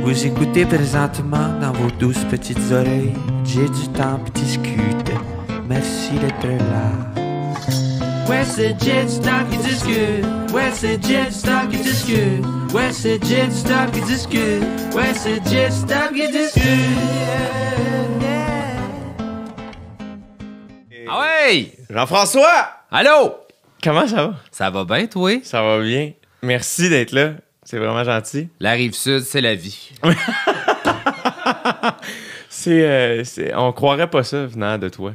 Vous écoutez présentement dans vos douces petites oreilles. J'ai du temps pour discuter. Merci d'être là. Ouais, c'est Jet Stop qui discute. Ouais, c'est Jet Stop qui discute. Ouais, c'est Jet Stop qui discute. Ouais, c'est Jet Stop qui discute. Ah ouais! Jean-François! Allô? Comment ça va? Ça va bien, toi? Ça va bien. Merci d'être là. C'est vraiment gentil. La Rive-Sud, c'est la vie. On croirait pas ça venant de toi.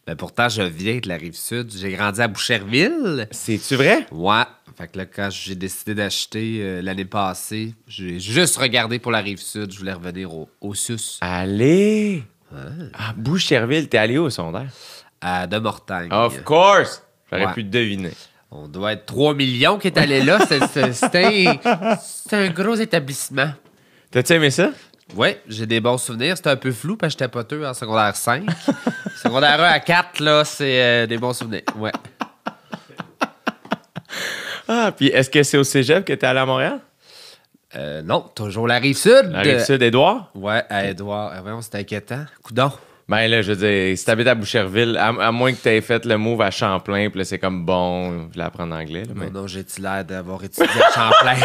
Ben pourtant, je viens de la Rive-Sud. J'ai grandi à Boucherville. C'est-tu vrai? Ouais. Fait que là, quand j'ai décidé d'acheter l'année passée, j'ai juste regardé pour la Rive-Sud. Je voulais revenir au SUS. Allez! À Boucherville, t'es allé où au secondaire? À Demortagne. Of course! J'aurais Ouais. pu te deviner. On doit être 3 millions qui est allé là. C'était un gros établissement. T'as-tu aimé ça? Ouais, j'ai des bons souvenirs. C'était un peu flou parce que j'étais poteux en secondaire 5. Secondaire 1 à 4, là, c'est des bons souvenirs. Ouais. Ah, puis est-ce que c'est au cégep que t'es allé à Montréal? Non, toujours la Rive-Sud. La Rive-Sud, Édouard? Ouais, à Édouard. Ah, voyons, c'était inquiétant. Coudon. Ben là, je veux dire, si t'habites à Boucherville, à moins que t'aies fait le move à Champlain, puis là, c'est comme bon, je voulais apprendre anglais. Là, mais... Non, j'ai-tu l'air d'avoir étudié à Champlain?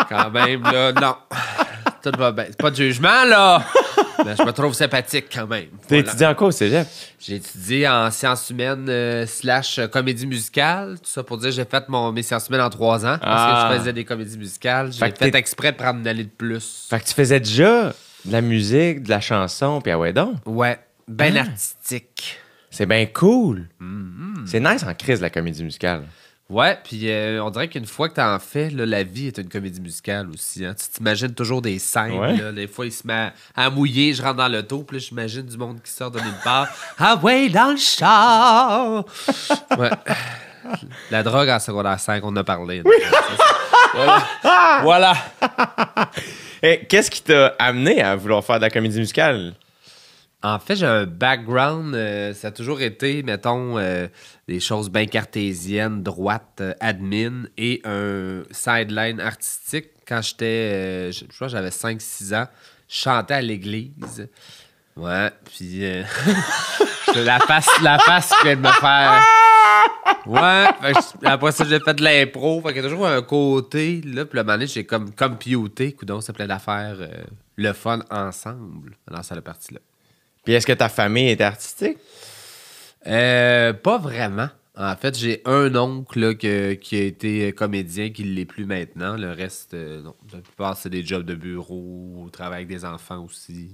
Quand même, là, non. Tout va bien. C'est pas de jugement, là. Mais je me trouve sympathique quand même. T'as Voilà. étudié en quoi au cégep? J'ai étudié en sciences humaines / comédie musicale. Tout ça pour dire que j'ai fait mes sciences humaines en 3 ans. Parce que je faisais des comédies musicales. J'ai fait exprès de prendre une année de plus. Fait que tu faisais déjà de la musique, de la chanson, puis ah ouais donc. Ouais, ben artistique. C'est bien cool. C'est nice en crise, la comédie musicale. Ouais, puis on dirait qu'une fois que t'en fais, là, la vie est une comédie musicale aussi. Hein. Tu t'imagines toujours des scènes. Ouais. Là, des fois, il se met à mouiller, je rentre dans l'auto, puis là, j'imagine du monde qui sort de nulle part. Ah ouais, dans le char! Ouais. La drogue en secondaire 5, on en a parlé. Oui. Voilà. Et qu'est-ce qui t'a amené à vouloir faire de la comédie musicale? En fait, j'ai un background, ça a toujours été, mettons, des choses bien cartésiennes, droite, admin, et un sideline artistique. Quand j'étais, je crois que j'avais 5-6 ans, je chantais à l'église. Ouais, puis la face qui vient de me faire... Ouais, après ça, j'ai fait de l'impro. Fait qu'il y a toujours un côté, là, puis le moment donné, j'ai comme computé, coudonc, ça plaît d'affaires le fun ensemble dans cette partie-là. Puis est-ce que ta famille était artistique? Pas vraiment. En fait, j'ai un oncle là, qui a été comédien, qui ne l'est plus maintenant. Le reste, non. La plupart, c'est des jobs de bureau, travail avec des enfants aussi.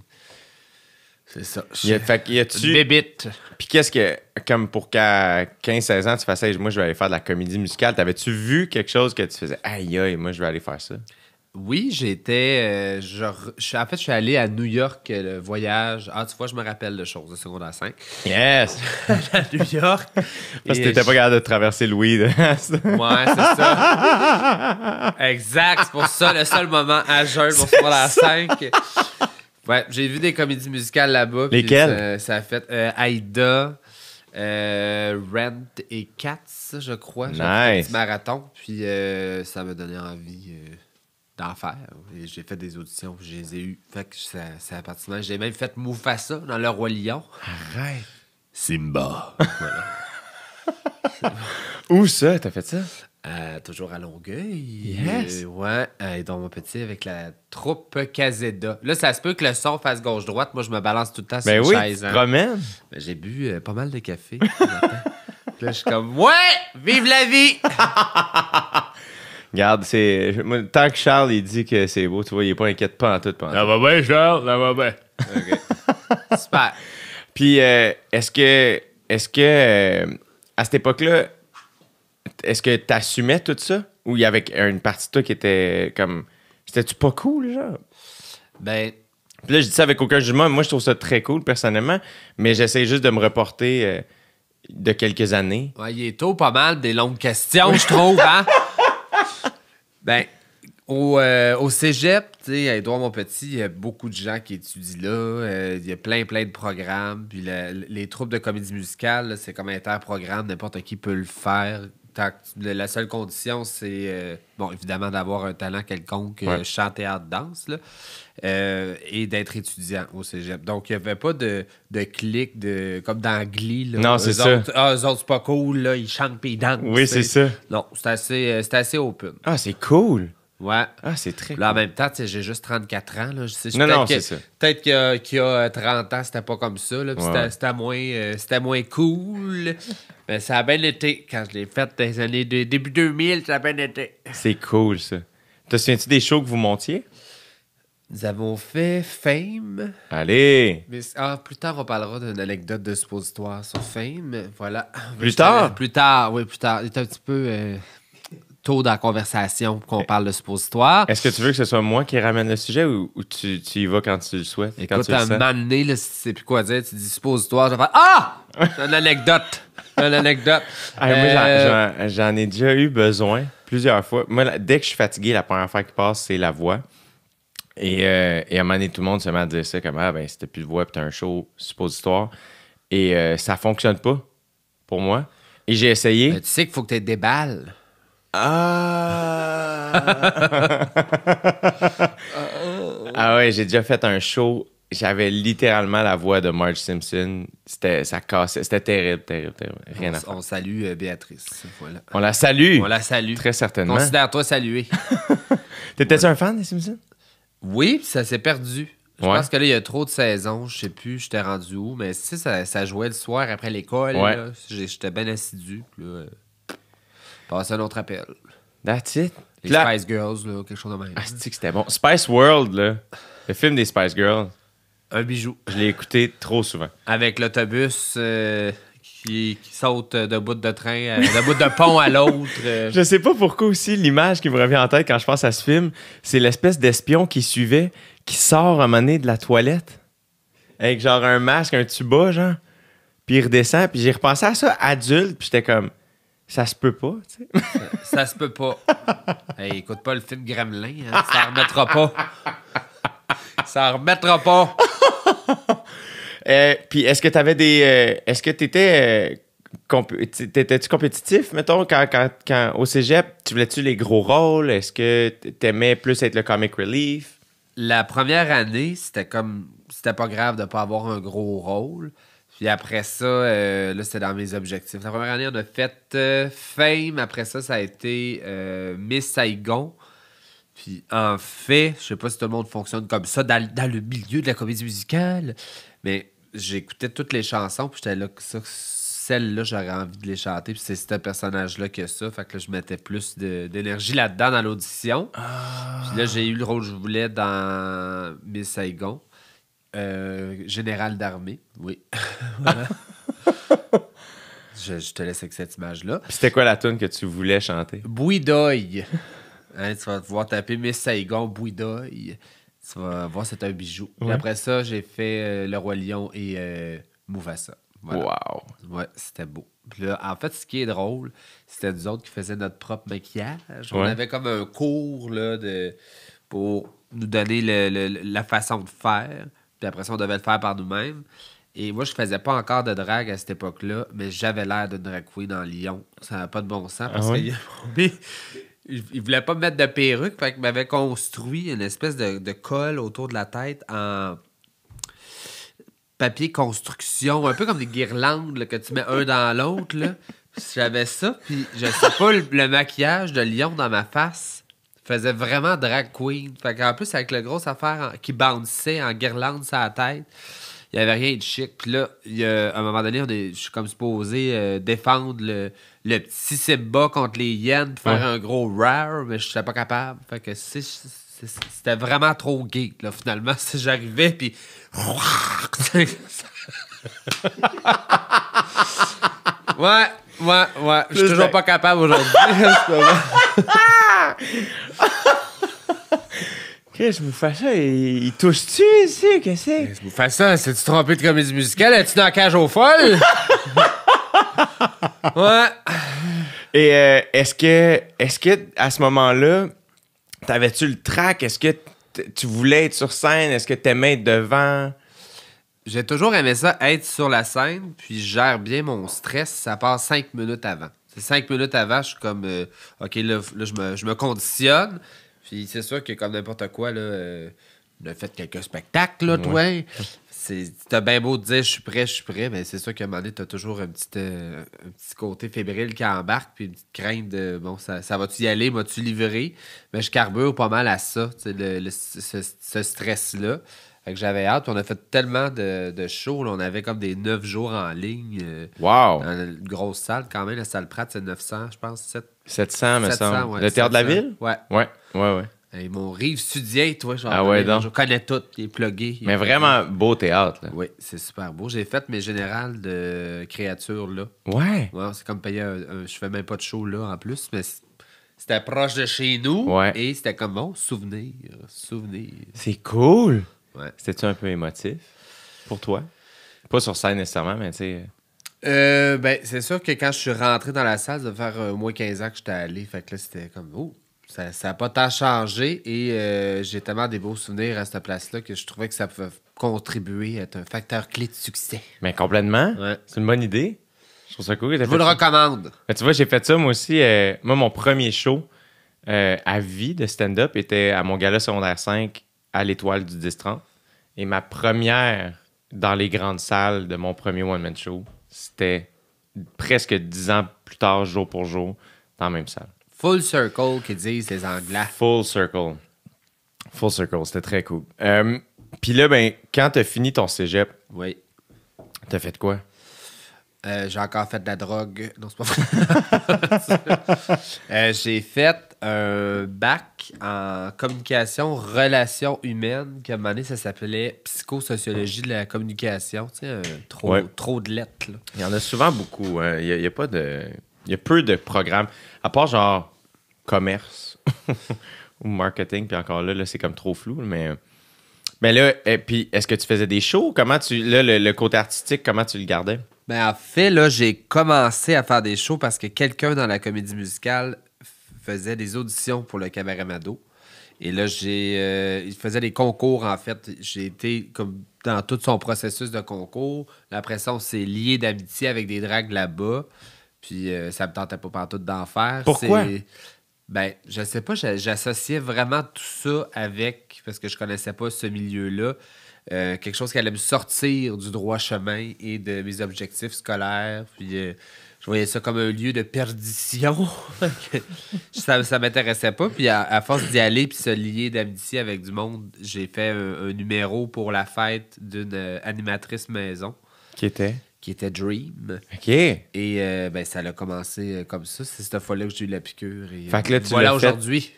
C'est ça. Fait qu'il y a-tu... Bébite. Puis qu'est-ce que, comme pour qu'à 15-16 ans, tu fasses, moi, je vais aller faire de la comédie musicale. T'avais-tu vu quelque chose que tu faisais, aïe, aïe, moi, je vais aller faire ça? Oui, j'étais... en fait, je suis allé à New York, le voyage... Ah, tu vois, je me rappelle de choses de secondaire 5. Yes! À New York. Parce que t'étais pas capable de traverser Louis. Ouais, c'est ça. Exact, c'est pour ça, le seul moment à jeun pour secondaire 5. Ouais, j'ai vu des comédies musicales là-bas. Lesquelles? Ça a fait Aïda, Rent et Cats, je crois. J'ai fait un Nice. petit marathon, puis ça m'a donné envie d'en faire. Et j'ai fait des auditions, je les ai eues. Fait que c'est à partir de là. J'ai même fait Mufasa dans Le Roi Lion. Arrête! Simba. Voilà. Où ça, t'as fait ça? Toujours à Longueuil. Yes. Ouais, et dans mon petit avec la troupe Caseda. Là, ça se peut que le son fasse gauche-droite. Moi, je me balance tout le temps sur Ben une oui, chaise. tu te promènes. Ben, j'ai bu pas mal de café. Ce matin. Là, je suis comme, ouais, vive la vie! Regarde, moi, tant que Charles, il dit que c'est beau, tu vois, il est pas inquiète pas en tout. Ça va bien, Charles, ça va bien. OK. Super. Puis, est-ce que à cette époque-là, est-ce que t'assumais tout ça? Ou il y avait une partie de toi qui était comme... C'était-tu pas cool, genre? Ben, Puis là, je dis ça avec aucun jugement. Moi, je trouve ça très cool, personnellement. Mais j'essaie juste de me reporter de quelques années. ouais, il est tôt pas mal des longues questions, je trouve, hein? Ben, au cégep, tu sais, à Édouard-Montpetit, il y a beaucoup de gens qui étudient là. Il y a plein de programmes. Puis les troupes de comédie musicale, là, c'est comme interprogramme. N'importe qui peut le faire. La seule condition, c'est, bon, évidemment, d'avoir un talent quelconque, chant, théâtre, danse, là, et d'être étudiant au cégep. Donc, il n'y avait pas de clic comme dans Glee. Là, non, c'est ça. Eux autres, c'est pas cool, là, ils chantent et ils dansent. Oui, c'est ça. Non, c'était assez open. Ah, c'est cool. Ouais. Ah, c'est très Là, en cool. même temps, j'ai juste 34 ans. Là. Non, c'est ça. Peut-être qu'il y a 30 ans, c'était pas comme ça. Là, c'était moins cool. Mais ça a bien été. Quand je l'ai fait dans les années début 2000, ça a bien été. C'est cool, ça. Te souviens-tu des shows que vous montiez? Nous avons fait Fame. Allez! Mais, plus tard, on parlera d'une anecdote de suppositoire sur Fame. Voilà. Plus tard? Plus tard, oui, plus tard. Il est un petit peu... tôt dans la conversation qu'on parle de suppositoire. Est-ce que tu veux que ce soit moi qui ramène le sujet ou tu y vas quand tu le souhaites? Écoute, à un moment donné, là, si tu sais plus quoi dire, tu dis suppositoire, je vais faire « Ah! » C'est une anecdote. Moi, j'en ai déjà eu besoin plusieurs fois. Moi, dès que je suis fatigué, la première fois qui passe, c'est la voix. Et à un moment donné, tout le monde se met à dire ça comme « Ah, ben, si t'as plus de voix puis t'as un show suppositoire. » Et ça fonctionne pas pour moi. Et j'ai essayé. Tu sais qu'il faut que tu des balles. Ah! Ah ouais, j'ai déjà fait un show. J'avais littéralement la voix de Marge Simpson. Ça cassait. C'était terrible. Rien à faire. On salue Béatrice. Voilà. On la salue. On la salue. Très certainement. Considère-toi salué. T'étais-tu un fan des Simpsons? Oui, puis ça s'est perdu. Je Ouais. pense que là, il y a trop de saisons. Je sais plus, j'étais rendu où. Mais tu sais, ça jouait le soir après l'école. Ouais. Là. J'étais bien assidu. Puis là, passe un autre appel. That's it. Les Là- Spice Girls, là, quelque chose de même. Ah, c'est que c'était bon. Spice World, là. Le film des Spice Girls. Un bijou. Je l'ai écouté trop souvent. Avec l'autobus qui saute de bout de train, de bout de pont à l'autre. Je sais pas pourquoi aussi l'image qui me revient en tête quand je pense à ce film, c'est l'espèce d'espion qui suivait, qui sort à un moment donné de la toilette avec genre un masque, un tuba, genre. Puis il redescend. Puis j'ai repensé à ça adulte. Puis j'étais comme, ça se peut pas, tu sais. Ça se peut pas. Hey, écoute pas le film Gremlin, hein, ça remettra pas. Ça remettra pas. Puis est-ce que t'avais des... est-ce que t'étais... T'étais-tu compétitif, mettons, quand au cégep? Tu voulais-tu les gros rôles? Est-ce que t'aimais plus être le comic relief? La première année, c'était pas grave de pas avoir un gros rôle. Puis après ça, là, c'était dans mes objectifs. La première année, on a fait Fame. Après ça, ça a été Miss Saigon. Puis en fait, je sais pas si tout le monde fonctionne comme ça dans le milieu de la comédie musicale, mais j'écoutais toutes les chansons, puis j'étais là, celle-là, j'aurais envie de les chanter, puis c'est ce personnage-là que ça. Fait que là, je mettais plus d'énergie là-dedans dans l'audition. Puis là, j'ai eu le rôle que je voulais dans Miss Saigon. Général d'armée, oui. Voilà. Je te laisse avec cette image-là. Puis c'était quoi la tune que tu voulais chanter? Bouidoy. Hein, tu vas pouvoir taper Miss Saigon, Bouidoy. Tu vas voir, c'est un bijou. Puis après ça, j'ai fait Le Roi Lion et Mufasa. Voilà. Wow! Ouais, c'était beau. Puis là, en fait, ce qui est drôle, c'était nous autres qui faisaient notre propre maquillage. On Ouais. avait comme un cours là, pour nous donner la façon de faire. Puis après ça, on devait le faire par nous-mêmes. Et moi, je faisais pas encore de drague à cette époque-là, mais j'avais l'air d'une drag queen en Lyon. Ça n'a pas de bon sens parce qu'il voulait pas me mettre de perruque, fait qu'il m'avait construit une espèce de colle autour de la tête en papier construction, un peu comme des guirlandes là, que tu mets un dans l'autre. Là. J'avais ça, puis je sais pas, le maquillage de lion dans ma face faisait vraiment drag queen. Fait qu'en plus, avec la grosse affaire qui bounçait en guirlande sur la tête, il n'y avait rien de chic. Puis là, à un moment donné, je suis comme supposé défendre le petit Simba contre les hyènes, puis faire un gros rare, mais je n'étais pas capable. Fait que c'était vraiment trop gay, là, finalement. J'arrivais, puis... ouais. Je suis toujours pas capable aujourd'hui. Chris, Mufasa, il touche-tu ici? Qu'est-ce que c'est? Vous faites ça, c'est-tu trompé de comédie musicale? Es-tu dans la cage aux folles? Ouais. Et est-ce que à ce moment-là, t'avais-tu le trac? Est-ce que tu voulais être sur scène? Est-ce que t'aimais être devant? J'ai toujours aimé ça, être sur la scène, puis je gère bien mon stress, ça passe 5 minutes avant. C'est 5 minutes avant, je suis comme, OK, là je me conditionne. Puis c'est sûr que comme n'importe quoi, là, on a fait quelques spectacles, là, toi. T'as bien beau te dire, je suis prêt, mais c'est sûr qu'à un moment donné, t'as toujours un petit côté fébrile qui embarque, puis une petite crainte de, bon, ça va-tu y aller, vas-tu livrer? Mais je carbure pas mal à ça, ce stress-là. Fait que j'avais hâte, puis on a fait tellement de shows, là, on avait comme des 9 jours en ligne. Wow! Dans une grosse salle, quand même, la salle Pratt, c'est 900, je pense, 700, me 700, semble. ouais, Le Théâtre de la 700. Ville? Ouais. Ouais. Et mon rive sudien, toi, genre, Ah ouais, donc. je connais tout, il est plugué. Mais vraiment beau théâtre, là. Oui, c'est super beau. J'ai fait mes générales de créatures là. Ouais. Ouais, c'est comme payer je fais même pas de show là en plus, mais c'était proche de chez nous. Ouais. Et c'était comme bon, souvenir. C'est cool! Ouais. C'était-tu un peu émotif pour toi? Pas sur scène nécessairement, mais tu sais... Ben, c'est sûr que quand je suis rentré dans la salle, ça fait faire moins 15 ans que j'étais allé. Fait que là, c'était comme, oh, ça n'a pas tant changé. Et j'ai tellement des beaux souvenirs à cette place-là que je trouvais que ça pouvait contribuer à être un facteur clé de succès. Mais complètement. Ouais. C'est une bonne idée. Je trouve ça cool. Je vous le recommande. Mais tu vois, j'ai fait ça moi aussi. Moi, mon premier show à vie de stand-up était à mon gala secondaire 5 à l'Étoile du 10-30. Et ma première dans les grandes salles de mon premier one-man show, c'était presque 10 ans plus tard, jour pour jour, dans la même salle. Full circle, qu'ils disent les Anglais. Full circle. Full circle, c'était très cool. Puis là, ben, quand t'as fini ton cégep, Oui. t'as fait quoi? J'ai encore fait de la drogue. Non, c'est pas vrai. J'ai fait un bac en communication, relations humaines, qu'à un moment donné, ça s'appelait psychosociologie de la communication. Tu sais, trop de lettres. Là. Il y en a souvent beaucoup. Il y a pas de... Il y a peu de programmes. À part genre commerce ou marketing, puis encore là c'est comme trop flou. Mais là, puis est-ce que tu faisais des shows? Comment le côté artistique, comment tu le gardais? Ben, en fait, là, j'ai commencé à faire des shows parce que quelqu'un dans la comédie musicale faisait des auditions pour le Cabaret Mado. Et là, il faisait des concours, en fait. J'ai été comme dans tout son processus de concours. Après ça, on s'est lié d'amitié avec des dragues là-bas. Puis ça me tentait pas pantoute d'en faire. Pourquoi? Ben, je sais pas, j'associais vraiment tout ça avec, parce que je connaissais pas ce milieu-là, quelque chose qui allait me sortir du droit chemin et de mes objectifs scolaires. Puis je voyais ça comme un lieu de perdition. ça m'intéressait pas. Puis à force d'y aller puis se lier d'amitié avec du monde, j'ai fait un numéro pour la fête d'une animatrice maison. Qui était Dream. OK. Et ben, ça a commencé comme ça. C'est cette fois-là que j'ai eu la piqûre. Et, fait que là, tu voilà l'as fait. aujourd'hui.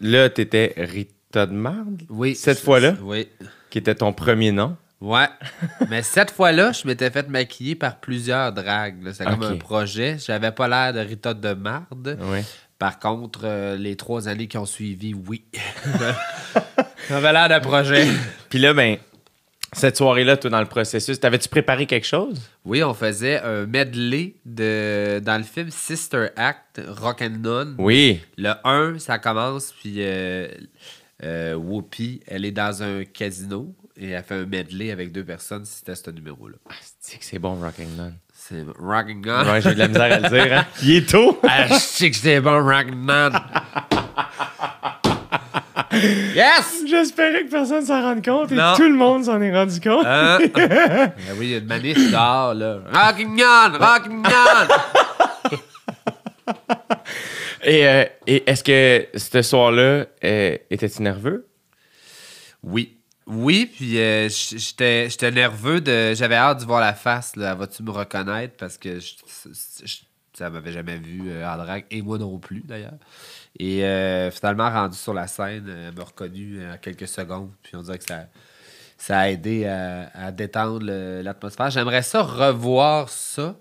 Là, t'étais Rita de Marde? Oui. Cette fois-là? Oui. Qui était ton premier nom? Ouais. Mais cette fois-là, je m'étais fait maquiller par plusieurs dragues. là. C'est comme Ok. un projet. J'avais pas l'air de Rita de Marde. Oui. Par contre, les 3 années qui ont suivi, oui. J'avais l'air d'un projet. Puis là, ben, cette soirée-là, toi, dans le processus, t'avais-tu préparé quelque chose? Oui, on faisait un medley dans le film Sister Act, Rock and None. Oui. Le 1, ça commence, puis Whoopi, elle est dans un casino et elle fait un medley avec 2 personnes. C'était ce numéro-là. Ah, c'est bon, Rocking None. C'est Rock and None. Ouais, j'ai de la misère à le dire, hein? Il est tôt! Ah, je sais que c'était bon, Rock and None. Yes! J'espérais que personne s'en rende compte et Non. tout le monde s'en est rendu compte. Ah oui, il y a une manif dehors, là. Rock and None! Rock and None! Et est-ce que ce soir-là, étais-tu nerveux? Oui. Oui, puis j'étais nerveux j'avais hâte de voir la face, là. Vas-tu me reconnaître? Parce que ça m'avait jamais vu en drague, et moi non plus, d'ailleurs. Et finalement, rendu sur la scène, elle m'a reconnu en quelques secondes. Puis on dirait que ça a aidé à détendre l'atmosphère. J'aimerais ça revoir ça.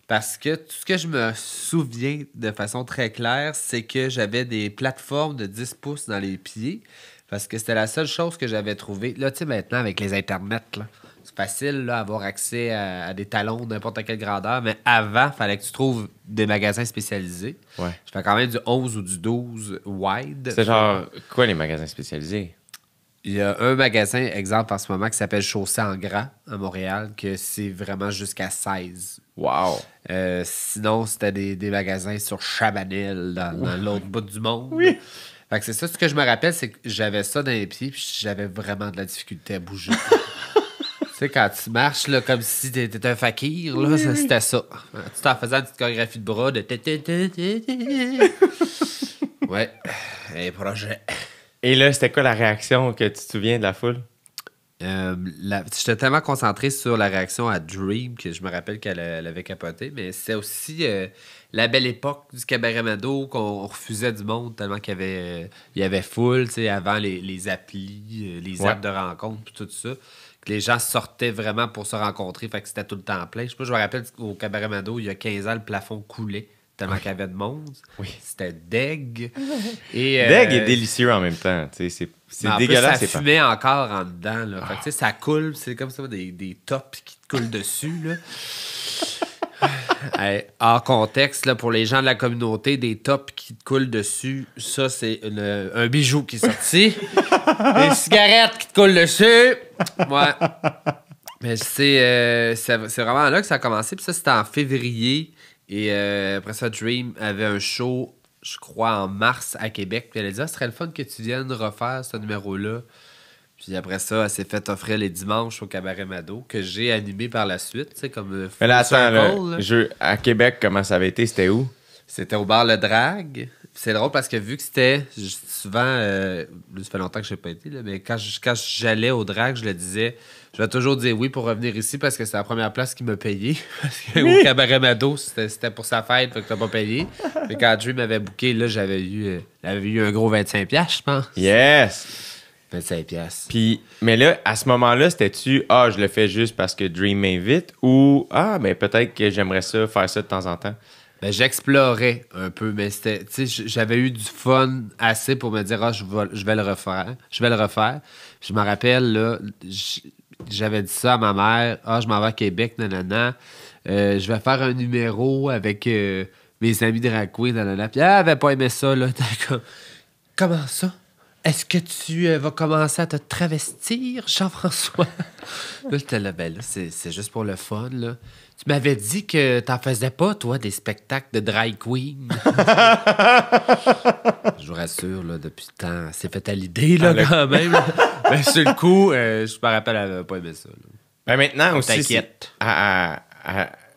Parce que tout ce que je me souviens de façon très claire, c'est que j'avais des plateformes de 10 pouces dans les pieds. Parce que c'était la seule chose que j'avais trouvée. Là, tu sais, maintenant, avec les internets, là, c'est facile d'avoir accès à des talons de n'importe quelle grandeur. Mais avant, il fallait que tu trouves des magasins spécialisés. Ouais. Je fais quand même du 11 ou du 12 wide. C'est genre, quoi les magasins spécialisés? Il y a un magasin, exemple en ce moment, qui s'appelle Chaussée en Gras à Montréal, que c'est vraiment jusqu'à 16. Wow. Sinon, c'était des magasins sur Chabanel, dans l'autre bout du monde. Oui. Fait que c'est ça, ce que je me rappelle, c'est que j'avais ça dans les pieds, puis j'avais vraiment de la difficulté à bouger. Tu sais, quand tu marches là, comme si t'étais un fakir, là, c'était ça. Tu t'en faisais une petite chorégraphie de bras de... Ouais, un projet. Et là, c'était quoi la réaction que tu te souviens de la foule? J'étais tellement concentré sur la réaction à Dream que je me rappelle qu'elle avait capoté, mais c'est aussi la belle époque du cabaret Mado qu'on refusait du monde tellement il y avait full, tu sais, avant les applis, les apps de rencontre, puis tout ça, que les gens sortaient vraiment pour se rencontrer, fait que c'était tout le temps plein. Je sais pas, je me rappelle au cabaret Mado, il y a 15 ans, le plafond coulait tellement qu'il y avait de monde. Oui. C'était deg. Deg est délicieux en même temps. C'est dégueulasse. Plus, ça fumait encore en dedans. Là. Fait que, ça coule. C'est comme ça, des tops qui te coulent dessus. Là. Hors contexte, là, pour les gens de la communauté, des tops qui te coulent dessus, ça, c'est un bijou qui est sorti. Des cigarettes qui te coulent dessus. Ouais. Mais c'est vraiment là que ça a commencé. Puis ça, c'était en février. Et après ça, Dream avait un show, je crois, en mars à Québec. Puis elle a dit, ce serait le fun que tu viennes refaire ce numéro-là. Puis après ça, elle s'est fait offrir les dimanches au Cabaret Mado, que j'ai animé par la suite, tu sais, comme... Mais là, attends, à Québec, comment ça avait été? C'était où? C'était au bar Le Drag. C'est drôle parce que vu que c'était souvent... ça fait longtemps que je n'ai pas été, là, mais quand j'allais au drag, je le disais... Je vais toujours dire oui pour revenir ici parce que c'est la première place qui m'a payé. Parce qu'au Cabaret Mado, c'était pour sa fête, fait que t'as pas payé. Mais quand Dream m'avait booké, là, j'avais eu un gros 25$, je pense. Yes! 25$. Puis, mais là, à ce moment-là, c'était-tu, je le fais juste parce que Dream m'invite ou, mais peut-être que j'aimerais ça, faire ça de temps en temps? Ben, j'explorais un peu, mais c'était, tu sais, j'avais eu du fun assez pour me dire, je vais le refaire. Je vais le refaire. Je me rappelle, là, j'avais dit ça à ma mère, je m'en vais à Québec, nanana. Je vais faire un numéro avec mes amis drag queen, nanana. Puis elle avait pas aimé ça, là. Comment ça? Est-ce que tu vas commencer à te travestir, Jean-François? Là, j'étais là, ben là, c'est juste pour le fun, là. Tu m'avais dit que t'en faisais pas, toi, des spectacles de drag queen. Je vous rassure, là, depuis le temps, c'est fait à l'idée, là, quand même. Mais sur le coup, je me rappelle, elle n'avait pas aimé ça. Là. Ben maintenant aussi, t'inquiète.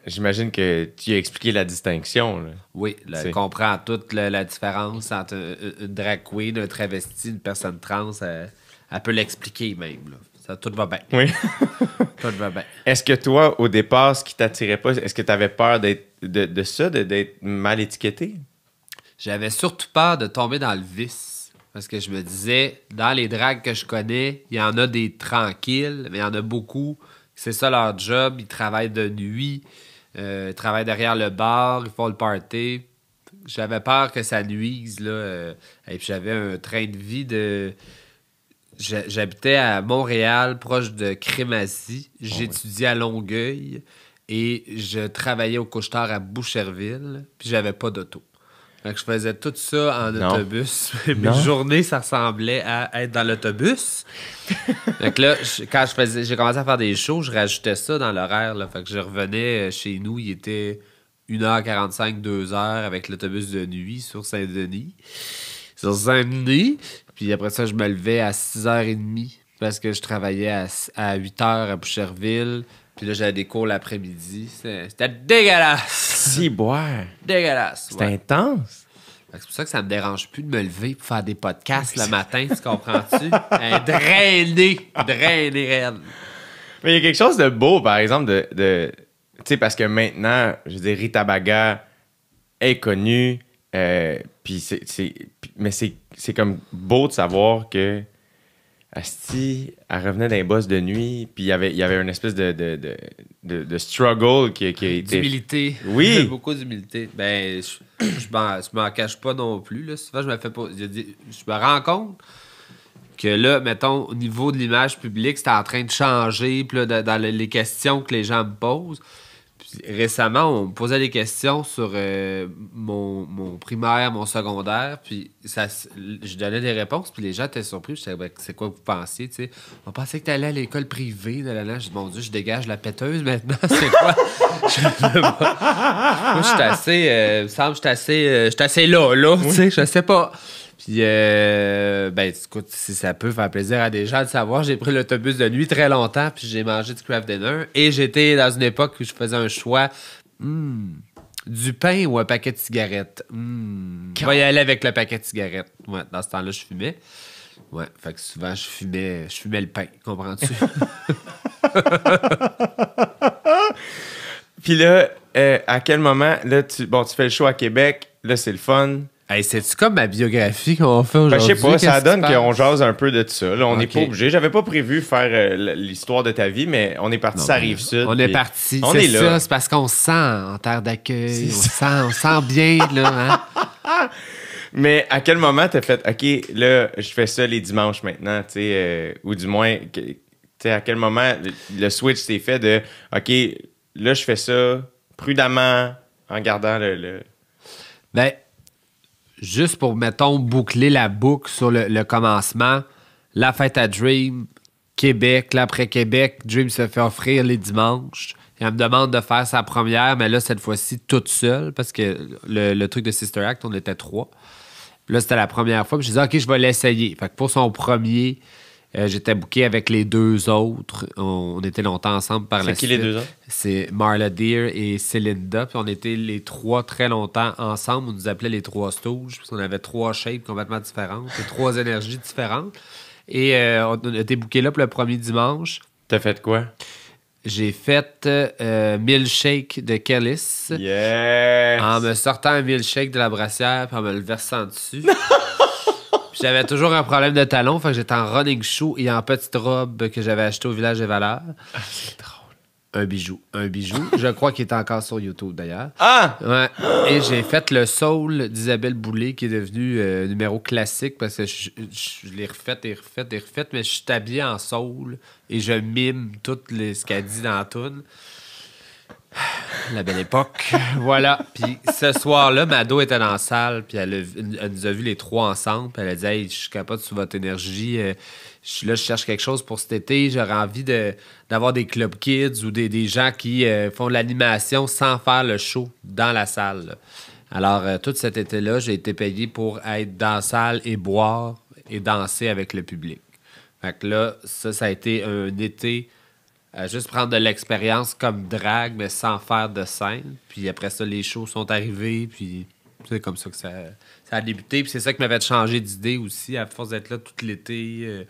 J'imagine que tu as expliqué la distinction. Là. Oui, elle comprend toute la différence entre une drag queen, un travesti, une personne trans. Elle peut l'expliquer même, là. Ça, tout va bien. Oui. Tout va bien. Est-ce que toi, au départ, ce qui t'attirait pas, est-ce que tu avais peur d'être mal étiqueté? J'avais surtout peur de tomber dans le vice. Parce que je me disais, dans les drags que je connais, il y en a des tranquilles, mais il y en a beaucoup. C'est ça leur job. Ils travaillent de nuit. Ils travaillent derrière le bar. Ils font le party. J'avais peur que ça nuise, là. Et puis j'avais un train de vie de... J'habitais à Montréal, proche de Crémazie. J'étudiais à Longueuil et je travaillais au couche-tard à Boucherville. Puis j'avais pas d'auto. Donc je faisais tout ça en autobus. Mes journées, ça ressemblait à être dans l'autobus. Donc là, quand j'ai commencé à faire des shows, je rajoutais ça dans l'horaire. Là. Fait que je revenais chez nous, il était 1h45, 2h avec l'autobus de nuit sur Saint-Denis. Puis après ça, je me levais à 6h30 parce que je travaillais à 8h à Boucherville. Puis là, j'avais des cours l'après-midi. C'était dégueulasse! Si, boire! Dégueulasse! C'était intense! C'est pour ça que ça me dérange plus de me lever pour faire des podcasts le matin, tu comprends-tu? Drainé raide. Mais il y a quelque chose de beau, par exemple, de tu sais, parce que maintenant, je veux dire, Rita Baga est connue, puis mais c'est comme beau de savoir que Asti, elle revenait d'un boss de nuit, puis il y avait une espèce de struggle qui a été... D'humilité. Oui. Beaucoup d'humilité. Ben, je m'en cache pas non plus. Là. Souvent, je me fais pas... Je me rends compte que là, mettons, au niveau de l'image publique, c'est en train de changer, puis là, dans les questions que les gens me posent. Puis Puis récemment, on me posait des questions sur mon primaire, mon secondaire, puis je donnais des réponses, puis les gens étaient surpris. Je disais, ben, c'est quoi vous pensiez, tu sais? On pensait que tu allais à l'école privée. Là. Je dis, mon Dieu, je dégage la péteuse maintenant, c'est quoi? Moi, je suis assez... il me semble que je suis assez là, tu sais, je sais pas. Puis, ben, écoute, si ça peut faire plaisir à des gens de savoir, j'ai pris l'autobus de nuit très longtemps, puis j'ai mangé du craft dinner. Et j'étais dans une époque où je faisais un choix, du pain ou un paquet de cigarettes. Je vais y aller avec le paquet de cigarettes. Ouais, dans ce temps-là, je fumais. Ouais, fait que souvent, je fumais le pain, comprends-tu? Puis là, à quel moment, là, tu fais le show à Québec, là, c'est le fun. Hey, c'est-tu comme ma biographie qu'on fait aujourd'hui? Je sais pas, ça donne qu'on jase un peu de ça. Là, on n'est Ok. pas obligé. J'avais pas prévu faire l'histoire de ta vie, mais on est parti, ça arrive sud. On est parti. On C'est est là. ça, c'est parce qu'on se sent en terre d'accueil. On sent bien, là. Hein? Mais à quel moment t'as fait, OK, là, je fais ça les dimanches maintenant, tu sais, ou du moins, tu sais, à quel moment le switch s'est fait de, OK, là, je fais ça prudemment en gardant le... Ben, juste pour, mettons, boucler la boucle sur le commencement, la fête à Dream, Québec, là, après Québec, Dream se fait offrir les dimanches. Elle me demande de faire sa première, mais là, cette fois-ci, toute seule, parce que le truc de Sister Act, on était 3. Puis là, c'était la première fois. Puis j'ai dit, OK, je vais l'essayer. Fait que pour son premier, j'étais booké avec les 2 autres. On était longtemps ensemble par la suite. C'est qui les 2 autres? C'est Marla Deer et Celinda. Puis on était les 3 très longtemps ensemble. On nous appelait les 3 Stooges. Parce qu'on avait 3 shapes complètement différentes. Et 3 énergies différentes. Et on a été booké là pour le premier dimanche. T'as fait quoi? J'ai fait milkshake de Kellis. Yes! En me sortant un milkshake de la brassière puis en me le versant dessus. Puis j'avais toujours un problème de talon, fait que j'étais en running shoe et en petite robe que j'avais acheté au Village des Valeurs. Ah, c'est drôle. Un bijou. Je crois qu'il est encore sur YouTube d'ailleurs. Ah! Ouais. Et j'ai fait le soul d'Isabelle Boulay qui est devenu numéro classique parce que je l'ai refait, mais je suis habillé en soul et je mime tout ce qu'elle dit dans la toune. La belle époque. Voilà. Puis ce soir-là, Mado était dans la salle, puis elle nous a vus les 3 ensemble, puis elle a dit « Hey, je suis capable sous votre énergie. Je cherche quelque chose pour cet été. J'aurais envie d'avoir des club kids ou des gens qui font de l'animation sans faire le show dans la salle. » là. Alors, tout cet été-là, j'ai été payé pour être dans la salle et boire et danser avec le public. Fait que là, ça a été un été à juste prendre de l'expérience comme drague, mais sans faire de scène. Puis après ça, les shows sont arrivés, puis c'est comme ça que ça a débuté. Puis c'est ça qui m'avait changé d'idée aussi, à force d'être là tout l'été.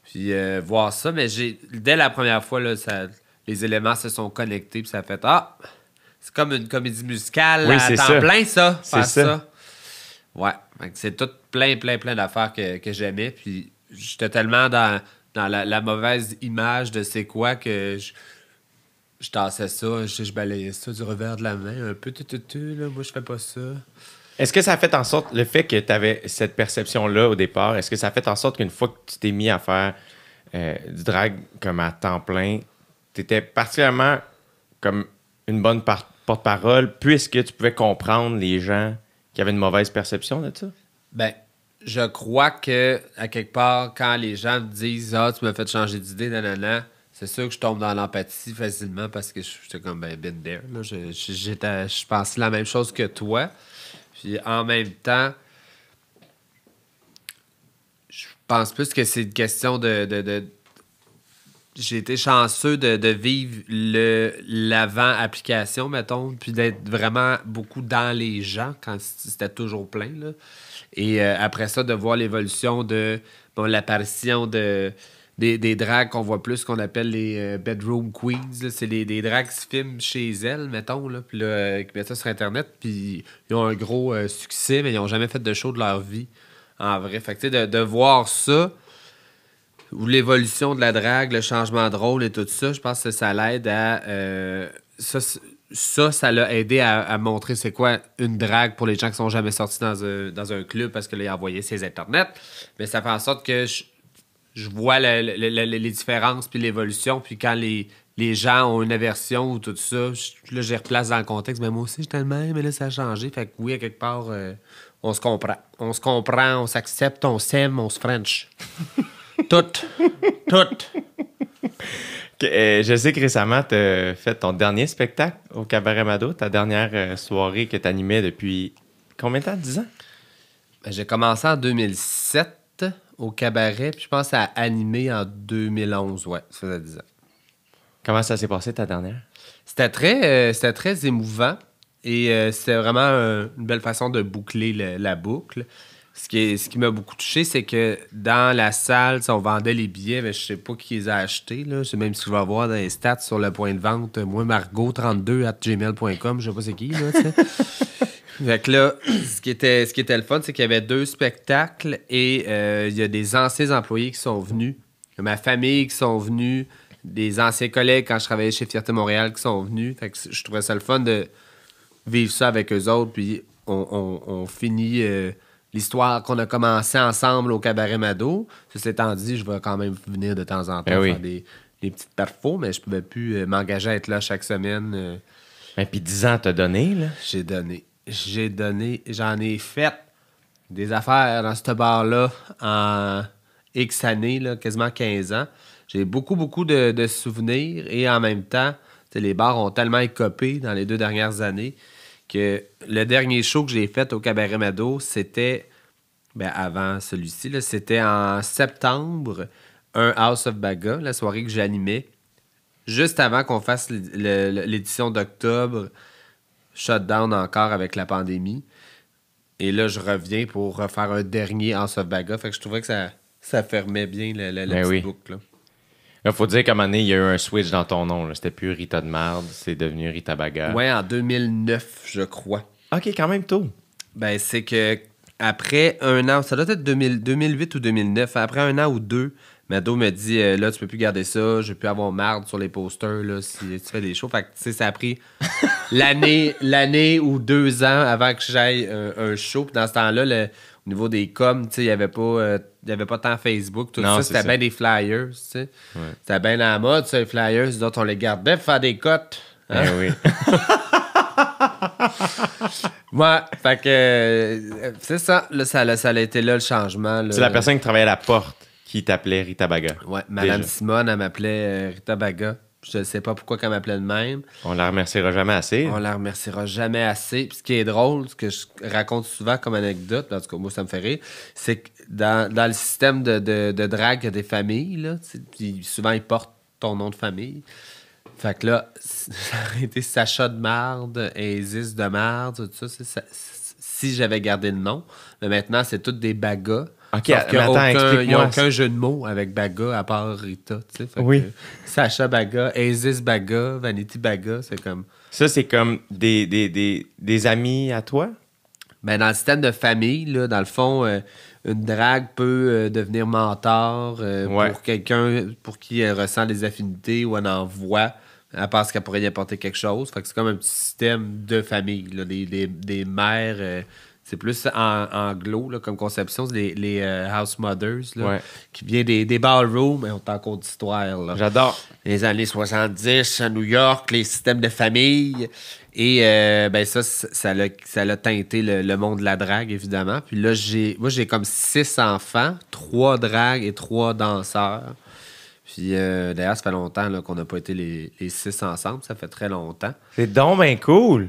Puis voir ça. Mais dès la première fois, là, les éléments se sont connectés, puis ça a fait « Ah! C'est comme une comédie musicale oui, à temps ça. plein, ça! » C'est ça. Ouais. Fait que c'est tout plein d'affaires que j'aimais. Puis j'étais tellement dans la mauvaise image de c'est quoi que je tassais ça, je balayais ça du revers de la main un peu, là, moi je fais pas ça. Est-ce que ça a fait en sorte, le fait que tu avais cette perception-là au départ, est-ce que ça a fait en sorte qu'une fois que tu t'es mis à faire du drag comme à temps plein, tu étais particulièrement comme une bonne porte-parole puisque tu pouvais comprendre les gens qui avaient une mauvaise perception de ça? Ben, je crois que, à quelque part, quand les gens me disent « Ah, tu m'as fait changer d'idée, nanana », c'est sûr que je tombe dans l'empathie facilement parce que j'étais comme ben been there. Là. Je pensais la même chose que toi. Puis en même temps, je pense plus que c'est une question de j'ai été chanceux de vivre l'avant-application, mettons, puis d'être vraiment beaucoup dans les gens quand c'était toujours plein, là. Et après ça, de voir l'évolution de l'apparition des drags qu'on voit plus, qu'on appelle les bedroom queens. Là. C'est des drags qui se filment chez elles, mettons, là, puis là, qui mettent ça sur Internet, puis ils ont un gros succès, mais ils n'ont jamais fait de show de leur vie, en vrai. Fait que, tu sais, de voir ça, ou l'évolution de la drague, le changement de rôle et tout ça, je pense que ça l'aide à... Ça l'a aidé à montrer c'est quoi une drague pour les gens qui sont jamais sortis dans un club parce que là, il envoyait ses internets. Mais ça fait en sorte que je vois les différences puis l'évolution. Puis quand les gens ont une aversion ou tout ça, là, je les replace dans le contexte. Mais moi aussi, j'étais le même, mais là, ça a changé. Fait que oui, à quelque part, on se comprend. On se comprend, on s'accepte, on s'aime, on se French. Tout. Je sais que récemment, tu as fait ton dernier spectacle au Cabaret Mado, ta dernière soirée que tu animais depuis combien de temps? 10 ans? J'ai commencé en 2007 au Cabaret, puis je pense à animer en 2011. Ouais, ça faisait 10 ans. Comment ça s'est passé, ta dernière? C'était très émouvant et c'était vraiment une belle façon de boucler la boucle. Ce qui m'a beaucoup touché, c'est que dans la salle, on vendait les billets, mais je sais pas qui les a achetés. Là. Je sais même si je vais voir dans les stats sur le point de vente. Moi, Margot32@gmail.com, je sais pas c'est qui. Là, fait que là, ce qui était le fun, c'est qu'il y avait 2 spectacles et il y a des anciens employés qui sont venus, ma famille qui sont venus, des anciens collègues quand je travaillais chez Fierté Montréal qui sont venus. Fait que je trouvais ça le fun de vivre ça avec eux autres. Puis on finit l'histoire qu'on a commencé ensemble au Cabaret Mado. Ceci étant dit, je vais quand même venir de temps en temps faire des petites perfos, mais je pouvais plus m'engager à être là chaque semaine. Et puis 10 ans t'as donné, là? J'ai donné, j'en ai fait des affaires dans ce bar-là en X années, là, quasiment 15 ans. J'ai beaucoup de souvenirs et en même temps, les bars ont tellement écopé dans les 2 dernières années que le dernier show que j'ai fait au Cabaret Mado, c'était, avant celui-ci, là, c'était en septembre, un House of Baga, la soirée que j'animais, juste avant qu'on fasse l'édition d'octobre, shutdown encore avec la pandémie. Et là, je reviens pour refaire un dernier House of Baga. Fait que je trouvais que ça fermait bien la petite boucle. Là. Il faut dire qu'à un moment donné, il y a eu un switch dans ton nom. Là. C'était plus Rita de Marde, c'est devenu Rita Baga. Ouais, en 2009, je crois. OK, quand même tôt. C'est que après un an, ça doit être 2008 ou 2009, après un an ou 2, Mado me dit là, tu peux plus garder ça, je vais plus avoir marde sur les posters là, si tu fais des shows. Fait que, tu sais, ça a pris l'année ou 2 ans avant que j'aille un show. Puis dans ce temps-là, au niveau des coms, tu sais, il n'y avait pas tant Facebook, tout ça. C'était bien des flyers, tu sais. Ouais. C'était bien à la mode, ça, les flyers. Les autres, on les gardait pour faire des cotes. Hein? Oui. Ouais, fait que c'est ça. Là, ça a été là le changement. Là. C'est la personne qui travaillait à la porte qui t'appelait Rita Baga. Ouais, Madame Simone, elle m'appelait Rita Baga. Je ne sais pas pourquoi elle m'appelait de même. On la remerciera jamais assez. On la remerciera jamais assez. Puis ce qui est drôle, ce que je raconte souvent comme anecdote, en tout cas, moi, ça me fait rire, c'est que dans le système de drague, il y a des familles, là, puis souvent, ils portent ton nom de famille. Fait que là, ça aurait été Sacha de marde, Isis de marde, tout ça. Si j'avais gardé le nom. Mais maintenant, c'est toutes des bagas. OK, il n'y a aucun jeu de mots avec Baga à part Rita. Oui. Sacha Baga, Isis Baga, Vanity Baga, c'est comme... Ça, c'est comme des amis à toi? Dans le système de famille, là, dans le fond, une drague peut devenir mentor pour quelqu'un pour qui elle ressent des affinités ou elle en voit. Elle pense qu'elle pourrait y apporter quelque chose. Fait que c'est comme un petit système de famille. Là, des mères... c'est plus anglo là, comme conception, c'est les house mothers là, qui viennent des ballrooms, mais on a encore d'histoire. Là. J'adore. Les années 70 à New York, les systèmes de famille. Et ça l'a teinté le monde de la drague, évidemment. Puis là, j'ai comme 6 enfants, 3 dragues et 3 danseurs. Puis d'ailleurs, ça fait longtemps là, qu'on n'a pas été les 6 ensemble. Ça fait très longtemps. C'est donc bien cool.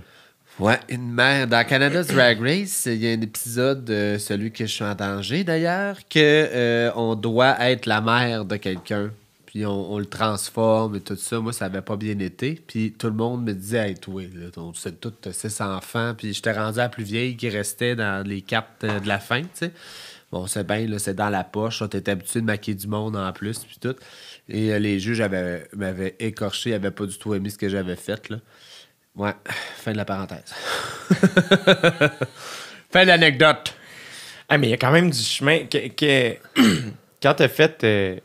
Ouais, une mère. Dans Canada's Drag Race, il y a un épisode, celui que je suis en danger d'ailleurs, que on doit être la mère de quelqu'un. Puis on le transforme et tout ça. Moi, ça n'avait pas bien été. Puis tout le monde me disait, hey, toi, on sait tout, t'as 6 enfants. Puis j'étais rendu à la plus vieille qui restait dans les cartes de la fin, tu sais. Bon, c'est bien, là, c'est dans la poche. T'es habitué de maquiller du monde en plus, puis tout. Et les juges m'avaient écorché, ils n'avaient pas du tout aimé ce que j'avais fait, là. Ouais, fin de la parenthèse. Fin de l'anecdote. Ah, mais il y a quand même du chemin quand t'as fait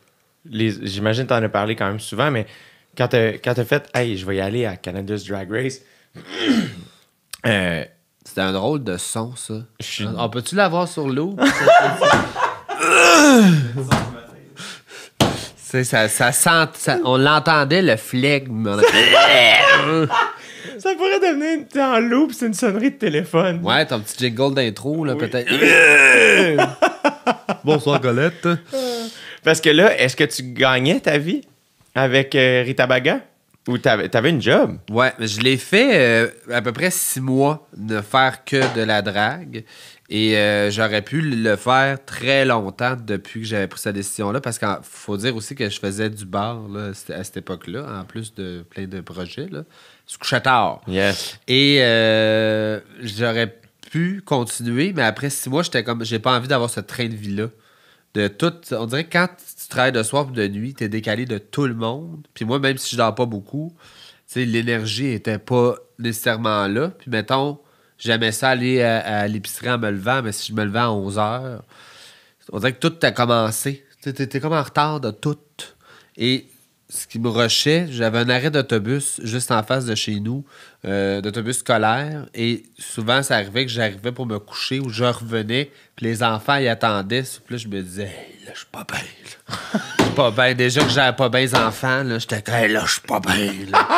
j'imagine que t'en as parlé quand même souvent, mais quand t'as fait hey, je vais y aller à Canada's Drag Race. C'était un drôle de son, ça. On peut-tu l'avoir sur l'eau? sais, ça sent... on l'entendait, le flegme. Ça pourrait devenir en loop, c'est une sonnerie de téléphone. Ouais, ton petit jingle d'intro, là, peut-être. Bonsoir, Colette. Parce que là, est-ce que tu gagnais ta vie avec Rita Baga? Ou t'avais une job? Ouais, mais je l'ai fait à peu près 6 mois de faire que de la drague. Et j'aurais pu le faire très longtemps depuis que j'avais pris cette décision-là. Parce qu'il faut dire aussi que je faisais du bar là, à cette époque-là, en plus de plein de projets. Là. Je couchais tard. Yes. Et j'aurais pu continuer, mais après 6 mois, j'étais comme j'ai pas envie d'avoir ce train de vie-là. De tout, on dirait que quand tu travailles de soir ou de nuit, t'es décalé de tout le monde. Puis moi, même si je dors pas beaucoup, l'énergie était pas nécessairement là. Puis mettons, j'aimais ça aller à l'épicerie en me levant, mais si je me levais à 11h, on dirait que tout a commencé. T'es comme en retard de tout. Et ce qui me rushait, j'avais un arrêt d'autobus juste en face de chez nous, d'autobus scolaire, et souvent, ça arrivait que j'arrivais pour me coucher ou je revenais, puis les enfants, ils attendaient, puis là, je me disais, hey, là, je suis pas bien, là. Je suis pas bien. Déjà que j'avais pas bien les enfants, là, j'étais comme, hey, là, je suis pas bien, là.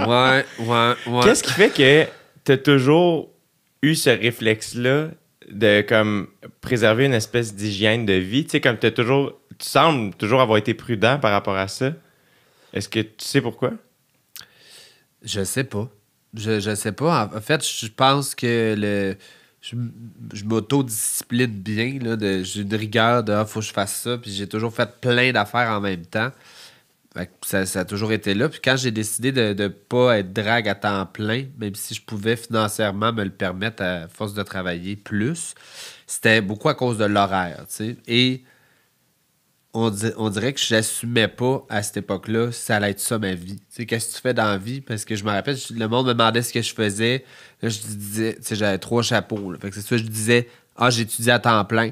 Ouais. Qu'est-ce qui fait que t'as toujours eu ce réflexe-là de, comme, préserver une espèce d'hygiène de vie? Tu sais, comme tu sembles toujours avoir été prudent par rapport à ça. Est-ce que tu sais pourquoi? Je sais pas. Je sais pas. En fait, je pense que je m'autodiscipline bien. Là, j'ai une rigueur de faut que je fasse ça. Puis j'ai toujours fait plein d'affaires en même temps. Fait que ça a toujours été là. Puis quand j'ai décidé de ne pas être drague à temps plein, même si je pouvais financièrement me le permettre à force de travailler plus, c'était beaucoup à cause de l'horaire. Tu sais. Et on dirait que je n'assumais pas à cette époque-là ça allait être ça ma vie. Tu sais, qu'est-ce que tu fais dans la vie? Parce que je me rappelle, le monde me demandait ce que je faisais. Là, je disais, tu sais, j'avais 3 chapeaux. Là. Fait que c'est ça, je disais, j'étudie à temps plein.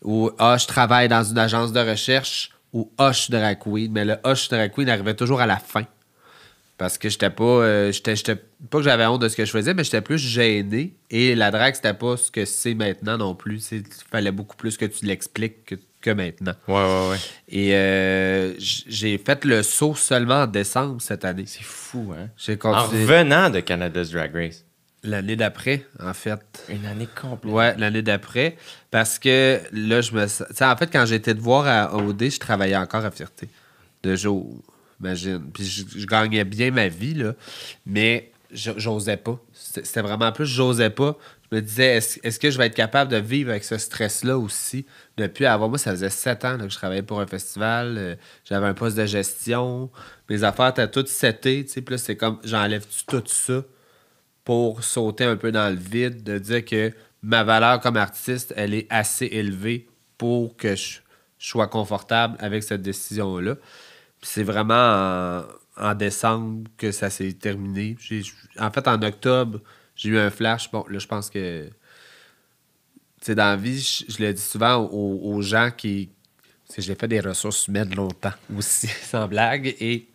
Ou je travaille dans une agence de recherche. Ou je suis drag queen. Mais le je suis drag queen arrivait toujours à la fin. Parce que j'étais pas. J'étais pas que j'avais honte de ce que je faisais, mais j'étais plus gêné. Et la drague, c'était pas ce que c'est maintenant non plus. Il fallait beaucoup plus que tu l'expliques que maintenant. Ouais. Et j'ai fait le saut seulement en décembre cette année. C'est fou, hein? J'ai En continué revenant de Canada's Drag Race. l'année d'après, en fait. Une année complète. Ouais, l'année d'après. Parce que là, je me... Tu sais, en fait, quand j'étais de voir à OD, je travaillais encore à Fierté. De jour, imagine. Puis je gagnais bien ma vie, là. Mais j'osais pas. C'était vraiment plus, j'osais pas. Je me disais, est-ce que je vais être capable de vivre avec ce stress-là aussi? Depuis avant moi, ça faisait 7 ans là, que je travaillais pour un festival. J'avais un poste de gestion. Mes affaires étaient toutes setées. Puis là, c'est comme, j'enlève tout ça pour sauter un peu dans le vide, de dire que ma valeur comme artiste, elle est assez élevée pour que je sois confortable avec cette décision-là. Puis c'est vraiment en décembre que ça s'est terminé. En fait, en octobre, j'ai eu un flash. Bon, là, je pense que... Tu sais, dans la vie, je le dis souvent aux gens qui... Tu sais, j'ai fait des ressources humaines longtemps aussi, sans blague, et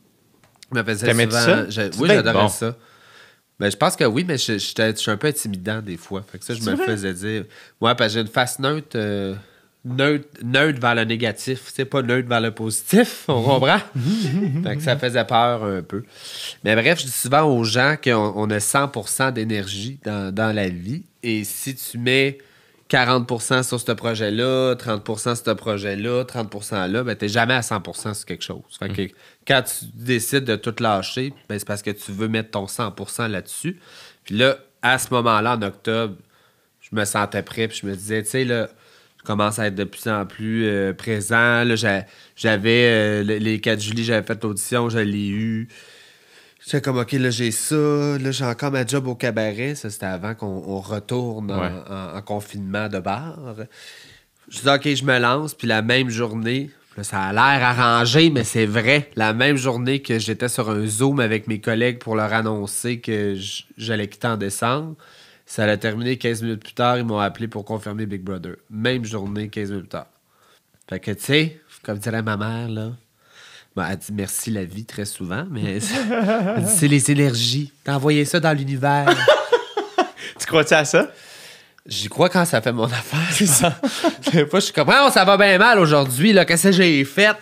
je me faisais T'aimais souvent... ça? Oui, j'adorais ça. Ben, je pense que oui, mais je suis un peu intimidant des fois. Fait que ça, je me le faisais dire. Ouais, parce que j'ai une face neutre vers le négatif. C'est pas neutre vers le positif, on comprend? Fait que ça faisait peur un peu. Mais bref, je dis souvent aux gens qu'on a 100% d'énergie dans la vie. Et si tu mets 40% sur ce projet-là, 30% sur ce projet-là, 30% là, ben t'es jamais à 100% sur quelque chose. Fait que quand tu décides de tout lâcher, ben c'est parce que tu veux mettre ton 100% là-dessus. Puis là, à ce moment-là, en octobre, je me sentais prêt, puis je me disais, tu sais, là, je commence à être de plus en plus présent. Là, j'avais les 4 juillet, j'avais fait l'audition, je l'ai eu. J'étais comme, OK, là, j'ai ça. Là, j'ai encore ma job au cabaret. Ça, c'était avant qu'on retourne en confinement de bar. Je dis, OK, je me lance. Puis la même journée, là, ça a l'air arrangé, mais c'est vrai. La même journée que j'étais sur un Zoom avec mes collègues pour leur annoncer que j'allais quitter en décembre, ça allait terminer 15 minutes plus tard. Ils m'ont appelé pour confirmer Big Brother. Même journée, 15 minutes plus tard. Fait que, tu sais, comme dirait ma mère, là... Ben, elle dit merci la vie très souvent, mais elle dit, c'est les énergies. T'as envoyé ça dans l'univers. Tu crois-tu à ça? J'y crois quand ça fait mon affaire, c'est ça. Des fois, je suis comme, ça va bien mal aujourd'hui, là, qu'est-ce que j'ai fait?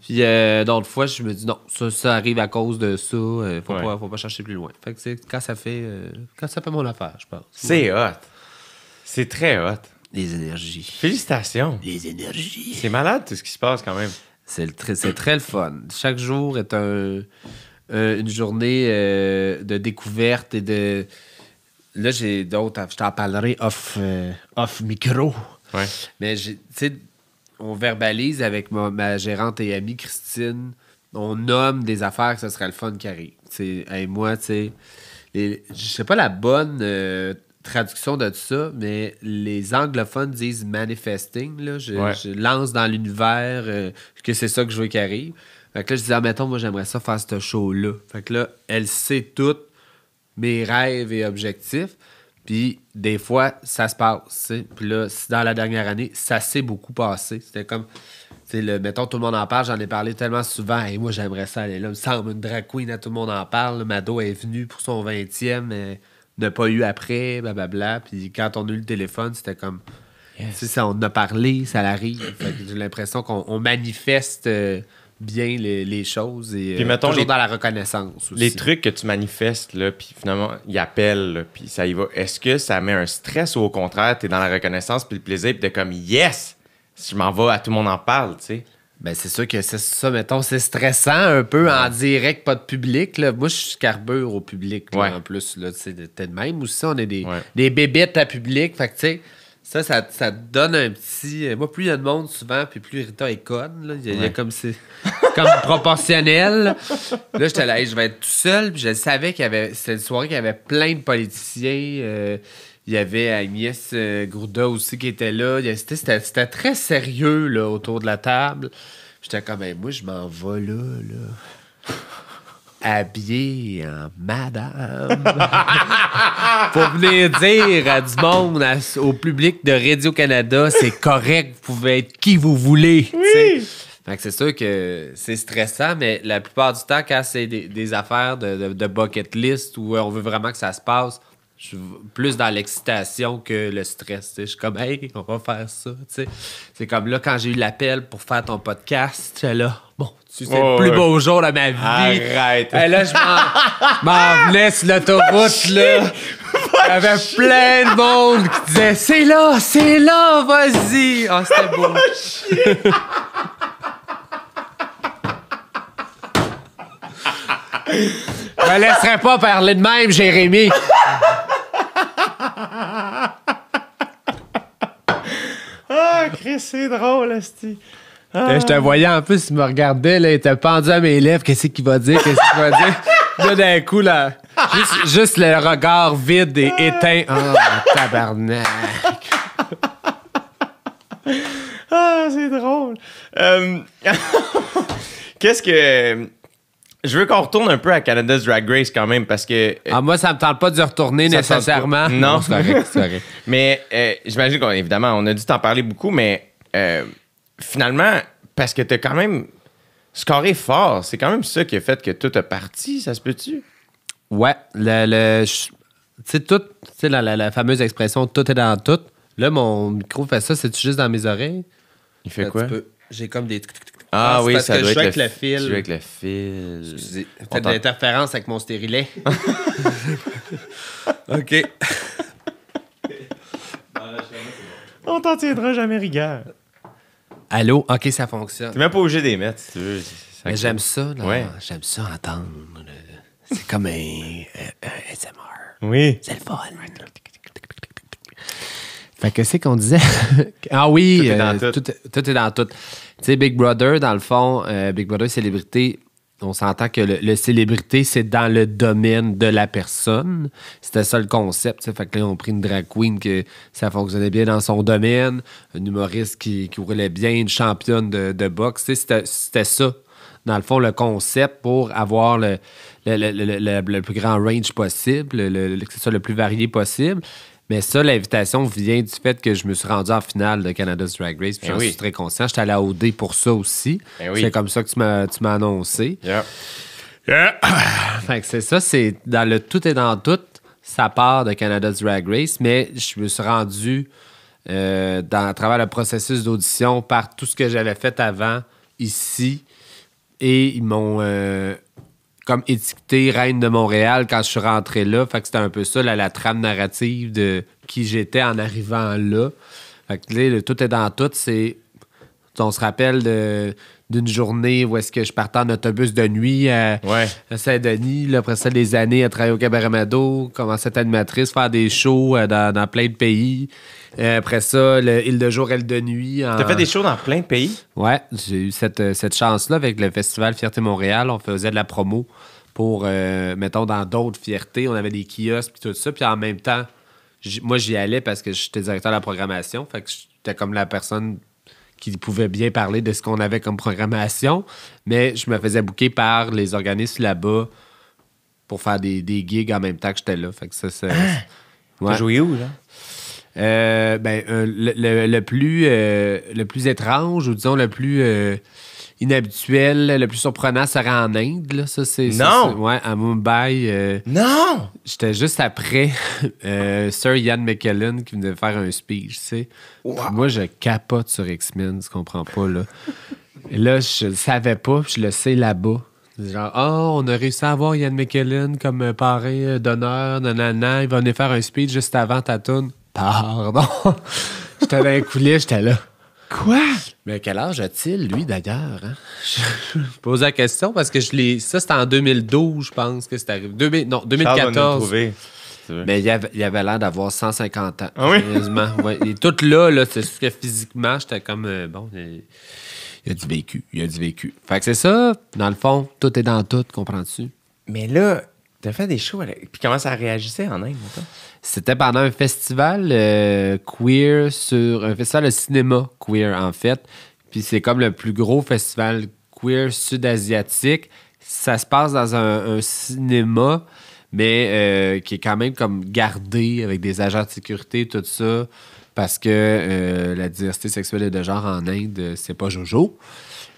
Puis d'autres fois, je me dis, non, ça arrive à cause de ça, faut pas chercher plus loin. Fait que c'est quand ça fait mon affaire, je pense. C'est hot. C'est très hot. Les énergies. Félicitations. Les énergies. C'est malade tout ce qui se passe quand même. C'est très le fun. Chaque jour est une journée de découverte et de... Là, j'ai d'autres... Je t'en parlerai off micro. Ouais. Mais, tu sais, on verbalise avec ma gérante et amie Christine. On nomme des affaires que ce serait le fun qui arrive. Hey, moi, tu sais... Je sais pas la bonne traduction de ça, mais les anglophones disent « manifesting ». Là. Je lance dans l'univers que c'est ça que je veux qu'il arrive. Fait que là, je disais, mettons, moi, j'aimerais ça faire ce show-là. Fait que là, elle sait tout mes rêves et objectifs. Puis, des fois, ça se passe. T'sais. Puis là, dans la dernière année, ça s'est beaucoup passé. C'était comme, mettons, tout le monde en parle. J'en ai parlé tellement souvent. Et moi, j'aimerais ça aller là. Il me semble une drag queen, tout le monde en parle. Mado est venue pour son 20e, mais n'a pas eu après, blablabla. Puis quand on a eu le téléphone, c'était comme... Yes. Ça, on en a parlé, ça l'arrive. Fait que j'ai l'impression qu'on manifeste... bien les choses et puis, mettons, toujours dans la reconnaissance aussi. Les trucs que tu manifestes, là, puis finalement, ils appellent, puis ça y va. Est-ce que ça met un stress ou au contraire, t'es dans la reconnaissance puis le plaisir, puis t'es comme « Yes! Je m'en vais, à tout le monde en parle, tu sais. » Ben c'est sûr que c'est ça, mettons, c'est stressant un peu en direct, pas de public. Là. Moi, je suis carbure au public, là, en plus. Là, t'es de même aussi, on est des bébites à public. Fait que, tu sais, ça te donne un petit... Moi, plus il y a de monde souvent, puis plus Rita est conne. Là. Il y a comme c'est comme proportionnel. Là, j'étais là, je vais être tout seul. Puis je savais c'était une soirée qu'il y avait plein de politiciens. Il y avait Agnès Grouda aussi qui était là. C'était très sérieux là, autour de la table. J'étais comme, moi, je m'en vais là. Habillé en madame. Pour venir dire à du monde, au public de Radio-Canada, c'est correct, vous pouvez être qui vous voulez. Oui. Fait que c'est sûr que c'est stressant, mais la plupart du temps, quand c'est des affaires de bucket list où on veut vraiment que ça se passe, je suis plus dans l'excitation que le stress. Je suis comme, hey, on va faire ça. T'sais. C'est comme là, quand j'ai eu l'appel pour faire ton podcast, j'étais là, bon, c'est le plus beau jour de ma vie. Arrête. Et là, je m'en venais sur l'autoroute, là. Il y avait plein de monde qui disait, c'est là, vas-y. Ah, c'était beau. Je me laisserai pas parler de même, Jérémy. Ah, Chris, c'est drôle, esti. Là, je te voyais en plus, il me regardait, là, il était pendu à mes lèvres. Qu'est-ce qu'il va dire? Là, d'un coup, là, juste le regard vide et éteint. Oh, tabarnak. Ah, c'est drôle. Qu'est-ce que... Je veux qu'on retourne un peu à Canada's Drag Race quand même parce que... moi, ça me tente pas d'y retourner nécessairement. Non, c'est correct. Mais j'imagine qu'évidemment, on a dû t'en parler beaucoup, mais finalement, parce que t'as quand même scoré fort, c'est quand même ça qui a fait que tout a parti, ça se peut-tu? Ouais, tu sais, la fameuse expression « tout est dans tout ». Là, mon micro fait ça, c'est-tu juste dans mes oreilles? Il fait quoi? J'ai comme des... Ah oui, ça doit être avec le fil. Je joue avec le fil. Excusez. Peut-être de l'interférence avec mon stérilet. OK. On t'en tiendra jamais rigueur. Allô? OK, ça fonctionne. T'es même pas obligé d'y mettre, si tu veux. Mais j'aime ça, là. Ouais. J'aime ça entendre. C'est comme un SMR. Oui. C'est le fun. Fait que c'est qu'on disait... Ah oui, tout est dans tout. Tu sais, Big Brother, dans le fond, Big Brother Célébrité, on s'entend que le célébrité, c'est dans le domaine de la personne. C'était ça le concept. T'sais. Fait que là, on a pris une drag queen que ça fonctionnait bien dans son domaine, un humoriste qui roulait bien, une championne de boxe. C'était ça, dans le fond, le concept pour avoir le plus grand range possible, que ce soit le plus varié possible. Mais ça, l'invitation vient du fait que je me suis rendu en finale de Canada's Drag Race. Puis j'en suis très conscient. J'étais allé à OD pour ça aussi. C'est comme ça que tu m'as annoncé. Yeah. Fait que c'est ça, c'est dans le tout et dans tout. sa part de Canada's Drag Race, mais je me suis rendu à travers le processus d'audition par tout ce que j'avais fait avant ici. Et ils m'ont comme étiqueté Reine de Montréal quand je suis rentré là. Fait que c'était un peu ça, la trame narrative de qui j'étais en arrivant là. Fait que là, le tout est dans tout. On se rappelle d'une journée où est-ce que je partais en autobus de nuit à Saint-Denis. Là, après ça, des années à travailler au Cabaret Mado, commencer à être animatrice, faire des shows dans plein de pays. Après ça, Île de jour, Île de nuit. T'as fait des shows dans plein de pays? Ouais, j'ai eu cette chance-là avec le Festival Fierté Montréal. On faisait de la promo pour, mettons, dans d'autres fiertés. On avait des kiosques et tout ça. Puis en même temps, moi, j'y allais parce que j'étais directeur de la programmation. Fait que j'étais comme la personne qui pouvait bien parler de ce qu'on avait comme programmation. Mais je me faisais booker par les organismes là-bas pour faire des gigs en même temps que j'étais là. Fait que ça, T'as joué où, là? Le plus étrange, ou disons le plus inhabituel, le plus surprenant serait en Inde. Là. Ça, c'est, non! Ouais, à Mumbai. Non! J'étais juste après Sir Ian McKellen qui venait faire un speech, tu sais. Wow. Moi, je capote sur X-Men, tu comprends pas, là. Et là, je le savais pas, puis je le sais là-bas. Genre, on a réussi à avoir Ian McKellen comme parrain d'honneur, nanana. Il va venir faire un speech juste avant ta toune. Pardon. J'étais dans les coulisses, j'étais là. Quoi? Mais quel âge a-t-il, lui, d'ailleurs? Hein? Je pose la question parce que ça, c'était en 2012, je pense que c'est arrivé. Non, 2014. Mais il avait l'air d'avoir 150 ans. Ah oui? Sérieusement. Ouais. Et tout là, c'est ce que physiquement, j'étais comme, il a du vécu. Fait que c'est ça, dans le fond, tout est dans tout, comprends-tu? Mais là, t'as fait des shows, puis comment ça réagissait en Inde, maintenant? C'était pendant un festival queer un festival de cinéma queer, en fait. Puis c'est comme le plus gros festival queer sud-asiatique. Ça se passe dans un cinéma, mais qui est quand même comme gardé avec des agents de sécurité, tout ça, parce que la diversité sexuelle et de genre en Inde, c'est pas jojo.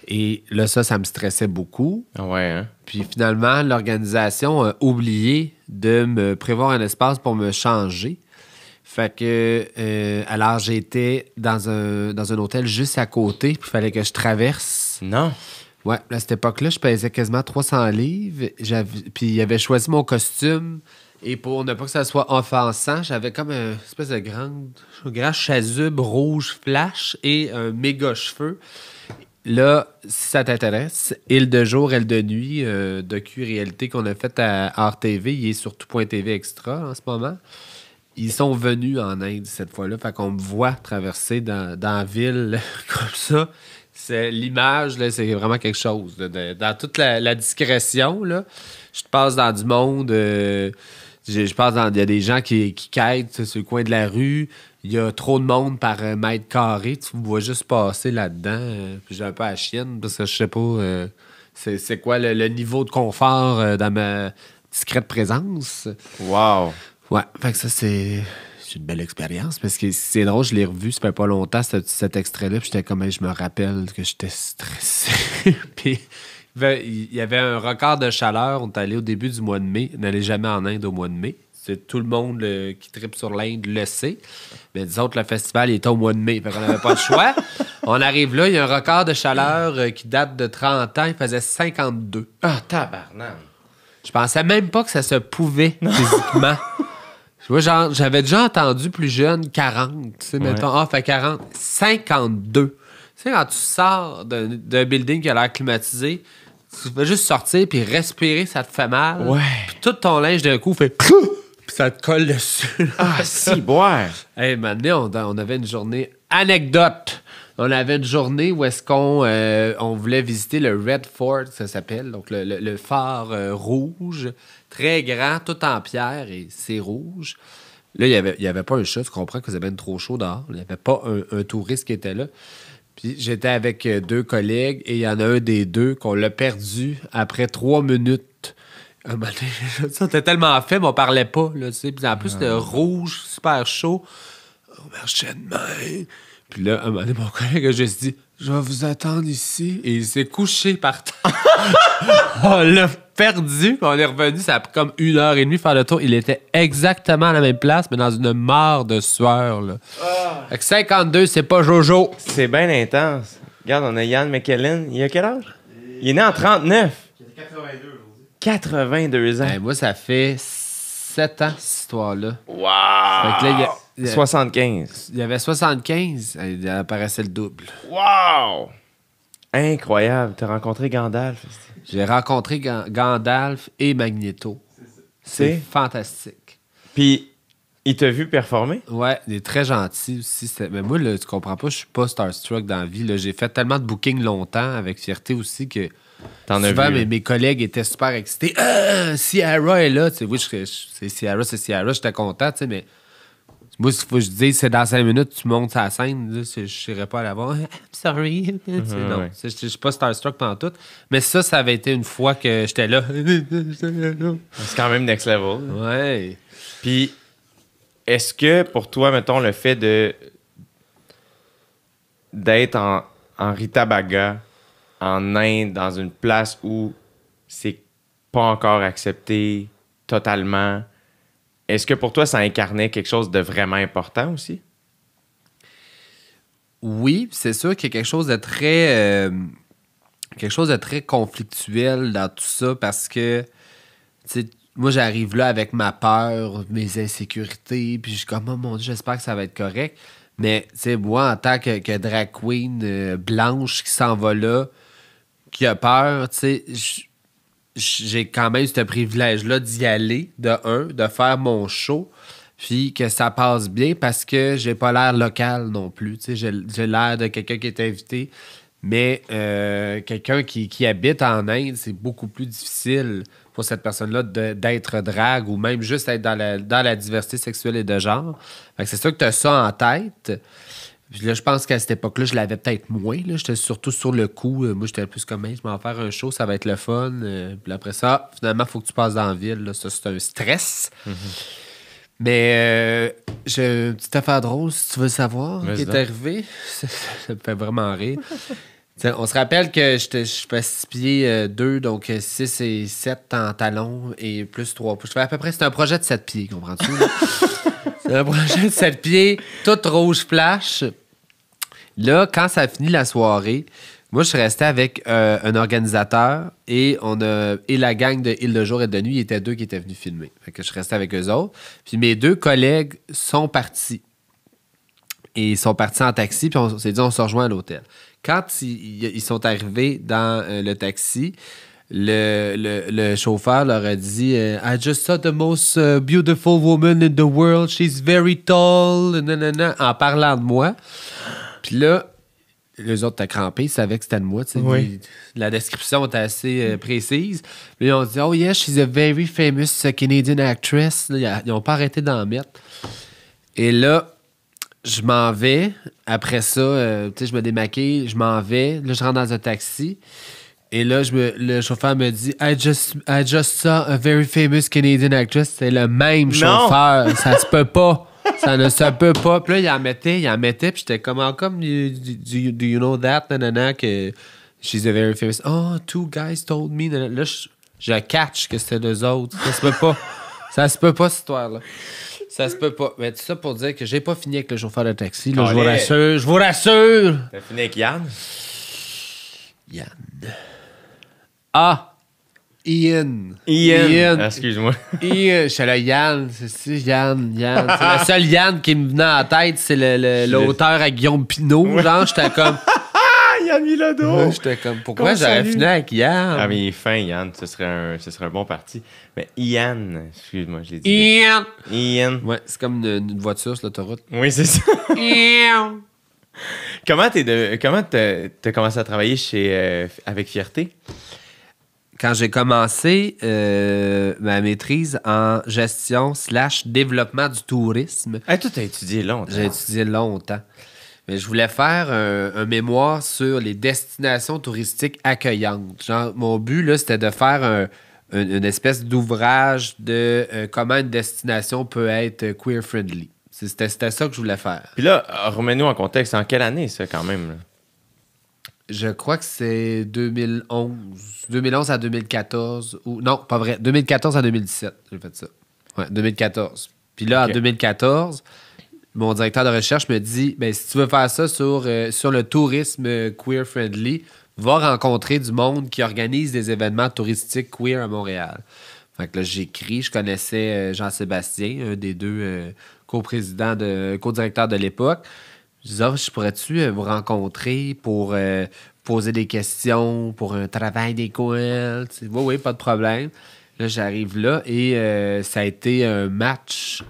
Et là, ça me stressait beaucoup. Ouais, hein? Puis finalement, l'organisation a oublié de me prévoir un espace pour me changer. Fait que, alors, j'étais dans un hôtel juste à côté, puis il fallait que je traverse. Non. Ouais, à cette époque-là, je pesais quasiment 300 livres. Puis il avait choisi mon costume. Et pour ne pas que ça soit offensant, j'avais comme une espèce de grand chasuble rouge flash et un méga cheveu. Là, si ça t'intéresse, Île de jour, Île de nuit, docu-réalité qu'on a fait à RTV, il est sur tout.tv extra en ce moment. Ils sont venus en Inde cette fois-là, fait qu'on me voit traverser dans la ville comme ça. L'image, là, c'est vraiment quelque chose. Là, dans toute la discrétion, là, je te passe dans du monde. Je passe il y a des gens qui quittent sur le coin de la rue. Il y a trop de monde par mètre carré. Tu me vois juste passer là-dedans. Puis j'ai un peu à la chienne parce que je sais pas c'est quoi le niveau de confort dans ma discrète présence. Wow! Ouais, fait que ça, c'est une belle expérience parce que c'est drôle, je l'ai revu, ça fait pas longtemps, cet extrait-là, puis j'étais comme, je me rappelle que j'étais stressé. Puis il y avait un record de chaleur, on est allé au début du mois de mai, on n'allait jamais en Inde au mois de mai. C'est tout le monde qui tripe sur l'Inde le sait. Mais disons autres, le festival il était au mois de mai, fait qu'on n'avait pas le choix. On arrive là, il y a un record de chaleur qui date de 30 ans, il faisait 52. Ah, tabarnak! Je pensais même pas que ça se pouvait physiquement. Tu vois, genre, j'avais déjà entendu plus jeune 40, tu sais, mettons, fait 40, 52. Tu sais, quand tu sors d'un building qui a l'air climatisé, tu veux juste sortir puis respirer, ça te fait mal. Ouais. Puis tout ton linge d'un coup fait puis ça te colle dessus. Ah, si, boire! Hey, maintenant, on avait une journée anecdote. On avait une journée où est-ce qu'on voulait visiter le Red Fort, ça s'appelle, donc le phare rouge, très grand, tout en pierre et c'est rouge. Là, il n'y avait pas un chat, tu comprends que vous avez trop chaud dehors. Il n'y avait pas un touriste qui était là. Puis j'étais avec 2 collègues et il y en a un des 2 qu'on l'a perdu après 3 minutes. Ça était tellement fait, mais on parlait pas. Là, tu sais. Puis en plus, le rouge, super chaud. On marchait de main. Puis là, un moment donné, mon collègue a juste dit « Je vais vous attendre ici. » Et il s'est couché par terre. On l'a perdu. Puis on est revenu. Ça a pris comme 1h30 faire le tour. Il était exactement à la même place, mais dans une mare de sueur. Là. Fait que 52, c'est pas Jojo. C'est bien intense. Regarde, on a Ian McKellen. Il a quel âge? Il est né en 39. Il a 82 aujourd'hui. 82 ans. Ben, moi, ça fait 7 ans, cette histoire-là. Wow! Fait que là, il y a- 75. il y avait 75. Il apparaissait le double. Wow! Incroyable. T'as rencontré Gandalf. J'ai rencontré Gandalf et Magneto. C'est fantastique. Puis, il t'a vu performer? Ouais, il est très gentil aussi. Mais moi, là, tu comprends pas, je suis pas starstruck dans la vie. Là. J'ai fait tellement de bookings longtemps avec fierté aussi que T'en as souvent, vu. mes collègues étaient super excités. Ciara est là. Tu sais, oui, c'est Ciara, j'étais content, tu sais, mais moi, il faut que je dise, c'est dans 5 minutes, tu montes sur la scène, là, je n'irai pas à la voir. I'm sorry. Tu sais, non, ouais. je suis pas starstruck pendant tout. Mais ça avait été une fois que j'étais là. C'est quand même next level. Ouais. Puis, est-ce que pour toi, mettons, le fait d'être en Rita Baga, en Inde, dans une place où c'est pas encore accepté totalement, est-ce que pour toi, ça incarnait quelque chose de vraiment important aussi? Oui, c'est sûr qu'il y a quelque chose de très conflictuel dans tout ça parce que, tu sais, moi, j'arrive là avec ma peur, mes insécurités, puis je suis comme, oh mon Dieu, j'espère que ça va être correct. Mais, tu sais, moi, en tant que drag queen blanche qui s'en va là, qui a peur, tu sais, j'ai quand même ce privilège-là d'y aller, de faire mon show, puis que ça passe bien parce que j'ai pas l'air local non plus. Tu sais, j'ai l'air de quelqu'un qui est invité, mais quelqu'un qui habite en Inde, c'est beaucoup plus difficile pour cette personne-là d'être drague ou même juste être dans la diversité sexuelle et de genre. Fait que c'est sûr que tu as ça en tête. Puis là, je pense qu'à cette époque-là, je l'avais peut-être moins. Là. J'étais surtout sur le coup. Moi, j'étais plus comme, hey, je vais en faire un show, ça va être le fun. Puis après ça, finalement, il faut que tu passes dans la ville. Là. Ça, c'est un stress. Mais j'ai une petite affaire drôle, si tu veux savoir, qui est arrivée. Ça me fait vraiment rire. T'sais, on se rappelle que je fais 6 pieds 2, donc 6 et 7 en talons et plus 3 pouces. Je fais à peu près, c'est un projet de 7 pieds, comprends-tu? C'est un projet de 7 pieds, tout rouge flash. Là, quand ça a fini la soirée, moi, je suis resté avec un organisateur et la gang de Île de jour et de nuit, il y était 2 qui étaient venus filmer. Fait que je suis resté avec eux autres. Puis mes 2 collègues sont partis. Et ils sont partis en taxi, puis on s'est dit, on se rejoint à l'hôtel. Quand ils sont arrivés dans le taxi, le chauffeur leur a dit I just saw the most beautiful woman in the world. She's very tall. Nanana, en parlant de moi. Puis là, les autres étaient crampés, ils savaient que c'était de moi. Oui. La description était assez précise. Puis on dit, oh yeah, she's a very famous Canadian actress. Là, ils n'ont pas arrêté d'en mettre. Et là, je m'en vais. Après ça, je me démaquille, je m'en vais. Là, je rentre dans un taxi. Et là, le chauffeur me dit I just saw a very famous Canadian actress. C'est le même chauffeur. Ça se peut pas. Ça ne se peut pas. Puis là, il en mettait. Puis j'étais comme do you know that? Nanana, que she's a very famous. Oh, 2 guys told me. Nanana. Là, je catch que c'était 2 autres. Ça se peut pas. Ça se peut pas, cette histoire-là. Ça se peut pas. Mais tout ça pour dire que j'ai pas fini avec le chauffeur de taxi. Là, je vous rassure. T'as fini avec Yann? Yann. Ah! Ian. Excuse-moi. Ian. J'étais là, Yann. C'est Yann. C'est le seul Yann qui me venait en tête, c'est l'auteur à Guillaume Pinot. Genre, j'étais comme... Yann Milado! J'étais comme, pourquoi j'aurais fini avec Yann? Ah, mais il est fin, Yann. Ce serait un bon parti. Mais Ian, excuse-moi, je l'ai dit. Ian. Ouais, c'est comme une voiture sur l'autoroute. Oui, c'est ça. Comment t'as commencé à travailler avec Fierté? Quand j'ai commencé ma maîtrise en gestion / développement du tourisme, Toi, t'as étudié longtemps. j'ai étudié longtemps. Mais je voulais faire un mémoire sur les destinations touristiques accueillantes. Genre, mon but, là, c'était de faire une espèce d'ouvrage de comment une destination peut être queer-friendly. Tu C'était ça que je voulais faire. Puis là, remets-nous en contexte. En quelle année, ça, quand même? Là? Je crois que c'est 2011. 2011 à 2014. Non, pas vrai. 2014 à 2017, j'ai fait ça. Ouais, 2014. Puis là, en 2014, mon directeur de recherche me dit, ben, si tu veux faire ça sur le tourisme queer-friendly, va rencontrer du monde qui organise des événements touristiques queer à Montréal. Fait que là, j'écris. Je connaissais Jean-Sébastien, un des deux co-directeurs de l'époque. Je disais, je pourrais-tu vous rencontrer pour poser des questions, pour un travail d'école? Oui, pas de problème. Là, j'arrive là et ça a été un match.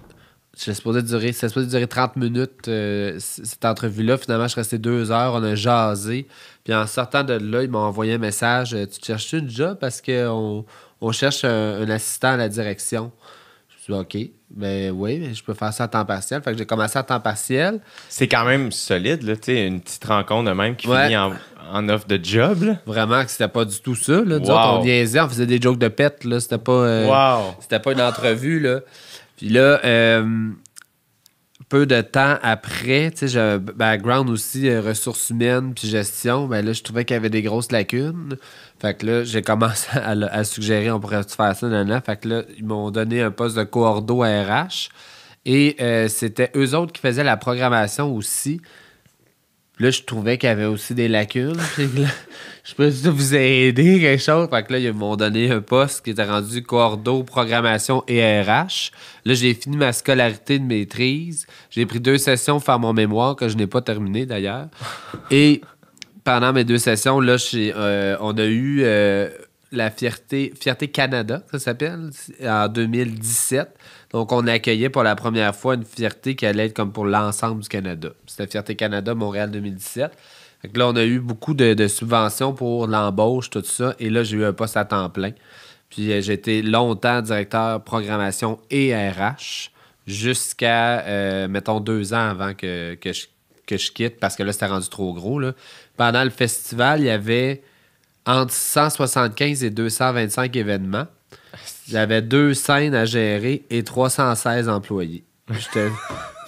C'était supposé durer 30 minutes, cette entrevue-là. Finalement, je suis resté 2 heures, on a jasé. Puis en sortant de là, ils m'ont envoyé un message. Tu cherches une job parce qu'on cherche un assistant à la direction. Je me suis dit, OK, ben oui, mais je peux faire ça à temps partiel. Fait que j'ai commencé à temps partiel. C'est quand même solide, là, tu sais, une petite rencontre de même qui finit en offre de job, là. Vraiment que c'était pas du tout ça, là. Disons qu'on niaisait, on faisait des jokes de pète, là. C'était pas une entrevue, là. Puis là, peu de temps après, tu sais, j'ai un background aussi, ressources humaines puis gestion. Ben là, je trouvais qu'il y avait des grosses lacunes. Fait que là, j'ai commencé à suggérer, on pourrait faire ça, nan. Fait que là, ils m'ont donné un poste de coordo à RH. Et c'était eux autres qui faisaient la programmation aussi. Puis là, je trouvais qu'il y avait aussi des lacunes. Puis là, je peux vous aider, quelque chose. Fait que là, ils m'ont donné un poste qui était rendu coordo, programmation et RH. Là, j'ai fini ma scolarité de maîtrise. J'ai pris 2 sessions pour faire mon mémoire, que je n'ai pas terminé d'ailleurs. Et pendant mes 2 sessions, là, on a eu la Fierté Canada, ça s'appelle, en 2017. Donc, on accueillait pour la première fois une fierté qui allait être comme pour l'ensemble du Canada. C'était Fierté Canada, Montréal 2017. Fait que là, on a eu beaucoup de subventions pour l'embauche, tout ça. Et là, j'ai eu un poste à temps plein. Puis, j'ai été longtemps directeur programmation et RH jusqu'à, mettons, 2 ans avant que je quitte parce que là, c'était rendu trop gros, là. Pendant le festival, il y avait entre 175 et 225 événements. J'avais 2 scènes à gérer et 316 employés. Puis tu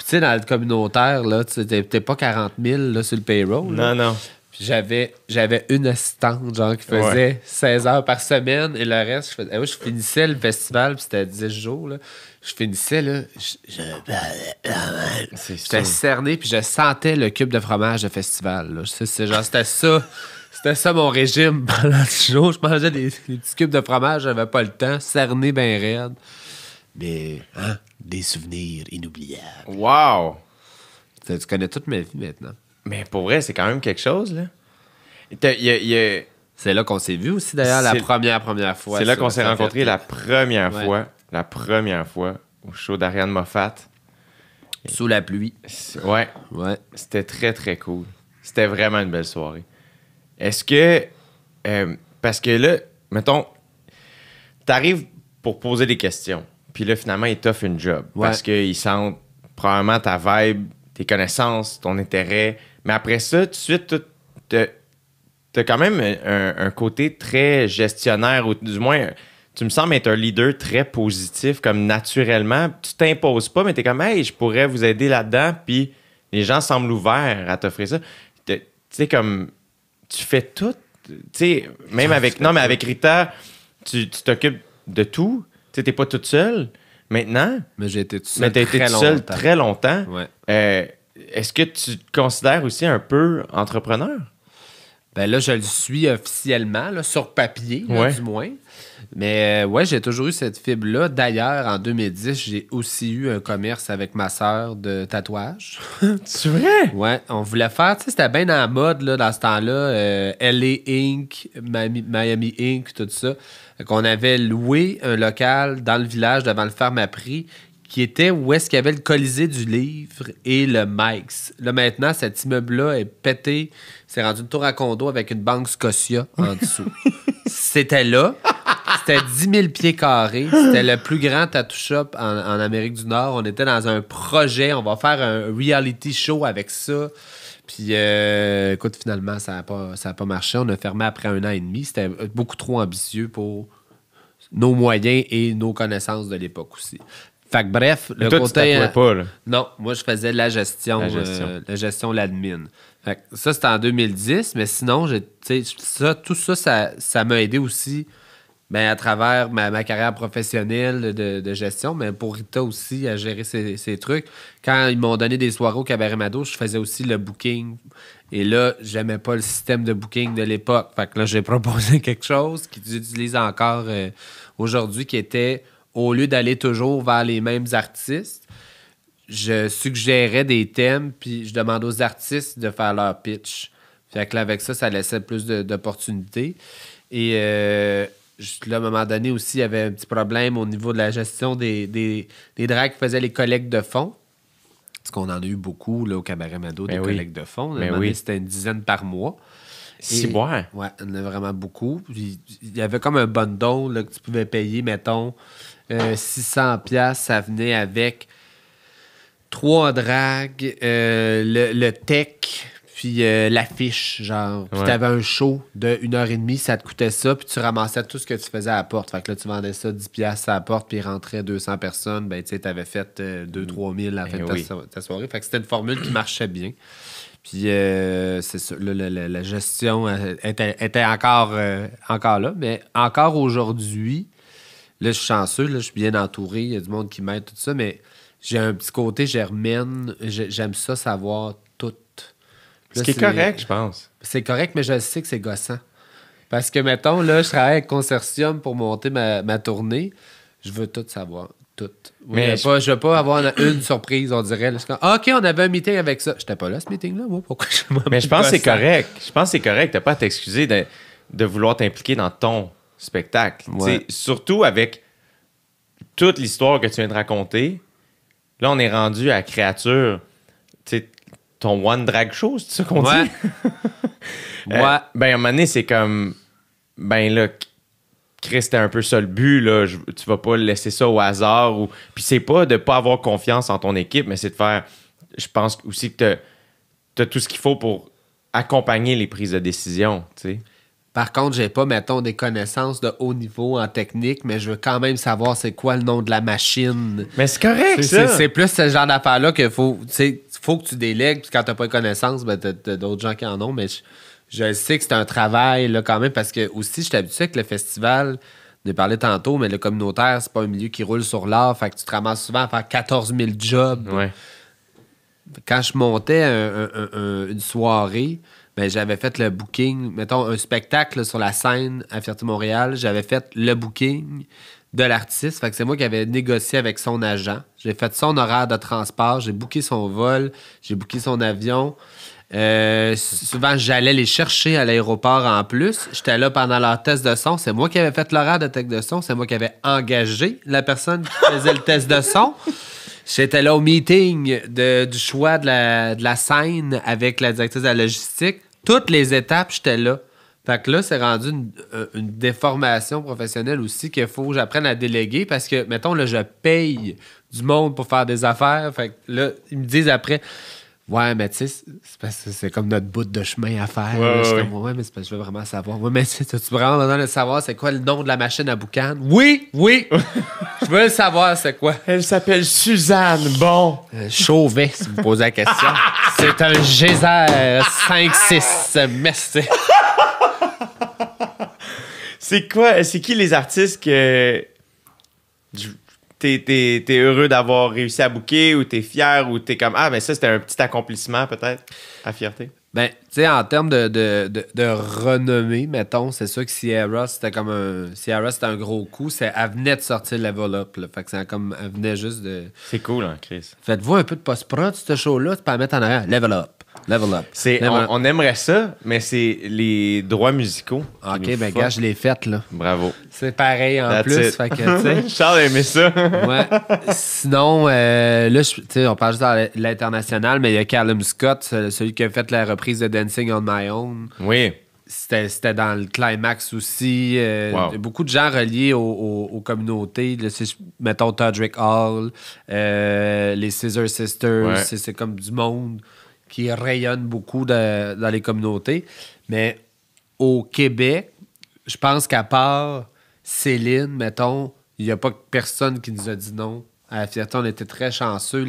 sais, dans le communautaire, là, t'es pas 40 000 là, sur le payroll. Là. Non. Puis j'avais une assistante, genre, qui faisait 16 heures par semaine et le reste, je finissais le festival, puis c'était 10 jours, là. Je finissais, là, j'étais cerné, puis je sentais le cube de fromage de festival, là. C'était ça. C'était ça mon régime pendant 10 jours. Je mangeais des petits cubes de fromage, j'avais pas le temps, cerné bien raide. Mais, des souvenirs inoubliables. Wow! Tu connais toute ma vie maintenant. Mais pour vrai, c'est quand même quelque chose, là. C'est là qu'on s'est vu aussi, d'ailleurs, la première fois. C'est là qu'on s'est rencontrés la première fois. La première fois au show d'Ariane Moffat. Sous la pluie. Ouais. C'était très, très cool. C'était vraiment une belle soirée. Est-ce que... parce que là, mettons, t'arrives pour poser des questions. Puis là, finalement, ils t'offrent une job. Parce qu'ils sentent probablement ta vibe, tes connaissances, ton intérêt. Mais après ça, tout de suite, t'as quand même un côté très gestionnaire, ou du moins, tu me sembles être un leader très positif, comme naturellement. Tu t'imposes pas, mais t'es comme, hey, je pourrais vous aider là-dedans. Puis les gens semblent ouverts à t'offrir ça. Tu sais, comme... Tu fais tout, tu sais, même avec... Non, mais avec Rita, tu t'occupes de tout. Tu sais, t'es pas toute seule maintenant. Mais j'ai été toute seule. Mais t'as été toute seule très longtemps. Ouais. Est-ce que tu te considères aussi un peu entrepreneur? Ben là, je le suis officiellement, là, sur papier, là, du moins. Mais j'ai toujours eu cette fibre-là. D'ailleurs, en 2010, j'ai aussi eu un commerce avec ma sœur de tatouage. C'est vrai? Ouais, on voulait faire, tu sais, c'était bien dans la mode là, dans ce temps-là. LA Inc., Miami Inc., tout ça. On avait loué un local dans le village devant le Pharmaprix qui était où est-ce qu'il y avait le Colisée du livre et le Mike's. Là, maintenant, cet immeuble-là est pété. C'est rendu une tour à condo avec une banque Scotia en dessous. C'était là. C'était 10 000 pieds carrés. C'était le plus grand tattoo shop en Amérique du Nord. On était dans un projet. On va faire un reality show avec ça. Puis, écoute, finalement, ça a pas marché. On a fermé après 1 an et demi. C'était beaucoup trop ambitieux pour nos moyens et nos connaissances de l'époque aussi. Fait que bref, Mais toi, tu tatouais pas, là. Non, moi, je faisais la gestion. La gestion, l'admin. Fait que ça, c'était en 2010, mais sinon, tout ça, ça m'a aidé aussi à travers ma carrière professionnelle de gestion, mais pour Rita aussi, à gérer ses trucs. Quand ils m'ont donné des soirées au Cabaret Mado, je faisais aussi le booking. Et là, j'aimais pas le système de booking de l'époque. Fait que là, j'ai proposé quelque chose qu'ils utilisent encore aujourd'hui, qui était, au lieu d'aller toujours vers les mêmes artistes, je suggérais des thèmes, puis je demandais aux artistes de faire leur pitch. Fait que là, avec ça, ça laissait plus d'opportunités. Et là, à un moment donné aussi, il y avait un petit problème au niveau de la gestion des drags qui faisaient les collectes de fonds. Parce qu'on en a eu beaucoup là, au Cabaret Mado, des collectes de fonds. À un moment donné, c'était une dizaine par mois. Ouais, on en a vraiment beaucoup. Puis, il y avait comme un bundle là, que tu pouvais payer, mettons, 600$. Ça venait avec 3 drags, le tech, puis l'affiche, genre. Puis t'avais un show de 1h30, ça te coûtait ça, puis tu ramassais tout ce que tu faisais à la porte. Fait que là, tu vendais ça 10$ à la porte, puis il rentrait 200 personnes. Ben, tu sais, t'avais fait 2-3 000 à la fin de ta soirée. Fait que c'était une formule qui marchait bien. Puis c'est ça, la gestion était encore là, mais encore aujourd'hui, là, je suis chanceux, là, je suis bien entouré, il y a du monde qui m'aide, tout ça, mais j'ai un petit côté germaine, j'aime ça savoir tout. Ce qui est correct, je pense. C'est correct, mais je sais que c'est gossant. Parce que, mettons, là, je travaille avec Consortium pour monter ma tournée, je veux tout savoir. Tout. Mais je veux pas avoir une surprise, on dirait. Là, OK, on avait un meeting avec ça. J'étais pas là, ce meeting-là, moi. Pourquoi je Mais je pense que c'est correct. Je pense que c'est correct. T'as pas à t'excuser de vouloir t'impliquer dans ton spectacle. Ouais. Surtout avec toute l'histoire que tu viens de raconter. Là, on est rendu à Créature. T'sais, ton One Drag Show, c'est ça qu'on dit? Ouais. À un moment donné, c'est comme... Ben là... Chris, c'était un peu ça le but, là. Tu vas pas laisser ça au hasard. Puis c'est pas de pas avoir confiance en ton équipe, mais c'est de faire... Je pense aussi que t'as tout ce qu'il faut pour accompagner les prises de décision, tu sais. Par contre, j'ai pas, mettons, des connaissances de haut niveau en technique, mais je veux quand même savoir c'est quoi le nom de la machine. Mais c'est correct, ça! C'est plus ce genre d'affaire-là qu'il faut que tu délègues, puis quand t'as pas de connaissances, ben t'as d'autres gens qui en ont, mais... Je sais que c'est un travail là, quand même parce que aussi, je suis habitué avec le festival, on a parlé tantôt, mais le communautaire, c'est pas un milieu qui roule sur l'art. Fait que tu te ramasses souvent à faire 14 000 jobs. Ouais. Quand je montais une soirée, ben, j'avais fait le booking, mettons un spectacle là, sur la scène à Fierté-Montréal, j'avais fait le booking de l'artiste. Fait que c'est moi qui avais négocié avec son agent. J'ai fait son horaire de transport, j'ai booké son vol, j'ai booké son avion. Souvent, j'allais les chercher à l'aéroport en plus. J'étais là pendant leur test de son. C'est moi qui avais fait l'horaire de test de son. C'est moi qui avais engagé la personne qui faisait le test de son. J'étais là au meeting du choix de la scène avec la directrice de la logistique. Toutes les étapes, j'étais là. Fait que là, c'est rendu une déformation professionnelle aussi qu'il faut que j'apprenne à déléguer parce que, mettons, là, je paye du monde pour faire des affaires. Fait que là, ils me disent après... Ouais, mais tu sais, c'est comme notre bout de chemin à faire. Ouais, je suis comme, ouais, mais c'est parce que je veux vraiment savoir. Ouais, mais tu vraiment besoin de savoir c'est quoi le nom de la machine à boucan? Oui! Je veux le savoir, c'est quoi? Elle s'appelle Suzanne, bon. Chauvet, si vous me posez la question. C'est un Geyser 5-6. Merci. C'est qui les artistes que... T'es heureux d'avoir réussi à booker ou t'es fier ou t'es comme mais ça c'était un petit accomplissement peut-être à fierté? Ben, tu sais, en termes de renommée, mettons, c'est sûr que Sierra c'était un gros coup. Elle venait de sortir Level Up, là. Fait que elle venait juste de... C'est cool, hein, Chris. Faites-vous un peu de post-prod, ce show-là, tu peux la mettre en arrière. Level Up. On aimerait ça, mais c'est les droits musicaux. OK, ben gars, je l'ai fait, là. Bravo. C'est pareil en plus. Fait que, tu sais. Charles aimait ça. Ouais. Sinon, là, on parle juste dans l'international, mais il y a Callum Scott, celui qui a fait la reprise de Dancing on My Own. Oui. C'était dans le climax aussi. Wow. Beaucoup de gens reliés aux communautés. Là, mettons Todrick Hall, les Scissor Sisters. Ouais. C'est comme du monde qui rayonne beaucoup dans les communautés. Mais au Québec, je pense qu'à part Céline, mettons, il n'y a pas personne qui nous a dit non À la Fierté, on était très chanceux.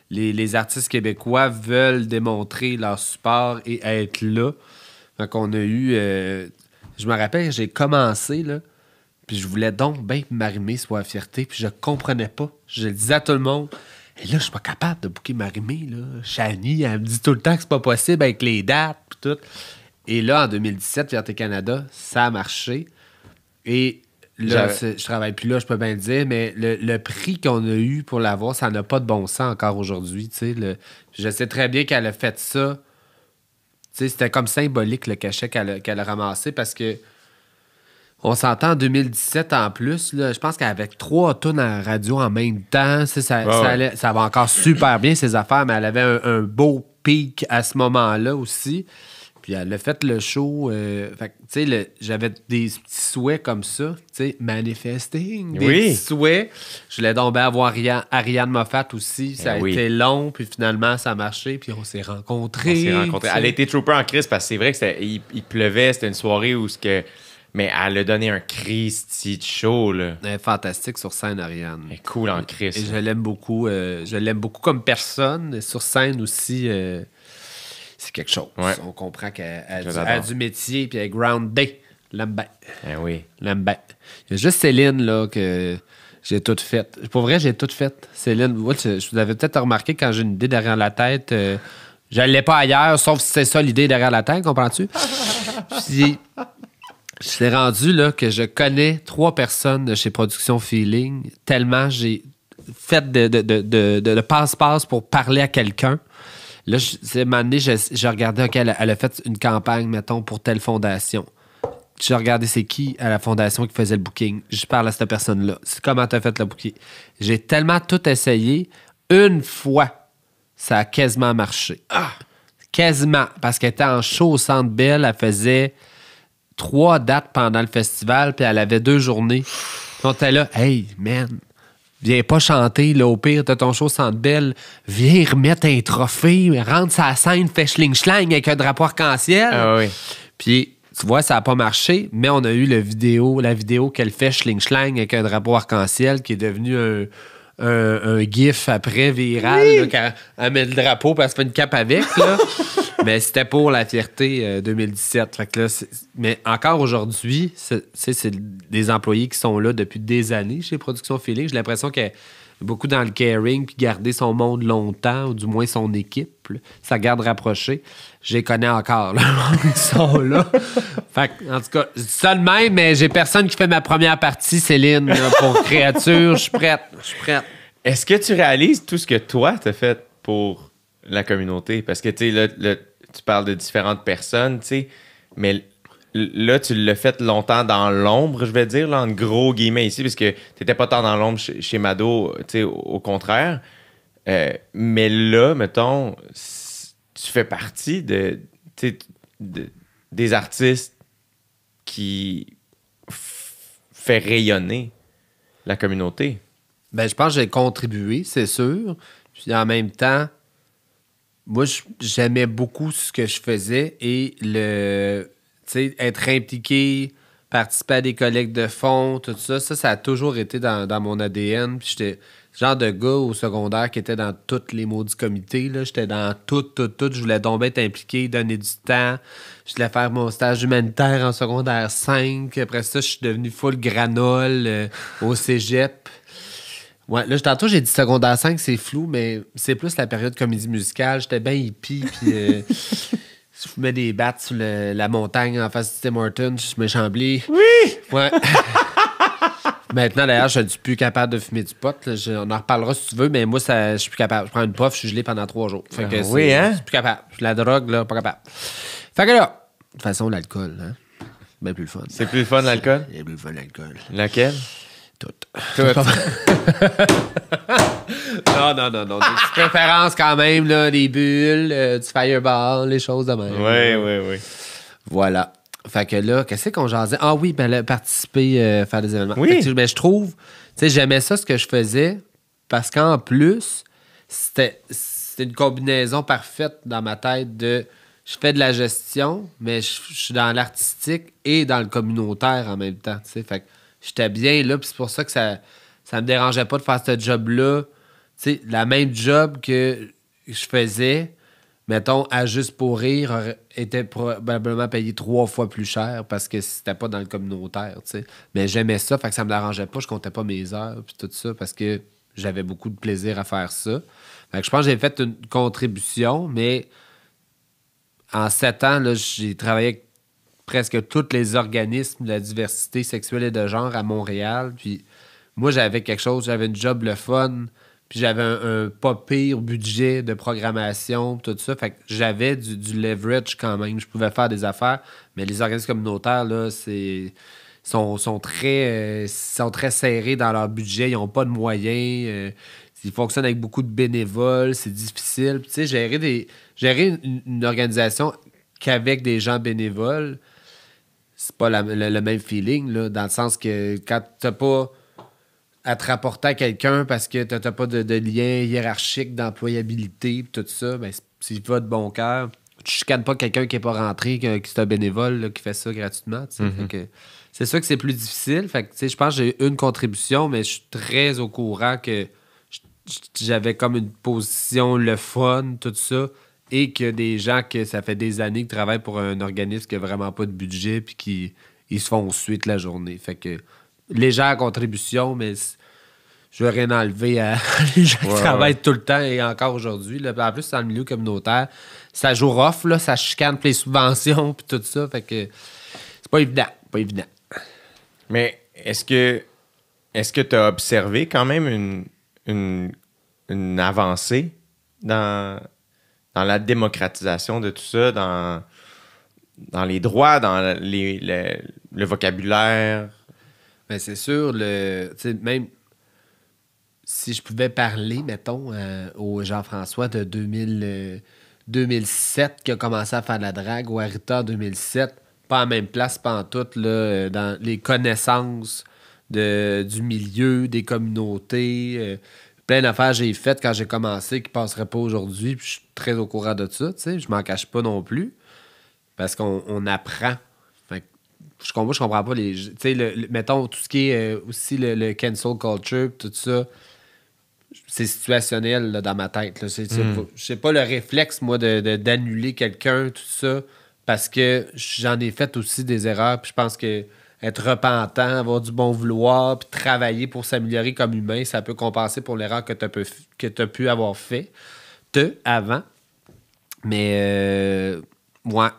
Les artistes québécois veulent démontrer leur support et être là. Donc, on a eu... je me rappelle, j'ai commencé, là, puis je voulais donc bien m'arrimer sur la Fierté, puis je comprenais pas. Je le disais à tout le monde. Et là, je suis pas capable de booker Marimé, là. Chani, elle me dit tout le temps que c'est pas possible avec les dates, puis tout. Et là, en 2017, Fierté Canada, ça a marché. Et là, je travaille plus là, je peux bien le dire, mais le prix qu'on a eu pour l'avoir, ça n'a pas de bon sens encore aujourd'hui. Je sais très bien qu'elle a fait ça. C'était comme symbolique le cachet qu'elle a ramassé parce que on s'entend en 2017 en plus. Là, je pense qu'avec 3 tonnes à la radio en même temps, ça va encore super bien ses affaires, mais elle avait un beau pic à ce moment-là aussi. Puis elle a fait le show. J'avais des petits souhaits comme ça, manifesting, des petits souhaits. Je voulais donc bien avoir Ariane Moffat aussi. Ça a été long, puis finalement, ça a marché, puis on s'est rencontrés. Elle a été trooper en crise parce que c'est vrai qu'il pleuvait, c'était une soirée où mais elle a donné un Christy de show, là. Elle est fantastique sur scène, Ariane. Elle est cool en crise. Et je l'aime beaucoup. Je l'aime beaucoup comme personne. Et sur scène aussi... c'est quelque chose. Ouais. On comprend qu'elle a du métier puis elle est groundée. L'aime bien. Oui. L'aime bien. Il y a juste Céline, là, que j'ai toute faite. Pour vrai, j'ai toute faite. Céline, je vous avais peut-être remarqué quand j'ai une idée derrière la tête. Je ne l'ai pas ailleurs, sauf si c'est ça l'idée derrière la tête, comprends-tu? Puis, je suis rendu là, que je connais 3 personnes de chez Production Feeling, tellement j'ai fait de passe-passe pour parler à quelqu'un. Là, un moment donné, j'ai regardé, OK, elle a fait une campagne, mettons, pour telle fondation. J'ai regardé c'est qui à la fondation qui faisait le booking. Je parle à cette personne-là. C'est comment tu as fait le booking. J'ai tellement tout essayé. Une fois, ça a quasiment marché. Quasiment. Parce qu'elle était en show au Centre Bell. Elle faisait 3 dates pendant le festival, puis elle avait 2 journées. Puis on était là, hey, man, viens pas chanter, là, au pire, t'as ton show au Centre Bell, viens remettre un trophée, rentre sa scène, fais schling-schlang avec un drapeau arc-en-ciel. Ah oui. Puis, tu vois, ça n'a pas marché, mais on a eu la vidéo qu'elle fait schling-schlang avec un drapeau arc-en-ciel qui est devenu un gif après viral, là, quand elle met le drapeau parce qu'elle fait une cape avec, là. Mais c'était pour la Fierté 2017. Fait que là, mais encore aujourd'hui, c'est des employés qui sont là depuis des années chez Production Feeling. J'ai l'impression qu'elle est beaucoup dans le caring puis garder son monde longtemps, ou du moins son équipe. Là. Ça garde rapproché. Je les connais encore, là. Ils sont là. Fait que, en tout cas, je dis ça de même, mais j'ai personne qui fait ma première partie, Céline, là, pour Créature. Je suis prête. Est-ce que tu réalises tout ce que toi, t'as fait pour la communauté? Parce que, tu sais, là, tu parles de différentes personnes, tu sais, mais là, tu l'as fait longtemps dans l'ombre, je vais dire, là, en gros guillemets ici, parce que t'étais pas tant dans l'ombre chez Mado, tu sais, au contraire. Mais là, mettons, tu fais partie des artistes qui fait rayonner la communauté. Ben, je pense que j'ai contribué, c'est sûr. Puis en même temps, moi, j'aimais beaucoup ce que je faisais et être impliqué, participer à des collectes de fonds, tout ça, ça a toujours été dans mon ADN. Puis j'étais le genre de gars au secondaire qui était dans tous les maudits comités. Là. J'étais dans tout. Je voulais donc être impliqué, donner du temps. Je voulais faire mon stage humanitaire en secondaire 5. Après ça, je suis devenu full granole au cégep. Ouais, là, tantôt, j'ai dit secondaire 5, c'est flou, mais c'est plus la période comédie musicale. J'étais bien hippie, puis je fumais des battes sur la montagne en face de Tim Hortons, je me chamblais. Oui! Ouais. Maintenant, d'ailleurs, je suis plus capable de fumer du pot. Là. On en reparlera si tu veux, mais moi, je suis plus capable. Je prends une puff, je suis gelé pendant 3 jours. Fait que oui, hein? Je suis plus capable. La drogue, là, pas capable. Fait que là, de toute façon, l'alcool, hein, bien plus le fun. C'est plus le fun, l'alcool? C'est plus le fun, l'alcool. Laquelle? Tout. Non. Des petites préférences quand même, là, des bulles, du fireball, les choses de même. Oui. Voilà. Fait que là, qu'est-ce qu'on jasait? Ah oui, ben là, participer, faire des événements. Oui. Fait que, ben, je trouve, tu sais, j'aimais ça, ce que je faisais, parce qu'en plus, c'était une combinaison parfaite dans ma tête de je fais de la gestion, mais je suis dans l'artistique et dans le communautaire en même temps, tu sais. Fait que j'étais bien là, puis c'est pour ça que ça ça me dérangeait pas de faire ce job-là. Tu sais, la même job que je faisais, mettons, à Juste pour rire, était probablement payé 3 fois plus cher parce que c'était pas dans le communautaire, tu sais. Mais j'aimais ça, fait que ça me dérangeait pas, je comptais pas mes heures puis tout ça parce que j'avais beaucoup de plaisir à faire ça. Fait que je pense que j'ai fait une contribution, mais en 7 ans, là, j'ai travaillé avec presque tous les organismes de la diversité sexuelle et de genre à Montréal. Puis moi, j'avais quelque chose, j'avais une job le fun, puis j'avais un pas pire budget de programmation, tout ça. Fait que j'avais du leverage quand même. Je pouvais faire des affaires, mais les organismes communautaires, là, sont très serrés dans leur budget. Ils n'ont pas de moyens. Ils fonctionnent avec beaucoup de bénévoles. C'est difficile. Puis, tu sais, gérer une organisation qu'avec des gens bénévoles, c'est pas le même feeling, là, dans le sens que quand t'as pas à te rapporter à quelqu'un parce que t'as pas de lien hiérarchique d'employabilité tout ça, ben, s'il va de bon cœur, tu chicanes pas quelqu'un qui est pas rentré, qui est un bénévole là, qui fait ça gratuitement. Fait que c'est sûr que c'est plus difficile. Fait que, je pense que j'ai une contribution, mais je suis très au courant que j'avais comme une position le fun, tout ça, et que des gens que ça fait des années qui travaillent pour un organisme qui n'a vraiment pas de budget puis qui ils se font suite la journée. Fait que légère contribution, mais je veux rien enlever à les gens qui travaillent tout le temps et encore aujourd'hui. Là. En plus, dans le milieu communautaire, ça joue rough, là, ça chicane pour les subventions puis tout ça. Fait que c'est pas évident. Pas évident. Mais est-ce que tu as observé quand même une avancée dans la démocratisation de tout ça, dans les droits, dans le vocabulaire? Ben, c'est sûr, même si je pouvais parler, mettons, au Jean-François de 2007 qui a commencé à faire de la drague, ou à Rita en 2007, pas à la même place, pas en tout, là, dans les connaissances du milieu, des communautés, plein d'affaires j'ai faites quand j'ai commencé qui ne passeraient pas aujourd'hui, puis je suis très au courant de ça, tu sais, je m'en cache pas non plus, parce qu'on apprend. Fait que je comprends pas les... Tu sais, mettons, tout ce qui est aussi le cancel culture, tout ça, c'est situationnel là, dans ma tête. Là. Je sais pas le réflexe, moi, d'annuler quelqu'un, tout ça, parce que j'en ai fait aussi des erreurs, puis je pense que être repentant, avoir du bon vouloir, puis travailler pour s'améliorer comme humain, ça peut compenser pour l'erreur que tu as pu avoir fait avant. Mais, moi,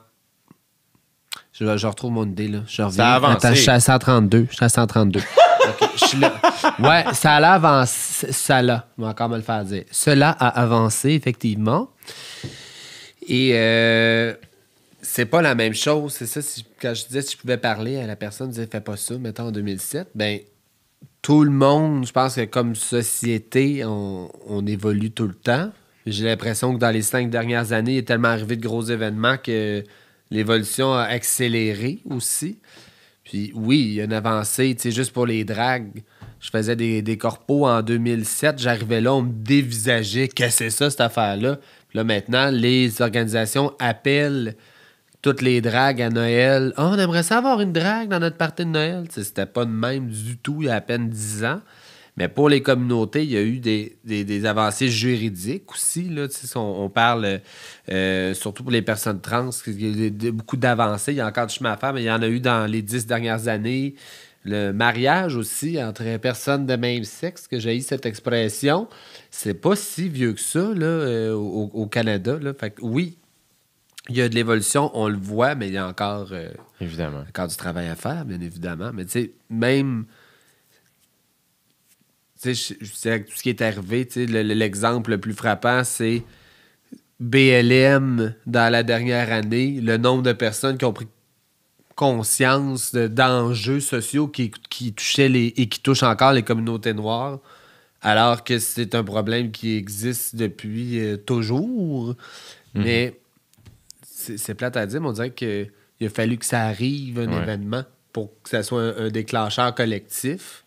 je retrouve mon idée, là. Je reviens. Ça a avancé. Attends, je suis à 132. Okay, je suis là. Ouais, ça a avancé. Ça l'a. On va encore me le faire dire. Cela a avancé, effectivement. Et c'est pas la même chose. C'est ça, quand je disais si je pouvais parler à la personne, je disais fais pas ça, mettons en 2007, ben tout le monde, je pense que comme société, on évolue tout le temps. J'ai l'impression que dans les 5 dernières années, il est tellement arrivé de gros événements que l'évolution a accéléré aussi. Puis oui, il y a une avancée, tu sais, juste pour les dragues. Je faisais des corpos en 2007, j'arrivais là, on me dévisageait. Qu'est-ce que c'est ça, cette affaire-là? Puis là, maintenant, les organisations appellent toutes les dragues à Noël. « Ah, on aimerait ça avoir une drague dans notre party de Noël. » C'était pas de même du tout il y a à peine 10 ans. Mais pour les communautés, il y a eu des avancées juridiques aussi. Là, on parle, surtout pour les personnes trans, il y a beaucoup d'avancées. Il y a encore du chemin à faire, mais il y en a eu dans les 10 dernières années. Le mariage aussi entre personnes de même sexe, que j'ai eu cette expression, c'est pas si vieux que ça là, au Canada. Là. Fait que, oui, il y a de l'évolution, on le voit, mais il y a encore, évidemment, encore du travail à faire, bien évidemment. Mais tu sais, même... Tu sais, je sais tout ce qui est arrivé, tu sais, l'exemple le plus frappant, c'est BLM dans la dernière année, le nombre de personnes qui ont pris conscience d'enjeux sociaux qui touchaient et qui touchent encore les communautés noires, alors que c'est un problème qui existe depuis toujours. Mais c'est plate à dire, mais on dirait qu'il a fallu que ça arrive, un événement, pour que ça soit un déclencheur collectif.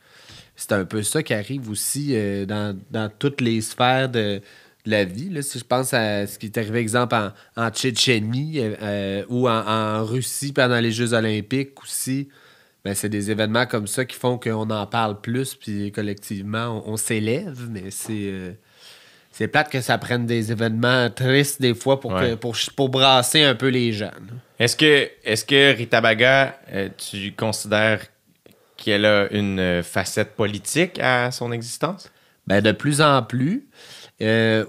C'est un peu ça qui arrive aussi dans toutes les sphères de la vie. Là. Si je pense à ce qui est arrivé, exemple, en Tchétchénie ou en Russie pendant les Jeux olympiques aussi, ben, c'est des événements comme ça qui font qu'on en parle plus, puis collectivement, on s'élève, mais c'est plate que ça prenne des événements tristes des fois pour brasser un peu les gens. Est-ce que Rita Baga, tu considères qu'elle a une facette politique à son existence? Ben, de plus en plus.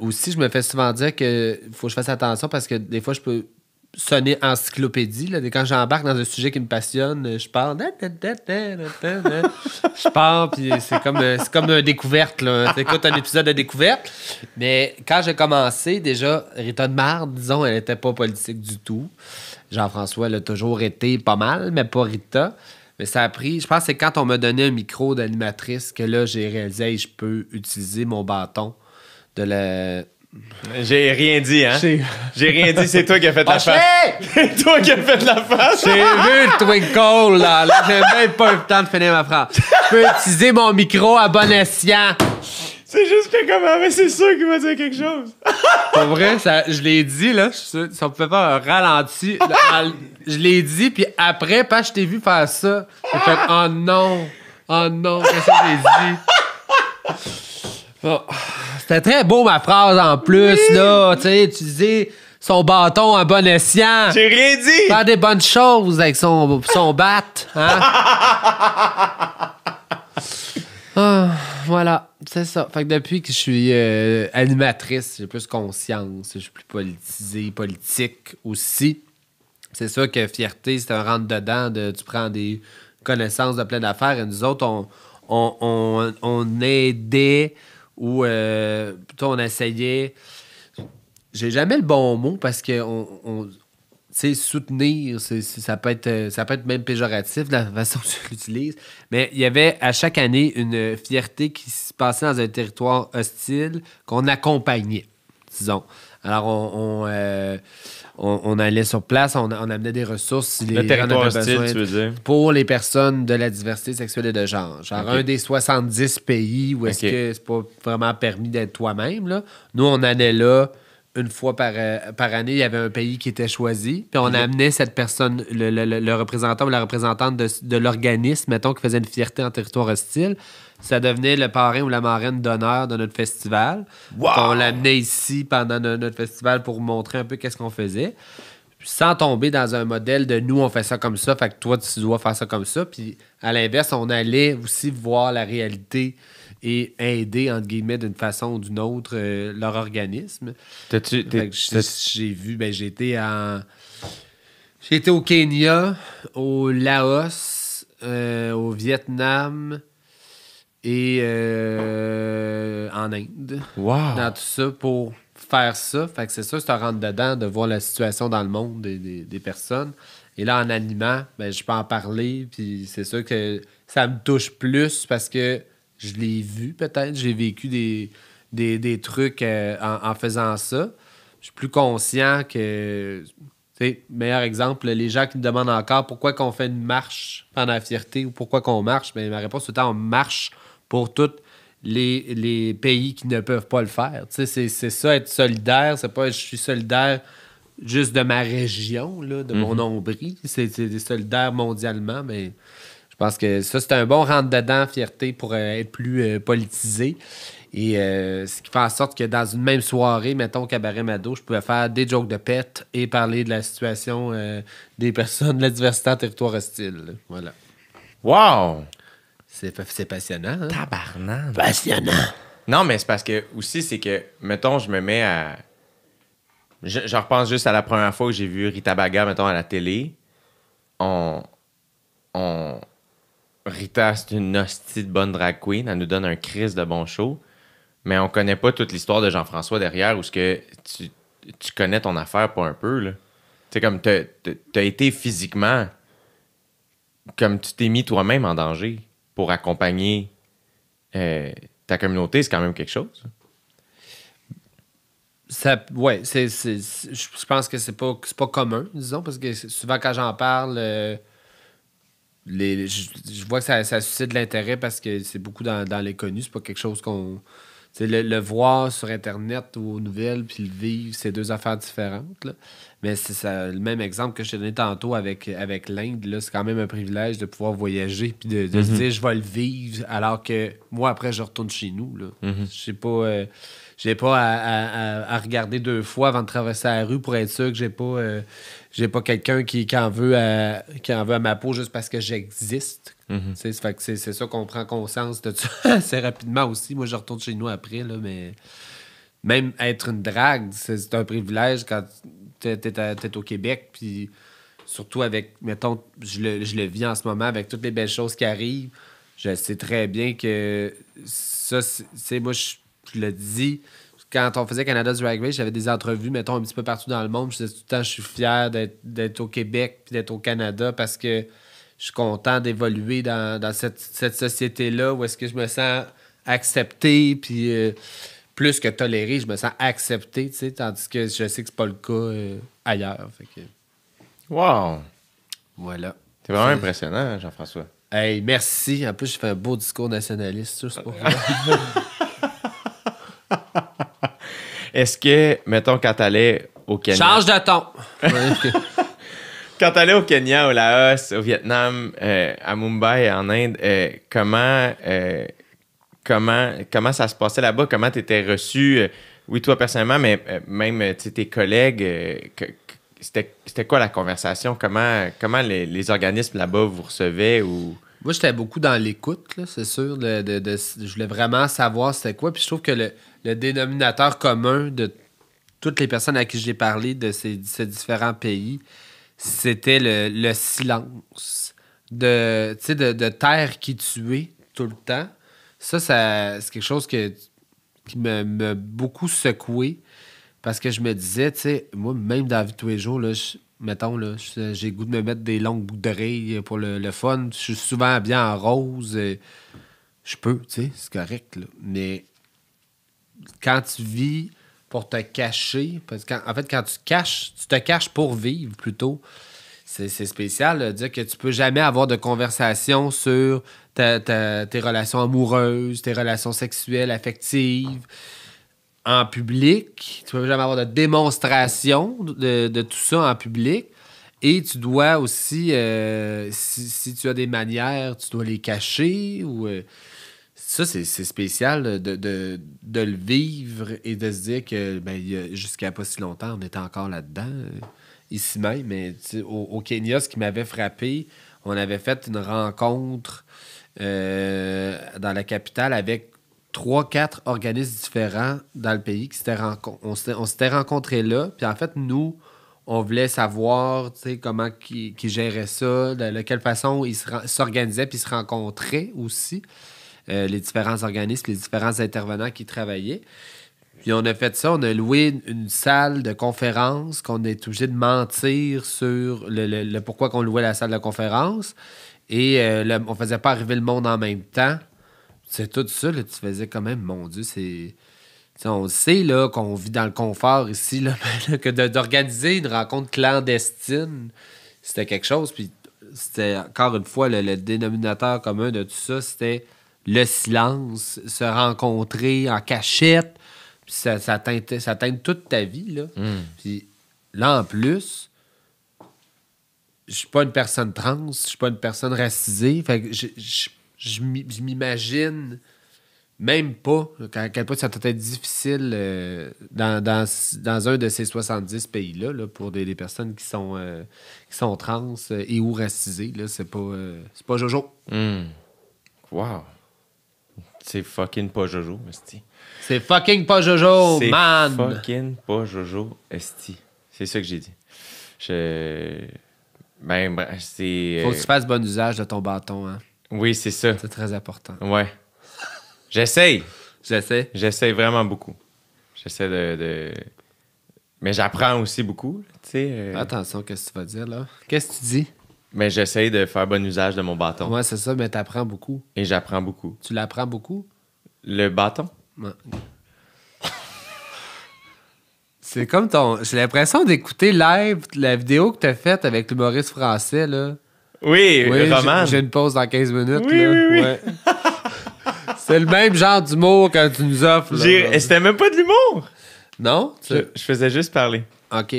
Aussi, je me fais souvent dire qu'il faut que je fasse attention parce que des fois, je peux sonner encyclopédie. Là. Quand j'embarque dans un sujet qui me passionne, je parle. Je pars, puis c'est comme une découverte. Tu écoutes un épisode de découverte. Mais quand j'ai commencé, déjà, Rita de Marde, disons, elle n'était pas politique du tout. Jean-François, elle a toujours été pas mal, mais pas Rita. Mais ça a pris, je pense que c'est quand on m'a donné un micro d'animatrice que là, j'ai réalisé que je peux utiliser mon bâton de la... J'ai rien dit, hein? J'ai rien dit, c'est toi qui as fait la face. C'est toi qui as fait la face. J'ai vu le twinkle, là. Là, j'ai même pas eu le temps de finir ma phrase. Je peux utiliser mon micro à bon escient. C'est juste que comment, mais c'est sûr qu'il va dire quelque chose. Pour vrai, je l'ai dit, là. Si on pouvait pas un ralenti, je l'ai dit, puis après, quand je t'ai vu faire ça, j'ai fait « Oh non! Oh non! Qu'est-ce que j'ai dit? » Oh. C'était très beau, ma phrase, en plus, là. Tu sais, utiliser son bâton à bon escient. J'ai rien dit! Faire des bonnes choses avec son bat, hein? Voilà, c'est ça. Fait que depuis que je suis animatrice, j'ai plus conscience, je suis plus politisé, politique aussi. C'est sûr que fierté, c'est un rentre-dedans, tu prends des connaissances de plein d'affaires et nous autres, on aidait ou plutôt on essayait. J'ai jamais le bon mot parce que soutenir, ça peut être même péjoratif de la façon que je l'utilise. Mais il y avait à chaque année une fierté qui se passait dans un territoire hostile qu'on accompagnait, disons. Alors, on allait sur place, on amenait des ressources. Si le territoire hostile, tu veux dire? Pour les personnes de la diversité sexuelle et de genre. Genre un des 70 pays où est-ce que c'est pas vraiment permis d'être toi-même. Là. Nous, on allait là une fois par année, il y avait un pays qui était choisi. Puis on amenait cette personne, le représentant ou la représentante de l'organisme, mettons, qui faisait une fierté en territoire hostile. Ça devenait le parrain ou la marraine d'honneur de notre festival. Wow! On l'amenait ici pendant notre festival pour montrer un peu qu'est-ce qu'on faisait. Puis sans tomber dans un modèle de nous, on fait ça comme ça, fait que toi, tu dois faire ça comme ça. Puis à l'inverse, on allait aussi voir la réalité et aider, entre guillemets, d'une façon ou d'une autre, leur organisme. J'ai vu, j'ai été au Kenya, au Laos, au Vietnam et en Inde. Wow! Dans tout ça pour faire ça. Fait que c'est ça, c'est un rentre-dedans de voir la situation dans le monde des personnes. Et là, en animant, je peux en parler, puis c'est sûr que ça me touche plus parce que je l'ai vu peut-être, j'ai vécu des trucs en faisant ça. Je suis plus conscient que, tu sais, meilleur exemple, les gens qui me demandent encore pourquoi qu'on fait une marche pendant la fierté ou pourquoi qu'on marche, ma réponse tout le temps, on marche pour tous les pays qui ne peuvent pas le faire. Tu sais, c'est ça, être solidaire, c'est pas je suis solidaire juste de ma région, là, de mon nombril, c'est solidaire mondialement, mais... Je pense que ça, c'est un bon rentre-dedans, fierté, pour être plus politisé. Et ce qui fait en sorte que dans une même soirée, mettons, au Cabaret Mado, je pouvais faire des jokes de pète et parler de la situation des personnes de la diversité en territoire hostile. Voilà. Wow! C'est passionnant, hein? Tabarnak! Passionnant! Non, mais c'est parce que, aussi, c'est que, mettons, je me mets à... Je repense juste à la première fois que j'ai vu Rita Baga, mettons, à la télé. Rita, c'est une hostie de bonne drag queen. Elle nous donne un crise de bon show. Mais on connaît pas toute l'histoire de Jean-François derrière où ce que tu connais ton affaire pas un peu, là. Tu sais, comme t'as été physiquement... Comme tu t'es mis toi-même en danger pour accompagner ta communauté, c'est quand même quelque chose. Ouais, je pense que c'est pas commun, disons, parce que souvent quand j'en parle... je vois que ça suscite de l'intérêt parce que c'est beaucoup dans l'inconnu. C'est pas quelque chose qu'on... Le voir sur Internet ou aux nouvelles puis le vivre, c'est deux affaires différentes. Là. Mais c'est ça, le même exemple que je t'ai donné tantôt avec l'Inde, là, c'est quand même un privilège de pouvoir voyager puis de se dire je vais le vivre alors que moi, après, je retourne chez nous. Là. J'ai pas à regarder 2 fois avant de traverser la rue pour être sûr que j'ai pas quelqu'un qui en veut à ma peau juste parce que j'existe. Fait que c'est ça qu'on prend conscience de ça assez rapidement aussi. Moi, je retourne chez nous après, là, mais même être une drague, c'est un privilège quand t'es au Québec, puis surtout avec, mettons, je le vis en ce moment avec toutes les belles choses qui arrivent. Je sais très bien que ça, c'est moi, je le dis. Quand on faisait Canada's Drag Race, j'avais des entrevues, mettons, un petit peu partout dans le monde. Je disais tout le temps, je suis fier d'être au Québec puis d'être au Canada parce que je suis content d'évoluer dans cette société-là où est-ce que je me sens accepté puis plus que toléré, je me sens accepté, tu sais, tandis que je sais que c'est pas le cas ailleurs. Fait que, Wow! voilà. C'est vraiment impressionnant, Jean-François. Hey, merci. En plus, je fais un beau discours nationaliste, ça, c'est pas vrai. Est-ce que, mettons, quand t'allais au Kenya... Change de ton! Quand t'allais au Kenya, au Laos, au Vietnam, à Mumbai, en Inde, comment ça se passait là-bas? Comment t'étais reçu? Oui, toi personnellement, mais même tes collègues, c'était quoi la conversation? Comment les organismes là-bas vous recevaient? Ou... Moi, j'étais beaucoup dans l'écoute, là, c'est sûr. Je voulais vraiment savoir c'était quoi. Puis je trouve que le dénominateur commun de toutes les personnes à qui j'ai parlé de ces différents pays, c'était le silence. De taire qui tuait tout le temps. Ça c'est quelque chose qui m'a beaucoup secoué. Parce que je me disais, tu sais, moi, même dans la vie de tous les jours, là, mettons, là, j'ai le goût de me mettre des longues boucles d'oreilles pour le fun. Je suis souvent habillé en rose. Je peux, tu sais, c'est correct. Là. Mais quand tu vis pour te cacher, parce qu'en fait, quand tu te caches pour vivre plutôt, c'est spécial de dire que tu peux jamais avoir de conversation sur tes relations amoureuses, tes relations sexuelles, affectives. En public, tu ne peux jamais avoir de démonstration de tout ça en public. Et tu dois aussi, si tu as des manières, tu dois les cacher. Ou ça, c'est spécial de le vivre et de se dire que jusqu'à pas si longtemps, on était encore là-dedans, ici même. Mais au Kenya, ce qui m'avait frappé, on avait fait une rencontre dans la capitale avec 3-4 organismes différents dans le pays on s'était rencontrés là. Puis en fait, nous, on voulait savoir comment qui gérait ça, de quelle façon ils s'organisaient puis se rencontraient aussi, les différents organismes, les différents intervenants qui travaillaient. Puis on a fait ça, on a loué une salle de conférence qu'on est obligé de mentir sur le pourquoi qu'on louait la salle de conférence. Et on faisait pas arriver le monde en même temps. C'est tout ça, là, tu faisais quand même, mon Dieu, c'est... T'sais, on sait là, qu'on vit dans le confort ici, là, que d'organiser une rencontre clandestine, c'était quelque chose. Puis c'était, encore une fois, le dénominateur commun de tout ça, c'était le silence, se rencontrer en cachette. Puis ça teinte toute ta vie. Là. Puis là, en plus, je suis pas une personne trans, je suis pas une personne racisée. Fait que je m'imagine même pas à quel point ça doit être difficile dans un de ces 70 pays-là là, pour des personnes qui sont trans et ou racisées. Là, c'est pas Jojo. Wow. C'est fucking pas Jojo, esti. C'est fucking pas Jojo, man! C'est fucking pas Jojo, esti. C'est ça que j'ai dit. C'est... Faut que tu fasses bon usage de ton bâton, hein? Oui, c'est ça. C'est très important. Ouais. J'essaye. J'essaie vraiment beaucoup. J'essaie de... Mais j'apprends aussi beaucoup, tu sais. Attention, qu'est-ce que tu vas dire, là? Qu'est-ce que tu dis? Mais j'essaie de faire bon usage de mon bâton. Ouais, c'est ça, mais t'apprends beaucoup. Et j'apprends beaucoup. Tu l'apprends beaucoup? Le bâton? Ouais. C'est comme J'ai l'impression d'écouter live la vidéo que t'as faite avec l'humoriste français, là. Oui, Roman. J'ai une pause dans 15 minutes, oui, là. Oui. Ouais. C'est le même genre d'humour quand tu nous offres, là. C'était même pas de l'humour! Non? Je faisais juste parler. OK.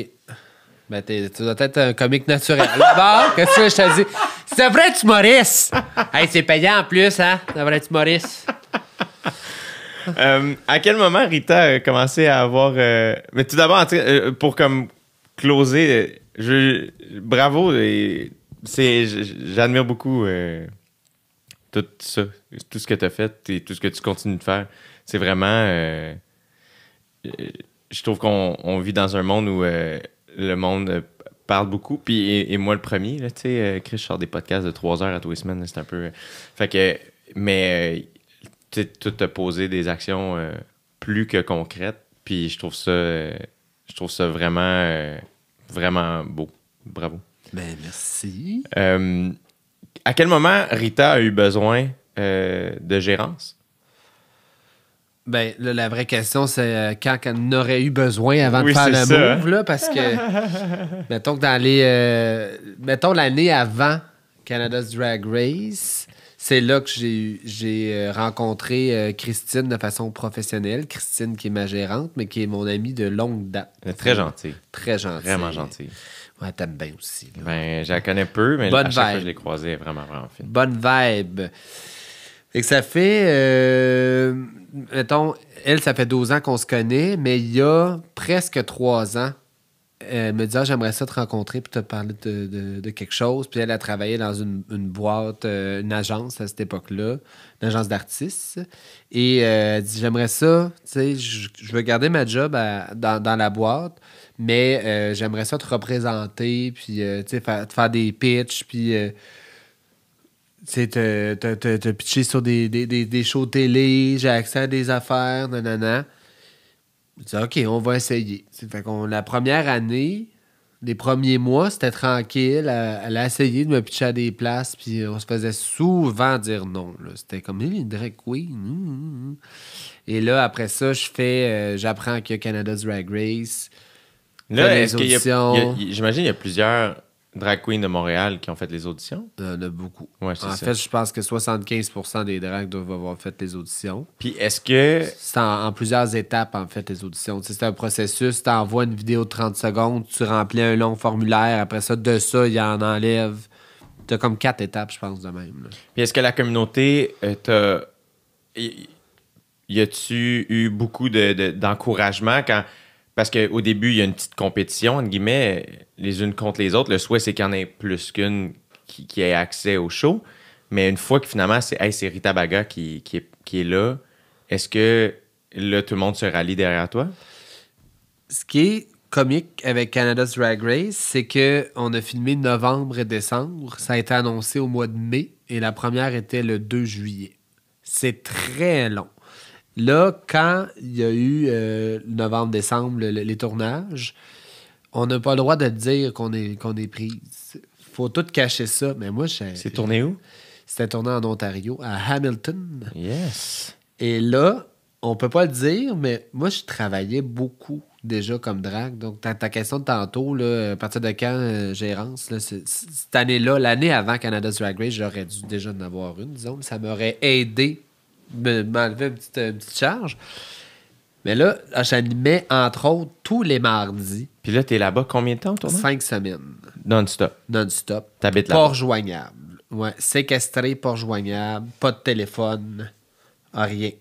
Ben, tu dois être un comique naturel. Bon, qu'est-ce que je te dis? C'est vrai, tu Maurice! Hey, c'est payant en plus, hein? C'est vrai, tu Maurice? À quel moment Rita a commencé à avoir... Mais tout d'abord, pour comme closer, bravo. J'admire beaucoup tout ça, tout ce que tu as fait et tout ce que tu continues de faire. C'est vraiment... je trouve qu'on vit dans un monde où le monde parle beaucoup. Puis, et moi, le premier, là, tu sais, Chris, je sors des podcasts de 3 heures à tous les semaines. Là, c'est un peu... fait que... Mais... tout te poser des actions plus que concrètes. Puis je trouve ça vraiment, vraiment beau. Bravo. Ben, merci. À quel moment Rita a eu besoin de gérance? Ben, là, la vraie question, c'est quand elle aurait eu besoin avant de Oui, faire le c'est ça, move, là, parce que, mettons que dans mettons l'année avant Canada's Drag Race, c'est là que j'ai rencontré Christine de façon professionnelle. Christine, qui est ma gérante, mais qui est mon amie de longue date. Très gentille. Très gentille. Vraiment gentille. Ouais, t'aimes bien aussi. Là. Ben, je la connais peu, mais Bonne à chaque fois vibe. que je l'ai croisée, elle est vraiment, vraiment fine. Bonne vibe. Fait que ça fait... mettons, elle, ça fait 12 ans qu'on se connaît, mais il y a presque 3 ans, elle me dit j'aimerais ça te rencontrer puis te parler de quelque chose. Puis elle a travaillé dans une boîte, une agence à cette époque-là, une agence d'artistes. Et elle dit j'aimerais ça, tu sais, je veux garder ma job dans la boîte, mais j'aimerais ça te représenter, puis tu sais, te faire des pitchs, puis tu sais, te pitcher sur des shows télé, j'ai accès à des affaires, nanana. Je dis, OK, on va essayer. Fait qu'on, la première année, les premiers mois, c'était tranquille. Elle a essayé de me pitcher à des places, puis on se faisait souvent dire non. Là. C'était comme, une drag queen. Et là, après ça, j'apprends qu'il y a Canada's Drag Race. Là, est-ce qu'il y a... J'imagine qu'il y a plusieurs drag queens de Montréal qui ont fait les auditions. Il y en a beaucoup. Ouais, c'est en ça. fait, je pense que 75% des drags doivent avoir fait les auditions. Puis est-ce que... C'est en plusieurs étapes, en fait, les auditions. Tu sais, c'est un processus. Tu envoies une vidéo de 30 secondes, tu remplis un long formulaire. Après ça, il en enlève. Tu as comme 4 étapes, je pense, de même. Là. Puis est-ce que la communauté y a-tu eu beaucoup d'encouragement quand... Parce qu'au début, il y a une petite compétition, entre guillemets, les unes contre les autres. Le souhait, c'est qu'il y en ait plus qu'une qui ait accès au show. Mais une fois que finalement, c'est Rita Baga qui est là, est-ce que là, tout le monde se rallie derrière toi? Ce qui est comique avec Canada's Drag Race, c'est qu'on a filmé novembre et décembre. Ça a été annoncé au mois de mai et la première était le 2 juillet. C'est très long. Là, quand il y a eu novembre-décembre, les tournages, on n'a pas le droit de dire qu'on est prise. Faut tout cacher ça. Mais moi, c'est tourné où? C'était tourné en Ontario, à Hamilton. Yes! Et là, on peut pas le dire, mais moi, je travaillais beaucoup déjà comme drague. Donc, ta question de tantôt, là, à partir de quand gérance, là, cette année-là, l'année avant Canada's Drag Race, j'aurais dû déjà en avoir une, disons. Ça m'aurait aidé m'enlever une petite charge. Mais là, j'animais, entre autres, tous les mardis. Puis là, t'es là-bas combien de temps, toi? 5 semaines. Non-stop. Non-stop. T'habites là. là-bas. Pas rejoignable. Ouais, séquestré, pas rejoignable. Pas de téléphone. Rien.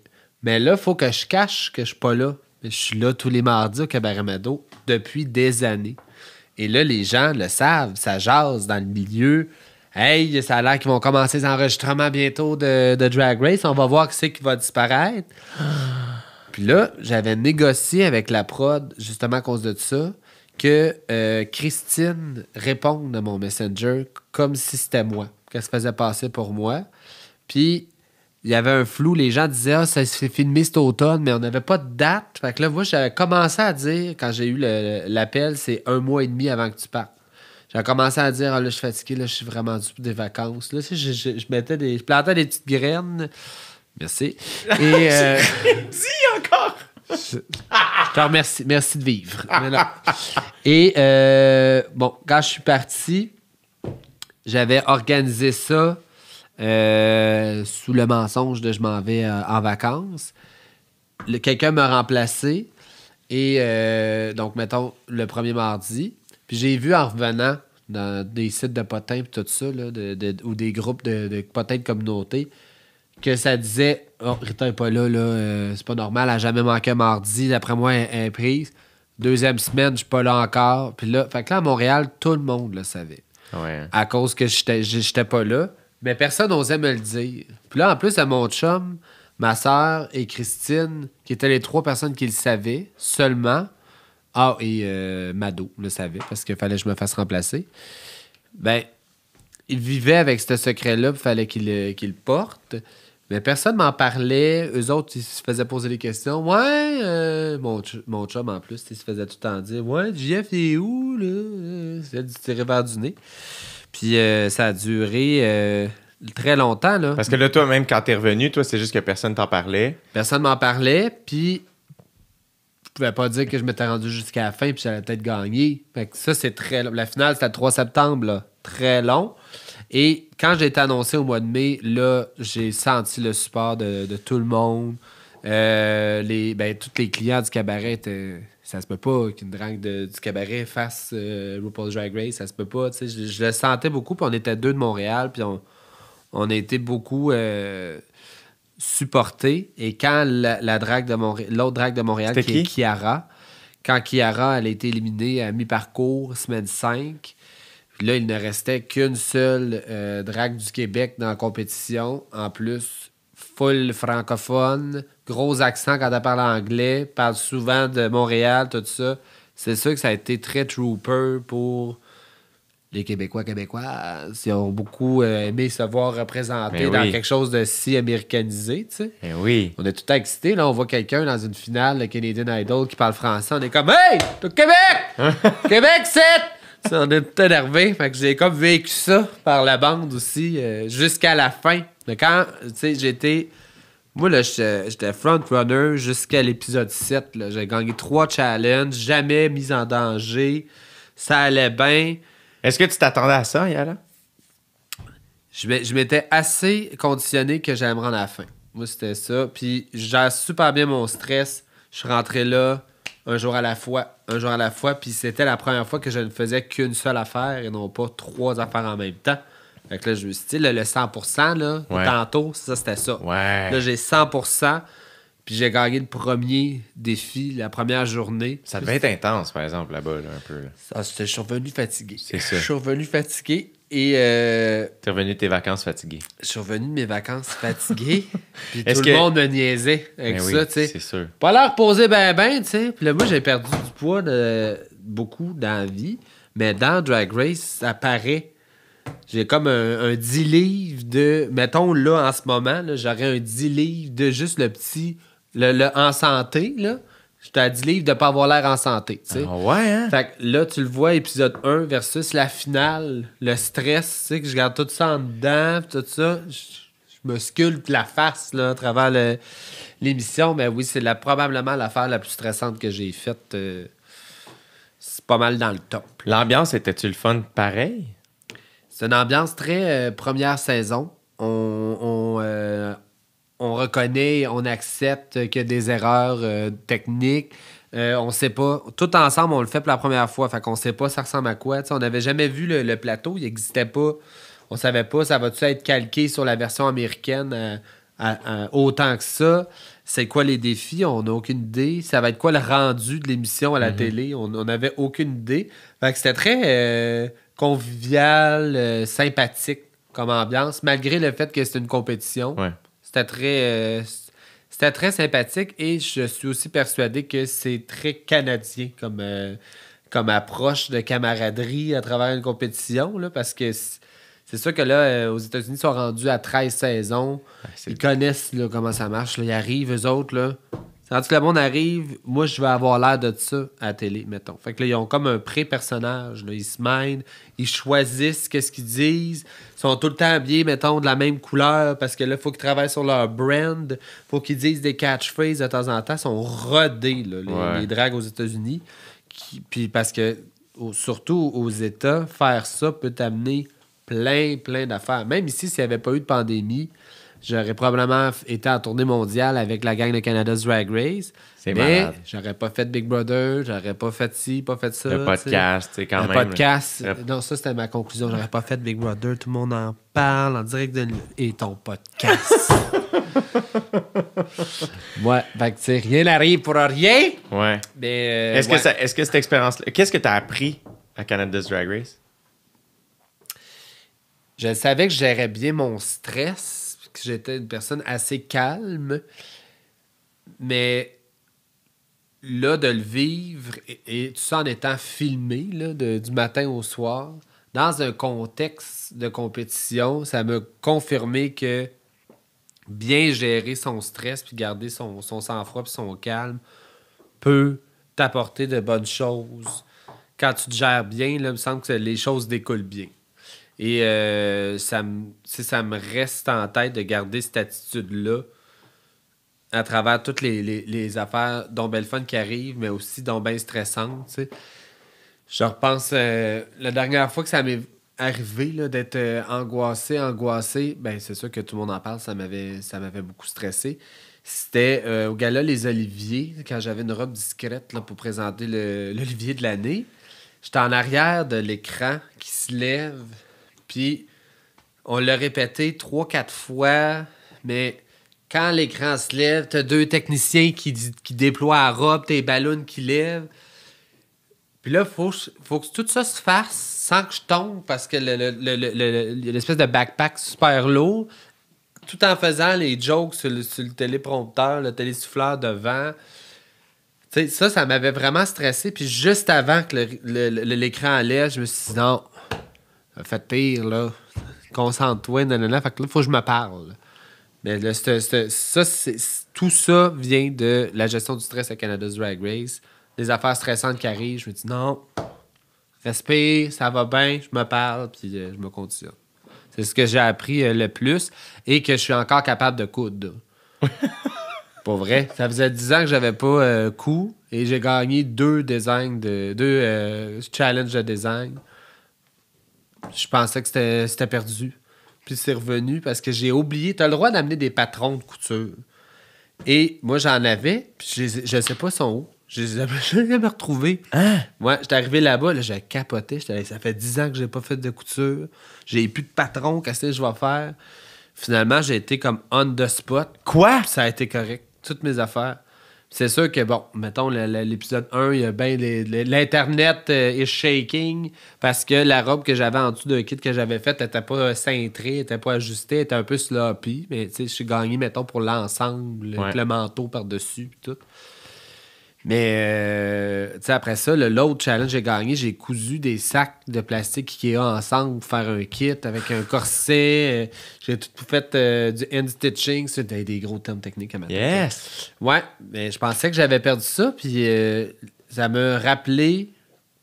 Mais là, il faut que je cache que je suis pas là. Mais je suis là tous les mardis au Cabaret Mado depuis des années. Et là, les gens le savent. Ça jase dans le milieu. Hey, ça a l'air qu'ils vont commencer les enregistrements bientôt de Drag Race. On va voir qui c'est qui va disparaître. Puis là, j'avais négocié avec la prod, justement à cause de ça, que Christine réponde à mon Messenger comme si c'était moi, qu'elle se faisait passer pour moi. Puis, il y avait un flou. Les gens disaient « Ah, ça s'est filmé cet automne », mais on n'avait pas de date. Fait que là, moi, j'avais commencé à dire, quand j'ai eu l'appel, c'est 1 mois et demi avant que tu partes. J'ai commencé à dire, là, je suis fatigué, là, je suis vraiment dû pour des vacances. Là, je plantais des petites graines. Merci. Et, Dis encore! Je te remercie. Merci de vivre. Et, bon, quand je suis parti, j'avais organisé ça sous le mensonge de je m'en vais en vacances. Quelqu'un m'a remplacé. Et donc, mettons, le premier mardi, Puis j'ai vu en revenant dans des sites de potins et tout ça, là, ou des groupes de potins de communauté, que ça disait « Oh, Rita n'est pas là, c'est pas normal, elle a jamais manqué mardi, d'après moi, elle est prise. 2e semaine, je suis pas là encore. » Puis là, fait que là, à Montréal, tout le monde le savait. Ouais. À cause que j'étais pas là. Mais personne n'osait me le dire. Puis là, en plus, à mon chum, ma soeur et Christine, qui étaient les 3 personnes qui le savaient seulement. Ah, et Mado le savait parce qu'il fallait que je me fasse remplacer. Ben, il vivait avec ce secret-là, il fallait qu'il le porte. Mais personne m'en parlait. Eux autres, ils se faisaient poser des questions. Ouais, mon chum, en plus, il se faisait tout le temps dire « Ouais, JF, il est où, là? » C'est du tirer vers du nez. Puis ça a duré très longtemps, là. Parce que là, toi, même quand t'es revenu, toi, c'est juste que personne t'en parlait. Personne m'en parlait, puis je pouvais pas dire que je m'étais rendu jusqu'à la fin, puis j'allais peut-être gagner. Fait que ça, c'est très long. La finale, c'était le 3 septembre, là. Très long. Et quand j'ai été annoncé au mois de mai, là, j'ai senti le support de tout le monde. Tous les clients du cabaret étaient... Ça se peut pas qu'une drague du cabaret fasse RuPaul's Drag Race. Ça se peut pas. Je le sentais beaucoup. Puis on était 2 de Montréal. Puis on a été beaucoup supportés. Et quand la drague de Montréal, l'autre drague de Montréal, qui est Kiara, quand Kiara elle a été éliminée à mi-parcours, semaine 5, puis là, il ne restait qu'une seule drague du Québec dans la compétition. En plus, full francophone, gros accent quand elle parle anglais, parle souvent de Montréal, tout ça. C'est sûr que ça a été très trooper pour les Québécoises. Ils ont beaucoup aimé se voir représentés dans quelque chose de si américanisé, tu sais. Ben oui. On est tout excités. Là, on voit quelqu'un dans une finale de Canadian Idol qui parle français. On est comme « Hey! T'es au Québec! Québec, c'est... » On est tout énervé. Fait que j'ai comme vécu ça par la bande aussi jusqu'à la fin. Mais quand, tu sais, j'étais... Moi, là, j'étais front-runner jusqu'à l'épisode 7. Là. J'ai gagné 3 challenges, jamais mis en danger. Ça allait bien. Est-ce que tu t'attendais à ça, Yala? Je m'étais assez conditionné que j'allais me rendre à la fin. Moi, c'était ça. Puis, je gère super bien mon stress. Je suis rentré là un jour à la fois. Puis, c'était la première fois que je ne faisais qu'une seule affaire et non pas 3 affaires en même temps. Fait que là, je me suis dit, le 100%, là, tantôt, ça, c'était ça. Ouais. Là, j'ai 100%. Puis, j'ai gagné le premier défi, la première journée. Ça devait être intense, par exemple, là-bas, là, un peu. Là. Je suis revenu fatigué. C'est ça. Je suis revenu fatigué. Et t'es revenu de tes vacances fatigué. Je suis revenu de mes vacances fatigué. Puis tout le monde me niaisait avec ça, tu sais. C'est sûr. Pas l'air reposé ben, tu sais. Puis là, moi, j'ai perdu du poids beaucoup dans la vie. Mais dans Drag Race, ça paraît. J'ai comme un 10 livres de... Mettons, là, en ce moment, là, j'aurais un 10 livres de juste le petit... Le en santé, là. J'étais à 10 livres de pas avoir l'air en santé, tu sais. Ah ouais, hein? Fait que là, tu le vois, épisode 1 versus la finale, le stress, tu sais, que je garde tout ça en dedans, tout ça. Je me sculpte la face, là, à travers l'émission. Mais oui, c'est probablement l'affaire la plus stressante que j'ai faite. C'est pas mal dans le top. L'ambiance, était-tu le fun pareil? C'est une ambiance très première saison. On reconnaît, on accepte qu'il y a des erreurs techniques. On sait pas. Tout ensemble, on le fait pour la première fois. Fait qu'on sait pas ça ressemble à quoi. T'sais, on n'avait jamais vu le plateau. Il n'existait pas. On savait pas. Ça va-tu être calqué sur la version américaine autant que ça? C'est quoi les défis? On n'a aucune idée. Ça va être quoi le rendu de l'émission à la télé? On n'avait aucune idée. Fait que c'était très convivial, sympathique comme ambiance, malgré le fait que c'était une compétition. Ouais. C'était très sympathique et je suis aussi persuadé que c'est très canadien comme approche de camaraderie à travers une compétition, là, parce que c'est sûr que là, aux États-Unis, ils sont rendus à 13 saisons. Ils connaissent là, comment ça marche. Là. Ils arrivent, eux autres. Là. Quand le monde arrive, moi, je vais avoir l'air de ça à la télé, mettons. Fait que là, ils ont comme un pré-personnage. Là. Ils se mènent, ils choisissent qu'est-ce qu'ils disent. Ils sont tout le temps habillés, mettons, de la même couleur parce que là, il faut qu'ils travaillent sur leur brand. Il faut qu'ils disent des catchphrases de temps en temps. Ils sont rodés, là, les dragues aux États-Unis. Puis parce que, surtout aux États, faire ça peut t'amener plein d'affaires. Même ici, s'il n'y avait pas eu de pandémie, j'aurais probablement été en tournée mondiale avec la gang de Canada's Drag Race. C'est mais malade. j'aurais pas fait Big Brother, j'aurais pas fait ci, pas fait ça. Le podcast, tu sais, quand Le même. podcast. Là. Non, ça, c'était ma conclusion. J'aurais pas fait Big Brother. Tout le monde en parle en direct de... Et ton podcast. Ouais, fait que, tu sais, rien n'arrive pour rien. Ouais. Mais, Est-ce que cette expérience-là... Qu'est-ce que tu as appris à Canada's Drag Race? Je savais que je gérais bien mon stress, que j'étais une personne assez calme, mais là, de le vivre, et tout ça en étant filmé, là, du matin au soir, dans un contexte de compétition, ça m'a confirmé que bien gérer son stress puis garder son sang-froid puis son calme peut t'apporter de bonnes choses. Quand tu te gères bien, là, il me semble que les choses découlent bien. Et ça me reste en tête de garder cette attitude-là à travers toutes les affaires dont belle fun qui arrivent, mais aussi dont bien stressantes. Tu sais. Je repense, la dernière fois que ça m'est arrivé là, d'être angoissé, ben c'est sûr que tout le monde en parle, ça m'avait beaucoup stressé. C'était au gala Les Oliviers, quand j'avais une robe discrète là, pour présenter l'Olivier de l'année. J'étais en arrière de l'écran qui se lève, puis on l'a répété 3-4 fois, mais quand l'écran se lève, t'as 2 techniciens qui déploient la robe, tes ballons qui lèvent. Puis là, faut que tout ça se fasse sans que je tombe, parce que l'espèce de backpack super lourd, tout en faisant les jokes sur le téléprompteur, le télésouffleur devant. Tu sais, ça m'avait vraiment stressé. Puis juste avant que l'écran allait, je me suis dit, non, fait pire, là. Concentre-toi, nanana. Fait que là, il faut que je me parle. Mais là, tout ça vient de la gestion du stress à Canada's Drag Race. Des affaires stressantes qui arrivent, je me dis, non, respire, ça va bien, je me parle, puis je me continue. C'est ce que j'ai appris le plus et que je suis encore capable de coudre. Pour vrai. Ça faisait 10 ans que j'avais pas coup et j'ai gagné 2 designs, 2 challenges de design. Je pensais que c'était perdu. Puis c'est revenu parce que j'ai oublié. Tu as le droit d'amener des patrons de couture. Et moi, j'en avais, puis je sais pas son où. Je les ai jamais retrouvés. Hein? Ouais, j'étais arrivé là-bas, là, j'ai capoté. Ça fait 10 ans que j'ai pas fait de couture. J'ai plus de patron, qu'est-ce que je vais faire? Finalement, j'ai été comme on the spot. Quoi? Puis ça a été correct. Toutes mes affaires. C'est sûr que, bon, mettons, l'épisode 1, il y a bien l'Internet is shaking parce que la robe que j'avais en dessous d'un kit que j'avais fait n'était pas cintrée, n'était pas ajustée, était un peu sloppy. Mais, tu sais, je suis gagné, mettons, pour l'ensemble, avec le manteau par-dessus et tout. Mais, tu sais, après ça, l'autre challenge que j'ai gagné, j'ai cousu des sacs de plastique Ikea ensemble pour faire un kit avec un corset. J'ai tout fait du hand stitching. C'est des gros termes techniques à ma tête. Yes! Ouais, mais je pensais que j'avais perdu ça, puis ça m'a rappelé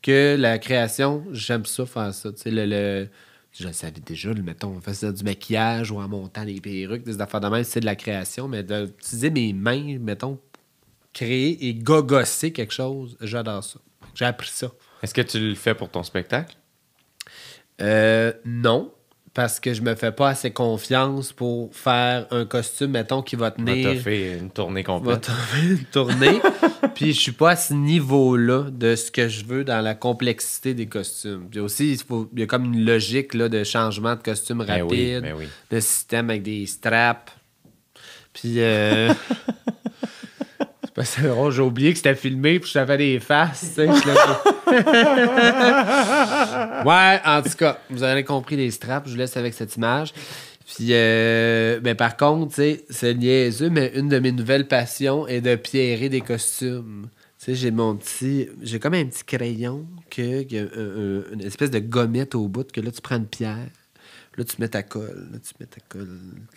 que la création, j'aime ça faire ça. Tu sais, je le savais déjà, mettons, on faisait du maquillage ou en montant des perruques, des affaires de même, c'est de la création, mais d'utiliser mes mains, mettons, créer et gogosser quelque chose, j'adore ça. J'ai appris ça. Est-ce que tu le fais pour ton spectacle? Non, parce que je me fais pas assez confiance pour faire un costume, mettons, qui va tenir... Tu as fait une tournée complète. Une tournée. Puis je suis pas à ce niveau-là de ce que je veux dans la complexité des costumes. Puis aussi, il y a comme une logique là, de changement de costume rapide, Ben oui. de système avec des straps. Puis... c'est drôle, j'ai oublié que c'était filmé puis je t'avais des faces, tu sais. Ouais, en tout cas, vous avez compris les straps, je vous laisse avec cette image. Puis, ben par contre, tu sais, c'est niaiseux, mais une de mes nouvelles passions est de pierrer des costumes. Tu sais, j'ai comme un petit crayon qui a une espèce de gommette au bout que là, tu prends une pierre, là, tu mets ta colle,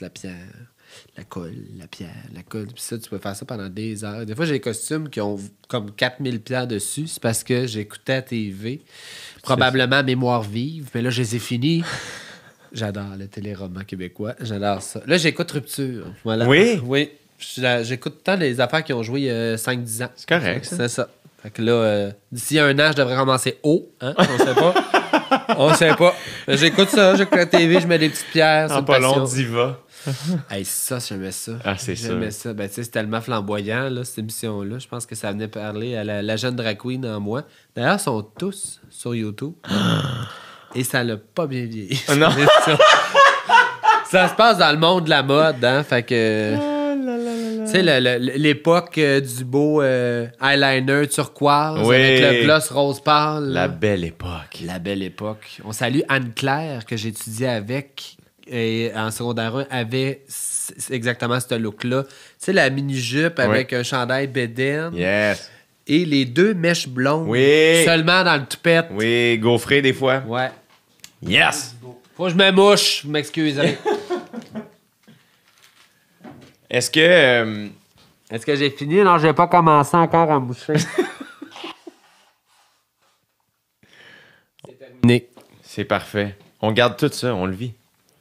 la pierre. La colle, la pierre, la colle. Puis ça, tu peux faire ça pendant des heures. Des fois, j'ai des costumes qui ont comme 4000 pierres dessus. C'est parce que j'écoutais à TV. Probablement Mémoire vive. Mais là, je les ai finis. J'adore le téléroman québécois. J'adore ça. Là, j'écoute Rupture. Voilà. Oui? Oui. J'écoute tant les affaires qui ont joué il y a 5-10 ans. C'est correct, ça. C'est ça. Fait que là, d'ici 1 an, je devrais ramasser haut. Hein? On sait pas. On sait pas. J'écoute ça. J'écoute la TV. Je mets des petites pierres. En pas long, diva. Hey, ça, j'aimais ça. Ah, c'est J'aimais sûr. ça. Ben, tu sais, c'est tellement flamboyant, là, cette émission-là. Je pense que ça venait parler à la jeune drag queen en moi. D'ailleurs, ils sont tous sur YouTube. Et ça l'a pas bien vieilli. Non. Ça se passe dans le monde de la mode, hein. Fait que. Tu sais, l'époque du beau eyeliner turquoise Oui. avec le gloss rose pâle. La belle époque. La belle époque. On salue Anne-Claire, que j'étudiais avec et en secondaire 1, avait exactement ce look-là. Tu sais, la mini-jupe avec un chandail bédaine Yes. et les 2 mèches blondes Oui. seulement dans le toupette. Oui, gaufré des fois. Ouais. Yes. Faut que je me mouche, vous m'excuserez. Est-ce que... Est-ce que j'ai fini? Non, j'ai pas commencé encore à moucher. C'est terminé. C'est parfait. On garde tout ça, on le vit.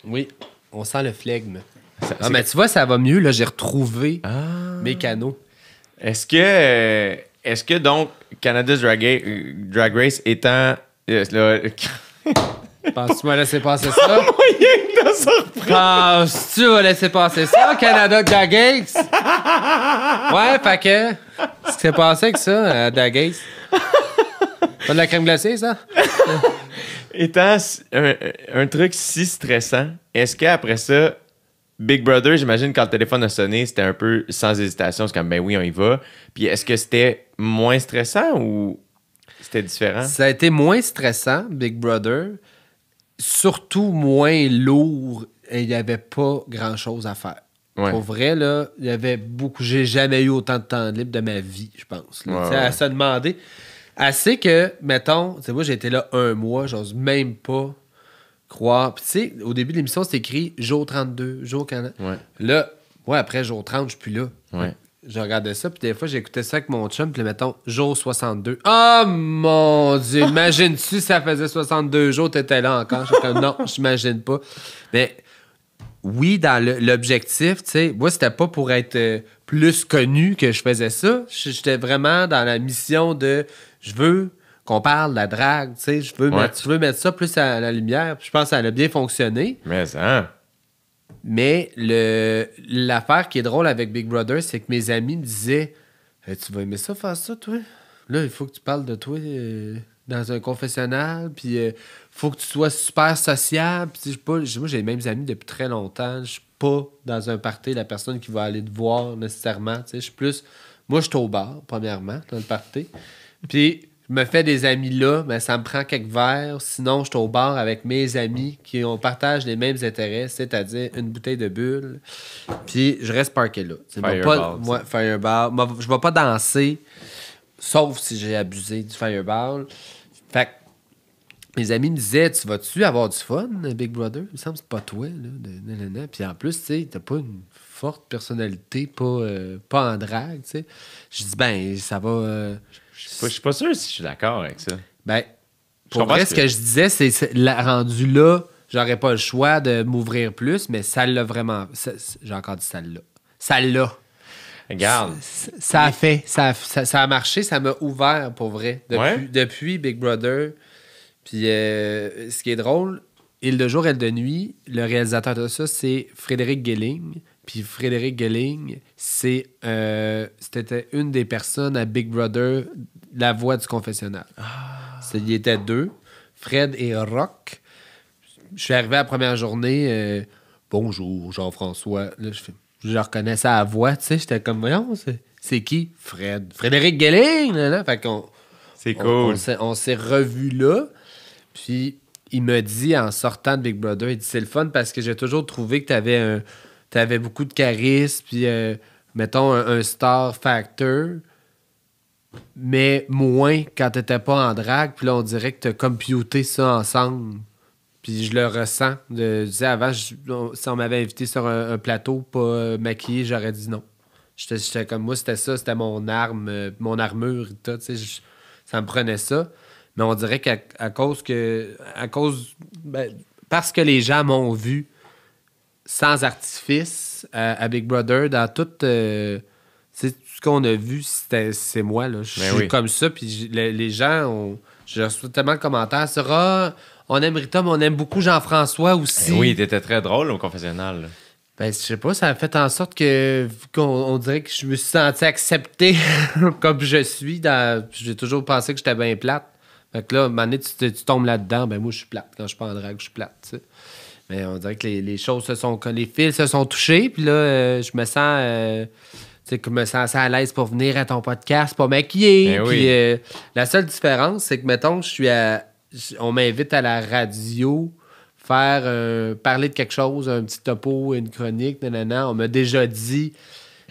Oui, on sent le flegme. Ça- Ah, c'est- mais tu vois, ça va mieux. Là, j'ai retrouvé mes canaux. Est-ce que donc Canada's Drag Race étant là, Penses-tu que tu m'as laissé passer ça? moyen de surprendre? Penses-tu que tu vas laisser passer ça, Canada Drag Race? Ouais, fait que... Ce qui s'est passé avec ça, à Drag Race? Pas de la crème glacée, ça? Étant un truc si stressant, est-ce qu'après ça, Big Brother, j'imagine quand le téléphone a sonné, c'était un peu sans hésitation, c'est comme ben oui, on y va. Puis est-ce que c'était moins stressant ou c'était différent? Ça a été moins stressant, Big Brother. Surtout moins lourd. Et il n'y avait pas grand-chose à faire. Ouais. Pour vrai, là, il y avait beaucoup... J'ai jamais eu autant de temps libre de ma vie, je pense. Là. Ouais, Tu sais, ouais. à se demander... Assez que, mettons... Tu sais, moi, j'ai été là 1 mois. J'ose même pas croire. Puis tu sais, au début de l'émission, c'était écrit jour 32, jour 40. Ouais. Là, ouais, après jour 30, je suis plus là. Ouais. Je regardais ça, puis des fois, j'écoutais ça avec mon chum, puis mettons, jour 62. Oh mon Dieu! Imagine-tu, ça faisait 62 jours, t'étais là encore. J'étais comme, non, j'imagine pas. Mais oui, dans l'objectif, tu sais, moi, c'était pas pour être plus connu que je faisais ça. J'étais vraiment dans la mission de, je veux qu'on parle de la drague, tu sais, je veux mettre ça plus à la lumière. Puis je pense que ça a bien fonctionné. Mais hein? Mais l'affaire qui est drôle avec Big Brother, c'est que mes amis me disaient tu vas aimer ça, faire ça, toi? Là, il faut que tu parles de toi dans un confessionnal, puis faut que tu sois super sociable. Puis, moi, j'ai les mêmes amis depuis très longtemps. Je suis pas dans un party la personne qui va aller te voir nécessairement. Tu sais, je suis plus... Moi, je suis au bar, premièrement, dans le party. Puis... Je me fais des amis là, mais ça me prend quelques verres. Sinon, je suis au bar avec mes amis qui partagent les mêmes intérêts, c'est-à-dire une bouteille de bulle. Puis je reste parké là. Fireball. Moi, je vais pas danser, sauf si j'ai abusé du fireball. Fait que mes amis me disaient, tu vas-tu avoir du fun, Big Brother? Il me semble que c'est pas toi. Là, Puis en plus, tu sais, t'as pas une forte personnalité, pas en drague. T'sais. Je dis, ben, ça va... Je suis pas sûr si je suis d'accord avec ça. Ben, pour vrai, ce que je disais, c'est rendu là, j'aurais pas le choix de m'ouvrir plus, mais ça l'a vraiment... j'ai encore dit ça l'a. Ça l'a. Regarde. Ça a fait. Ça a marché, ça m'a ouvert, pour vrai. Depuis Big Brother. Puis, ce qui est drôle, Il de jour, elle de nuit, le réalisateur de ça, c'est Frédéric Gelling. Puis Frédéric Gelling, c'était une des personnes à Big Brother, la voix du confessionnal. Il y était 2, Fred et Rock. Je suis arrivé à la première journée, bonjour Jean-François. Là, je reconnaissais à la voix, tu sais, j'étais comme, voyons, c'est qui? Frédéric Gelling! Là. Fait qu'on, c'est cool. On s'est revus là, puis il me dit en sortant de Big Brother, il dit, c'est le fun parce que j'ai toujours trouvé que t'avais beaucoup de charisme, puis mettons un star factor, mais moins quand t'étais pas en drague, puis là on dirait que t'as computé ça ensemble. Puis je le ressens. Je disais avant, si on m'avait invité sur un plateau pas maquillé, j'aurais dit non. J'étais comme moi, c'était mon arme, mon armure, tout, ça me prenait ça. Mais on dirait qu'à cause parce que les gens m'ont vu sans artifice à Big Brother, dans tout ce qu'on a vu, c'est moi. Là. Je suis comme ça, puis les gens j'ai reçu tellement de commentaires sur on aime Rita, mais on aime beaucoup Jean-François aussi. Oui, t'étais très drôle au confessionnal. Là. Ben, je sais pas, ça a fait en sorte qu'on dirait que je me suis senti accepté comme je suis. J'ai toujours pensé que j'étais bien plate. Fait que là, à un moment donné, tu tombes là-dedans, ben moi, je suis plate. Quand je suis pas en drague, je suis plate, tu sais. Mais on dirait que les choses les fils se sont touchés, puis là, je me sens... tu sais, que je me sens assez à l'aise pour venir à ton podcast, pas maquillé. Ben Puis oui. la seule différence, c'est que, mettons, on m'invite à la radio faire parler de quelque chose, un petit topo, une chronique, nanana. On m'a déjà dit,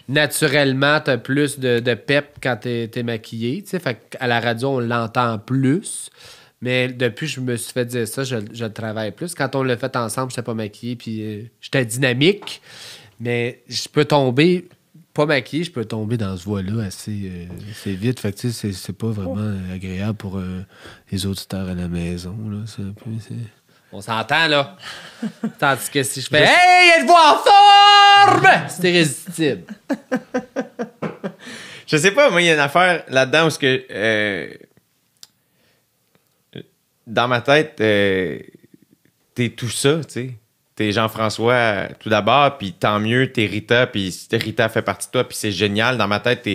naturellement, t'as plus de pep quand t'es maquillé. Fait qu'à la radio, on l'entend plus. Mais depuis que je me suis fait dire ça, je le travaille plus. Quand on l'a fait ensemble, j'étais pas maquillé, puis j'étais dynamique. Mais je peux tomber, pas maquillé, je peux tomber dans ce voie-là assez vite. Fait que tu sais, c'est pas vraiment agréable pour les auditeurs à la maison. Là. C'est un peu, on s'entend, là. Tandis que si je fais « Hey, êtes-vous en forme? » c'est irrésistible. Je sais pas, moi, il y a une affaire là-dedans où dans ma tête, t'es tout ça, tu sais. T'es Jean-François tout d'abord, puis tant mieux, t'es Rita, puis Rita fait partie de toi, puis c'est génial. Dans ma tête,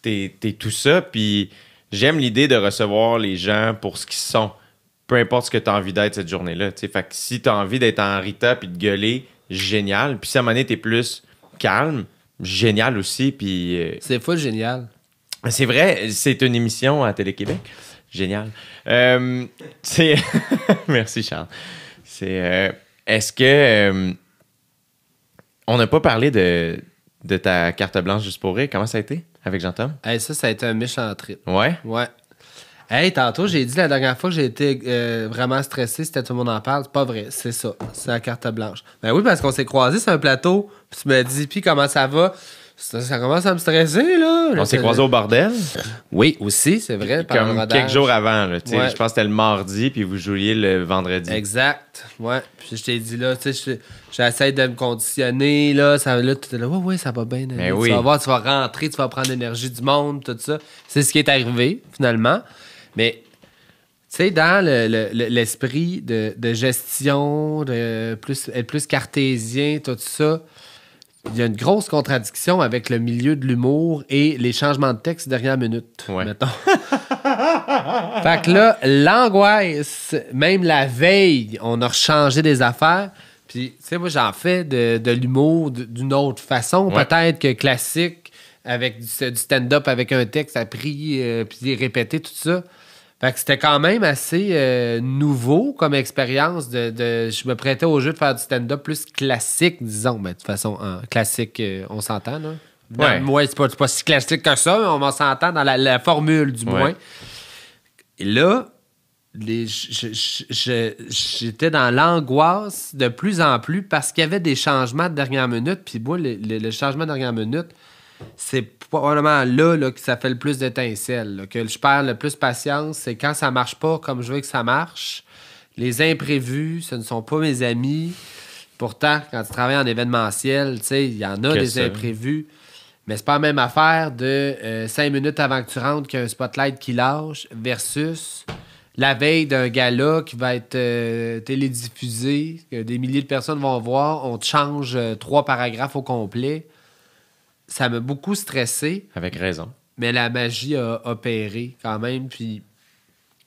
t'es tout ça, puis j'aime l'idée de recevoir les gens pour ce qu'ils sont. Peu importe ce que t'as envie d'être cette journée-là, tu sais. Fait que si t'as envie d'être en Rita puis de gueuler, génial. Puis si à un moment donné, t'es plus calme, génial aussi, puis... C'est full génial. C'est vrai, c'est une émission à Télé-Québec. Génial. C'est... Merci, Charles. Est-ce que... on n'a pas parlé de ta carte blanche juste pour rire. Comment ça a été avec Jean-Tom? Hey, ça a été un méchant trip. Ouais? Ouais. Hey, tantôt, j'ai dit la dernière fois que j'ai été vraiment stressé, c'était tout le monde en parle. C'est pas vrai, c'est ça. C'est la carte blanche. Ben oui, parce qu'on s'est croisés sur un plateau, puis tu me dis, puis comment ça va? Ça commence à me stresser, là. On s'est croisés au bordel? Oui, aussi, c'est vrai. Comme quelques jours avant, là. Ouais. Je pense que c'était le mardi, puis vous jouiez le vendredi. Exact. Ouais. Puis je t'ai dit, là, tu sais, j'essaie de me conditionner, là. Là, tu étais là, ouais, ça va bien. Mais tu oui. vas voir, tu vas rentrer, tu vas prendre l'énergie du monde, tout ça. C'est ce qui est arrivé, finalement. Mais, tu sais, dans l'esprit de gestion, être plus cartésien, tout ça, il y a une grosse contradiction avec le milieu de l'humour et les changements de texte dernière minute, mettons. Fait que là, l'angoisse, même la veille, on a rechangé des affaires. Puis, tu sais, moi, j'en fais de l'humour d'une autre façon, peut-être que classique, avec du stand-up, avec un texte appris, puis répété, tout ça. Fait que c'était quand même assez nouveau comme expérience. Je me prêtais au jeu de faire du stand-up plus classique, disons. Mais de toute façon, classique, on s'entend, là. Ouais. Moi, c'est pas si classique que ça, mais on va s'entendre dans la formule, du moins. Et là, j'étais dans l'angoisse de plus en plus parce qu'il y avait des changements de dernière minute. Puis moi, le changement de dernière minute, c'est probablement là que ça fait le plus d'étincelles, là, que je perds le plus patience. C'est quand ça marche pas comme je veux que ça marche. Les imprévus, ce ne sont pas mes amis. Pourtant, quand tu travailles en événementiel, tu sais, il y en a des imprévus. Mais c'est pas la même affaire de 5 minutes avant que tu rentres qu'il y a un spotlight qui lâche versus la veille d'un gala qui va être télédiffusé, que des milliers de personnes vont voir, on te change 3 paragraphes au complet. Ça m'a beaucoup stressé. Avec raison. Mais la magie a opéré quand même. Puis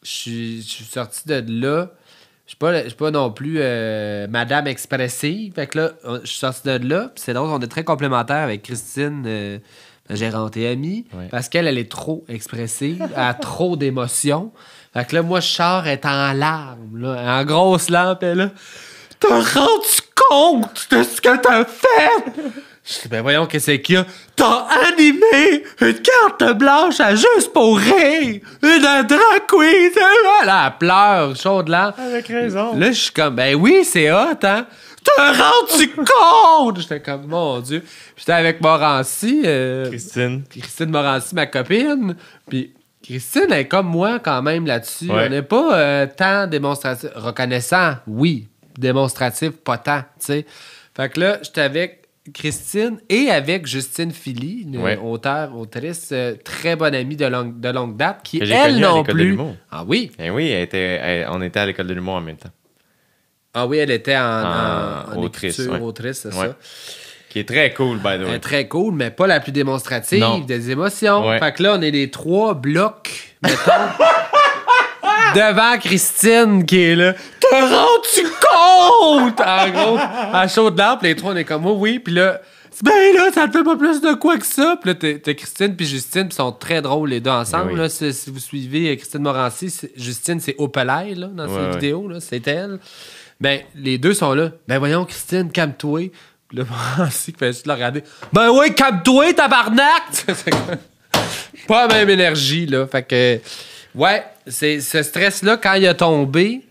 je suis sorti de là. Je suis pas non plus madame expressive. Fait que là, je suis sorti de là. Puis c'est drôle, on est très complémentaires avec Christine, ma gérante et amie. Ouais. Parce qu'elle est trop expressive. Elle a trop d'émotions. Fait que là, moi, je sors, elle est en larmes, là, en grosse lampe, elle là. T'as rendu compte de ce que t'as fait? Je dis, ben voyons, qu'est-ce qu'il y a? T'as animé une carte blanche à juste pour rire! Une drag queen! Là, elle pleure, chaude là. Avec raison. Là, je suis comme, ben oui, c'est hot, hein? T'as rendu compte! J'étais comme, mon Dieu. J'étais avec Morancy. Christine Morancy, ma copine. Puis Christine, elle est comme moi quand même là-dessus. Ouais. On n'est pas tant démonstratif. Reconnaissant, oui. Démonstratif, pas tant, tu sais. Fait que là, j'étais avec Christine et avec Justine Philly, une autrice, très bonne amie de longue date, qui, elle non plus... Ah oui? Eh oui, on était à l'école de l'humour en même temps. Ah oui, elle était en autrice, écriture, ouais. autrice, c'est Ouais. ça. Qui est très cool, by the Elle est way. très cool, mais pas la plus démonstrative Non. des émotions. Ouais. Fait que là, on est les 3 blocs, mettons, devant Christine qui est là. Te rends-tu compte? En gros, à chaud de l'arbre, les 3, on est comme, oh, oui. Puis là, ben là, ça te fait pas plus de quoi que ça. Puis là, t'as Christine puis Justine, puis ils sont très drôles les deux ensemble. Oui. Là. Si vous suivez Christine Morancy, Justine, c'est Opelay, là, dans ses vidéos. Là, c'est elle. Ben, les deux sont là. Ben voyons, Christine, calme-toi. Puis là, Morancy qui fait juste la regarder. Ben oui, calme-toi, tabarnak! Pas la même énergie, là. Fait que, ouais, c'est ce stress-là, quand il a tombé,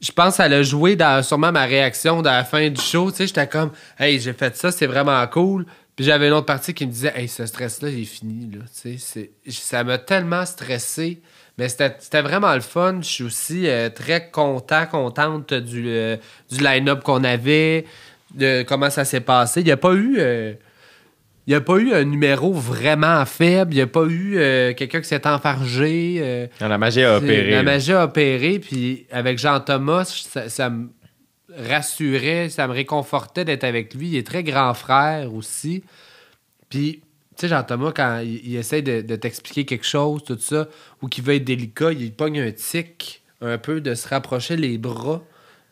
je pense que ça l'a joué dans sûrement ma réaction dans la fin du show. Tu sais, j'étais comme, hey, j'ai fait ça, c'est vraiment cool. Puis j'avais une autre partie qui me disait, hey, ce stress-là, il est fini, là. Tu sais, ça m'a tellement stressé. Mais c'était vraiment le fun. Je suis aussi très contente du line-up qu'on avait, de comment ça s'est passé. Il n'y a pas eu un numéro vraiment faible. Il n'y a pas eu quelqu'un qui s'est enfargé. La magie a opéré. La magie a opéré. Puis avec Jean-Thomas, ça me rassurait, ça me réconfortait d'être avec lui. Il est très grand frère aussi. Puis, tu sais, Jean-Thomas, quand il essaie de t'expliquer quelque chose, tout ça, ou qu'il veut être délicat, il pogne un tic un peu de se rapprocher les bras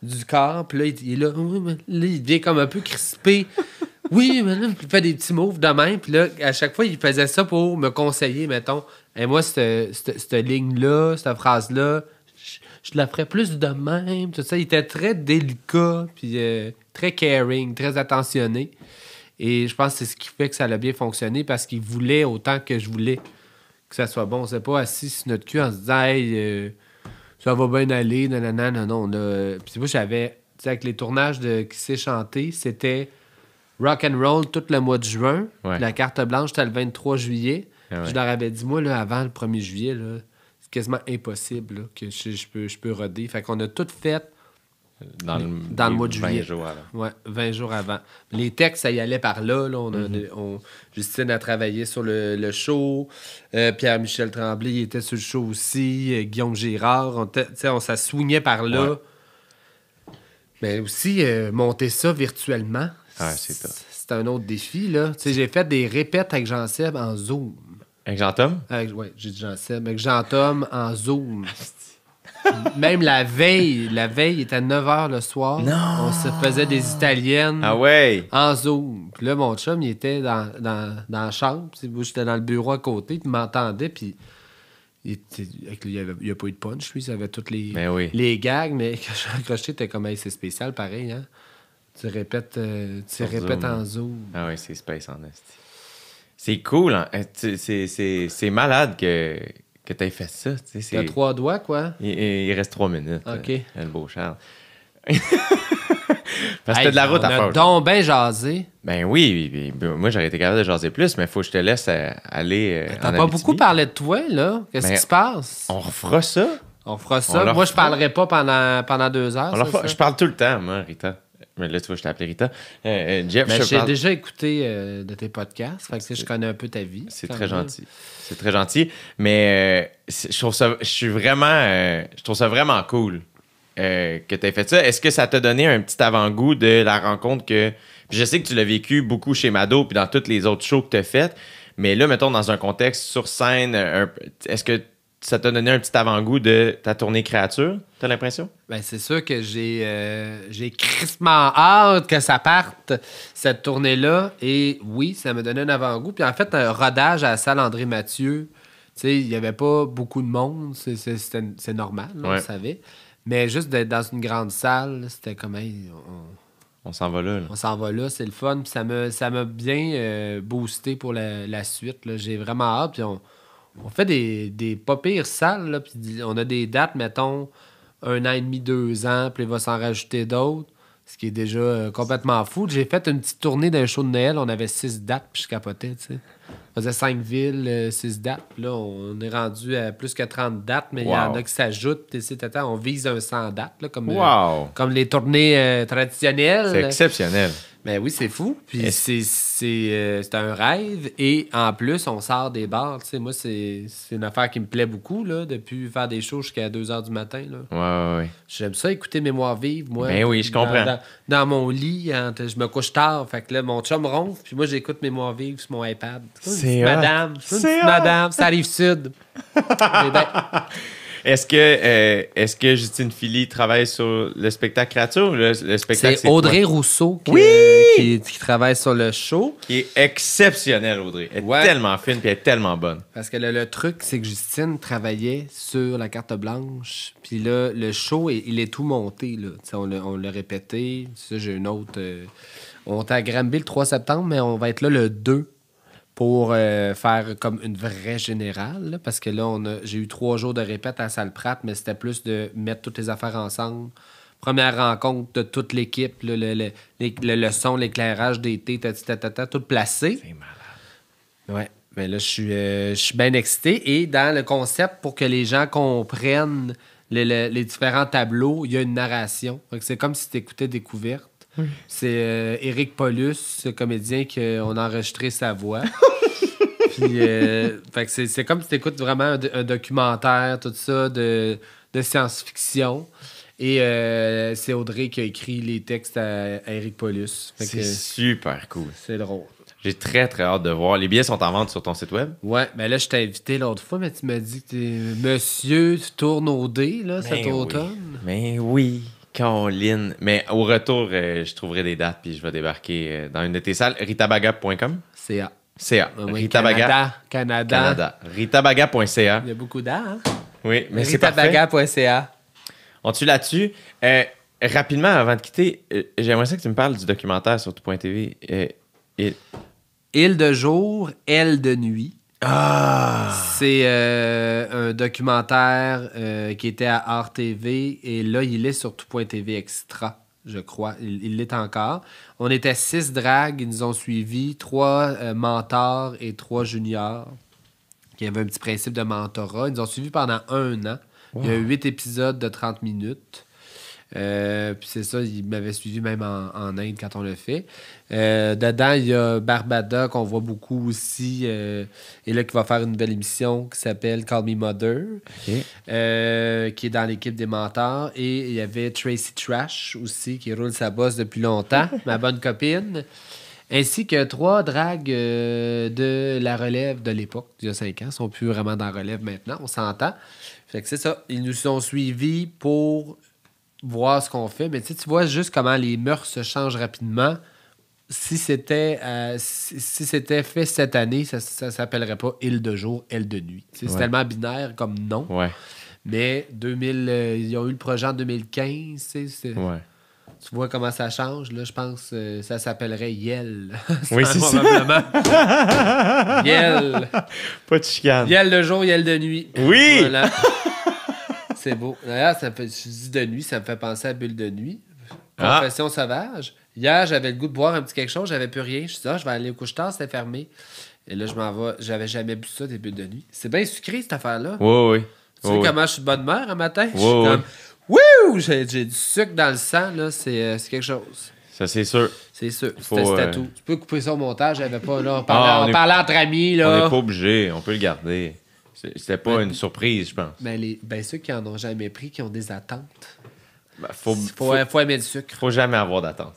du corps. Puis là, il est là, oui, mais là, il devient comme un peu crispé. Oui, mais là, il fait des petits moves de même. Puis là, à chaque fois, il faisait ça pour me conseiller, mettons. Et moi, cette ligne-là, cette phrase-là, je la ferais plus de même. Tout ça, il était très délicat, puis très caring, très attentionné. Et je pense que c'est ce qui fait que ça a bien fonctionné, parce qu'il voulait autant que je voulais que ça soit bon. On s'est pas assis sur notre cul en se disant, hey, ça va bien aller, nanana, non. Puis moi, j'avais, tu sais, avec les tournages qui s'est chanté, c'était rock and roll tout le mois de juin. Ouais. La carte blanche, c'était le 23 juillet. Ah ouais. Je leur avais dit, moi, là, avant le 1er juillet, là, c'est quasiment impossible là, que je peux roder. Fait qu'on a tout fait Dans le mois de 20 juillet. jours avant. Ouais, 20 jours avant. Les textes, ça y allait par là. Justine a travaillé sur le show. Pierre-Michel Tremblay il était sur le show aussi. Guillaume Girard. On s'assoignait par là. Ouais. Mais aussi, monter ça virtuellement, Ah, c'est top. c'est un autre défi. Là. J'ai fait des répètes avec Jean-Seb en Zoom. Avec Jean-Tom? Oui, j'ai dit Jean-Seb. Avec Jean-Tom en Zoom. Même la veille, il était à 9h le soir. Non! On se faisait des italiennes Ah ouais! en Zoom. Puis là, mon chum, il était dans la chambre. Puis moi, j'étais dans le bureau à côté. Puis il m'entendait. Puis il n'y a pas eu de punch, lui. Ça avait toutes Ben oui. les gags. Mais quand j'ai accroché, t'es comme, hey, c'est spécial, pareil. Hein? Tu répètes Zoom. en Zoom. Ah ouais, c'est space en esti. C'est cool. Hein? C'est malade que tu aies fait ça. T'as 3 doigts, quoi. Il reste 3 minutes. OK. Le beau Charles. Parce que t'as de la route à on faire. a donc bien jasé. Ben oui, moi j'aurais été capable de jaser plus, mais il faut que je te laisse aller. T'as en pas Abitibi. beaucoup parlé de toi, là. Qu'est-ce Ben, qui se passe? On refera ça. On fera ça. on leur Moi, je fera. parlerai pas pendant 2 heures. On leur c'est fera. ça? Je parle tout le temps, moi, Rita. Mais là, tu vois, je t'ai appelé Rita. Jeff, Ben, je te j'ai parle. déjà écouté de tes podcasts. Fait que tu sais, je connais un peu ta vie. C'est quand très même. gentil. C'est très gentil. Mais je trouve ça vraiment cool que tu aies fait ça. Est-ce que ça t'a donné un petit avant-goût de la rencontre que. Puis je sais que tu l'as vécu beaucoup chez Mado puis dans tous les autres shows que tu as fait. Mais là, mettons, dans un contexte sur scène, est-ce que ça t'a donné un petit avant-goût de ta tournée créature, t'as l'impression? Ben, c'est sûr que j'ai crissement hâte que ça parte, cette tournée-là. Et oui, ça m'a donné un avant-goût. Puis en fait, un rodage à la salle André Mathieu, tu sais, il n'y avait pas beaucoup de monde. C'est normal, là, on Ouais. le savait. Mais juste d'être dans une grande salle, c'était comme, hey, On s'en va là. on s'en va là, c'est le fun. Puis ça m'a bien boosté pour la suite. Là. J'ai vraiment hâte. Puis on fait des pas pires salles. Là, puis on a des dates, mettons, 1 an et demi, 2 ans. Puis il va s'en rajouter d'autres. Ce qui est déjà complètement fou. J'ai fait une petite tournée d'un show de Noël. On avait 6 dates. Puis je capotais, tu sais. On faisait 5 villes, 6 dates. Puis là, on est rendu à plus que 30 dates. Mais il y en Wow. a qui s'ajoutent. On vise un 100 dates, là, Wow! comme les tournées traditionnelles. C'est exceptionnel. Ben oui, c'est fou. Puis c'est un rêve. Et en plus, on sort des bars. Tu sais, moi, c'est une affaire qui me plaît beaucoup, là, depuis faire des shows jusqu'à 2 h du matin. Là. Ouais. J'aime ça, écouter Mémoire vive, moi. Ben oui, je comprends. Dans mon lit, je me couche tard. Fait que là, mon chum ronfle, puis moi, j'écoute Mémoire vive sur mon iPad. C'est une madame. Madame, ça arrive sud. Est-ce que Justine Philly travaille sur le spectacle Créature ou le spectacle c'est Audrey Rousseau qui travaille sur le show. Qui est exceptionnelle, Audrey. Elle est tellement fine et elle est tellement bonne. Parce que le truc, c'est que Justine travaillait sur la carte blanche. Puis là, le show, il est tout monté. Là. On l'a répété. Ça, j'ai une autre... on est à Granby le 3 septembre, mais on va être là le 2 pour faire comme une vraie générale. Là, parce que là, j'ai eu 3 jours de répète à Salle Pratt, mais c'était plus de mettre toutes les affaires ensemble. Première rencontre de toute l'équipe, là, le son, l'éclairage d'été, tout placé. C'est malade. Ouais. Mais là, je suis bien excité. Et dans le concept, pour que les gens comprennent les différents tableaux, il y a une narration. C'est comme si tu écoutais Découverte. Oui. C'est Éric Paulus, ce comédien qu'on a enregistré sa voix. Puis, fait que c'est comme si tu écoutes vraiment un documentaire, tout ça, de science-fiction. Et c'est Audrey qui a écrit les textes à Éric Paulus. C'est super cool. C'est drôle. J'ai très, très hâte de voir. Les billets sont en vente sur ton site web? Ouais, mais là, je t'ai invité l'autre fois, mais tu m'as dit que Monsieur tourne au dé, là, cet automne. Mais oui, Caroline. Mais au retour, je trouverai des dates, puis je vais débarquer dans une de tes salles. ritabaga.com? CA. Oui, Ritabaga. Canada. Ritabaga.ca. Il y a beaucoup d'A, hein? Oui, mais c'est parfait. Ritabaga.ca. On tue là-dessus. Rapidement, avant de quitter, j'aimerais ça que tu me parles du documentaire sur tout.tv. Île de jour, aile de nuit. Ah! C'est un documentaire qui était à Art TV et là, il est sur tout.tv Extra, je crois. Il l'est encore. On était 6 dragues, ils nous ont suivis, 3 mentors et 3 juniors qui avaient un petit principe de mentorat. Ils nous ont suivis pendant 1 an. Wow. Il y a 8 épisodes de 30 minutes. Puis c'est ça, il m'avait suivi même en Inde quand on l'a fait. Dedans, il y a Barbada qu'on voit beaucoup aussi et là qui va faire une nouvelle émission qui s'appelle Call Me Mother, qui est dans l'équipe des mentors. Et il y avait Tracy Trash aussi qui roule sa bosse depuis longtemps, ma bonne copine. Ainsi que 3 dragues de la relève de l'époque, d'il y a 5 ans. Ils sont plus vraiment dans la relève maintenant, on s'entend. Fait que c'est ça, ils nous ont suivis pour voir ce qu'on fait, mais tu vois juste comment les mœurs se changent rapidement. Si c'était fait cette année, ça s'appellerait pas Île de jour, Aile de nuit. C'est tellement binaire comme nom. Ouais. Mais ils ont eu le projet en 2015. Tu vois comment ça change. Là, je pense ça s'appellerait Yel. Oui, c'est ça. Yel. Pas de chicane. Yel de jour, Yel de nuit. Oui! Voilà. C'est beau. D'ailleurs, je dis de nuit, ça me fait penser à Bulle de nuit. Confession sauvage. Hier, j'avais le goût de boire un petit quelque chose, j'avais plus rien. Je dis, je vais aller au couche-tard, c'était fermé. Et là, je m'en vais. J'avais jamais bu ça, des bulles de nuit. C'est bien sucré, cette affaire-là. Oui. Tu sais comment je suis de bonne mère un matin? Je suis comme, wouh! J'ai du sucre dans le sang, là. C'est quelque chose. Ça, c'est sûr. C'est sûr. C'était tout. Tu peux couper ça au montage, j'avais pas, là. On parlait entre amis, là. On n'est pas obligé, on peut le garder. C'était pas une surprise, je pense. Mais ceux qui en ont jamais pris, qui ont des attentes. Faut aimer le sucre. Faut jamais avoir d'attente.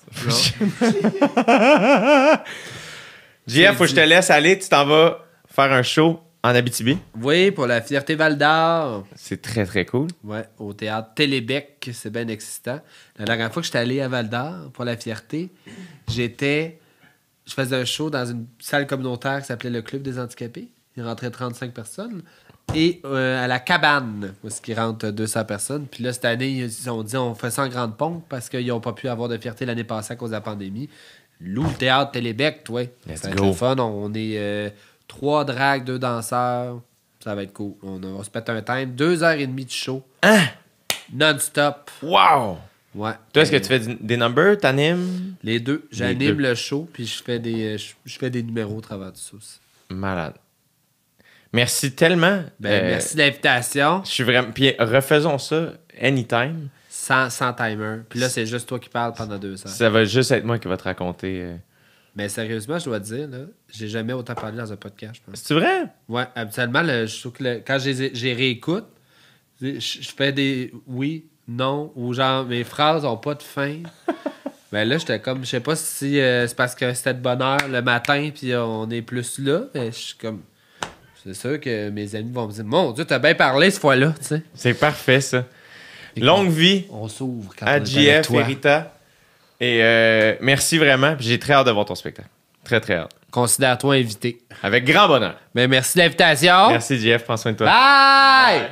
JF, faut que je te laisse aller. Tu t'en vas faire un show en Abitibi. Oui, pour la Fierté Val-d'Or. C'est très, très cool. Oui, au théâtre Télébec. C'est bien excitant. La dernière fois que j'étais allé à Val-d'Or pour la Fierté, je faisais un show dans une salle communautaire qui s'appelait le Club des handicapés. Il rentrait 35 personnes. Et à la cabane, où il rentre 200 personnes. Puis là, cette année, ils ont dit on fait ça en grande pompe parce qu'ils n'ont pas pu avoir de fierté l'année passée à cause de la pandémie. Loue le théâtre Télébec, toi. Ça va être le fun. On est 3 dragues, 2 danseurs. Ça va être cool. On va se mettre un time. 2h30 de show. Hein? Non-stop. Wow! Ouais. Toi, est-ce que tu fais des numbers? T'animes? Les deux. J'anime le show, puis je fais des numéros au travers de ça aussi. Malade. Merci tellement. Merci de l'invitation. Je suis vraiment. Puis refaisons ça anytime. Sans timer. Puis là, c'est juste toi qui parles pendant 2 heures. Ça va juste être moi qui va te raconter. Mais sérieusement, je dois te dire, là, j'ai jamais autant parlé dans un podcast, je pense. C'est vrai? Ouais, habituellement, je trouve que quand j'ai réécoute, je fais des oui, non, ou genre mes phrases ont pas de fin. Ben là, j'étais comme, je sais pas si c'est parce que c'était de bonne heure le matin, puis on est plus là, mais je suis comme, c'est sûr que mes amis vont me dire, mon Dieu, t'as bien parlé cette fois-là, tu sais. C'est parfait, ça. Longue vie On s'ouvre quand à on est avec JF toi. et Rita. Et merci vraiment. Puis j'ai très hâte de voir ton spectacle. Très, très hâte. Considère-toi invité. Avec grand bonheur. Mais merci de l'invitation. Merci, JF. Prends soin de toi. Bye!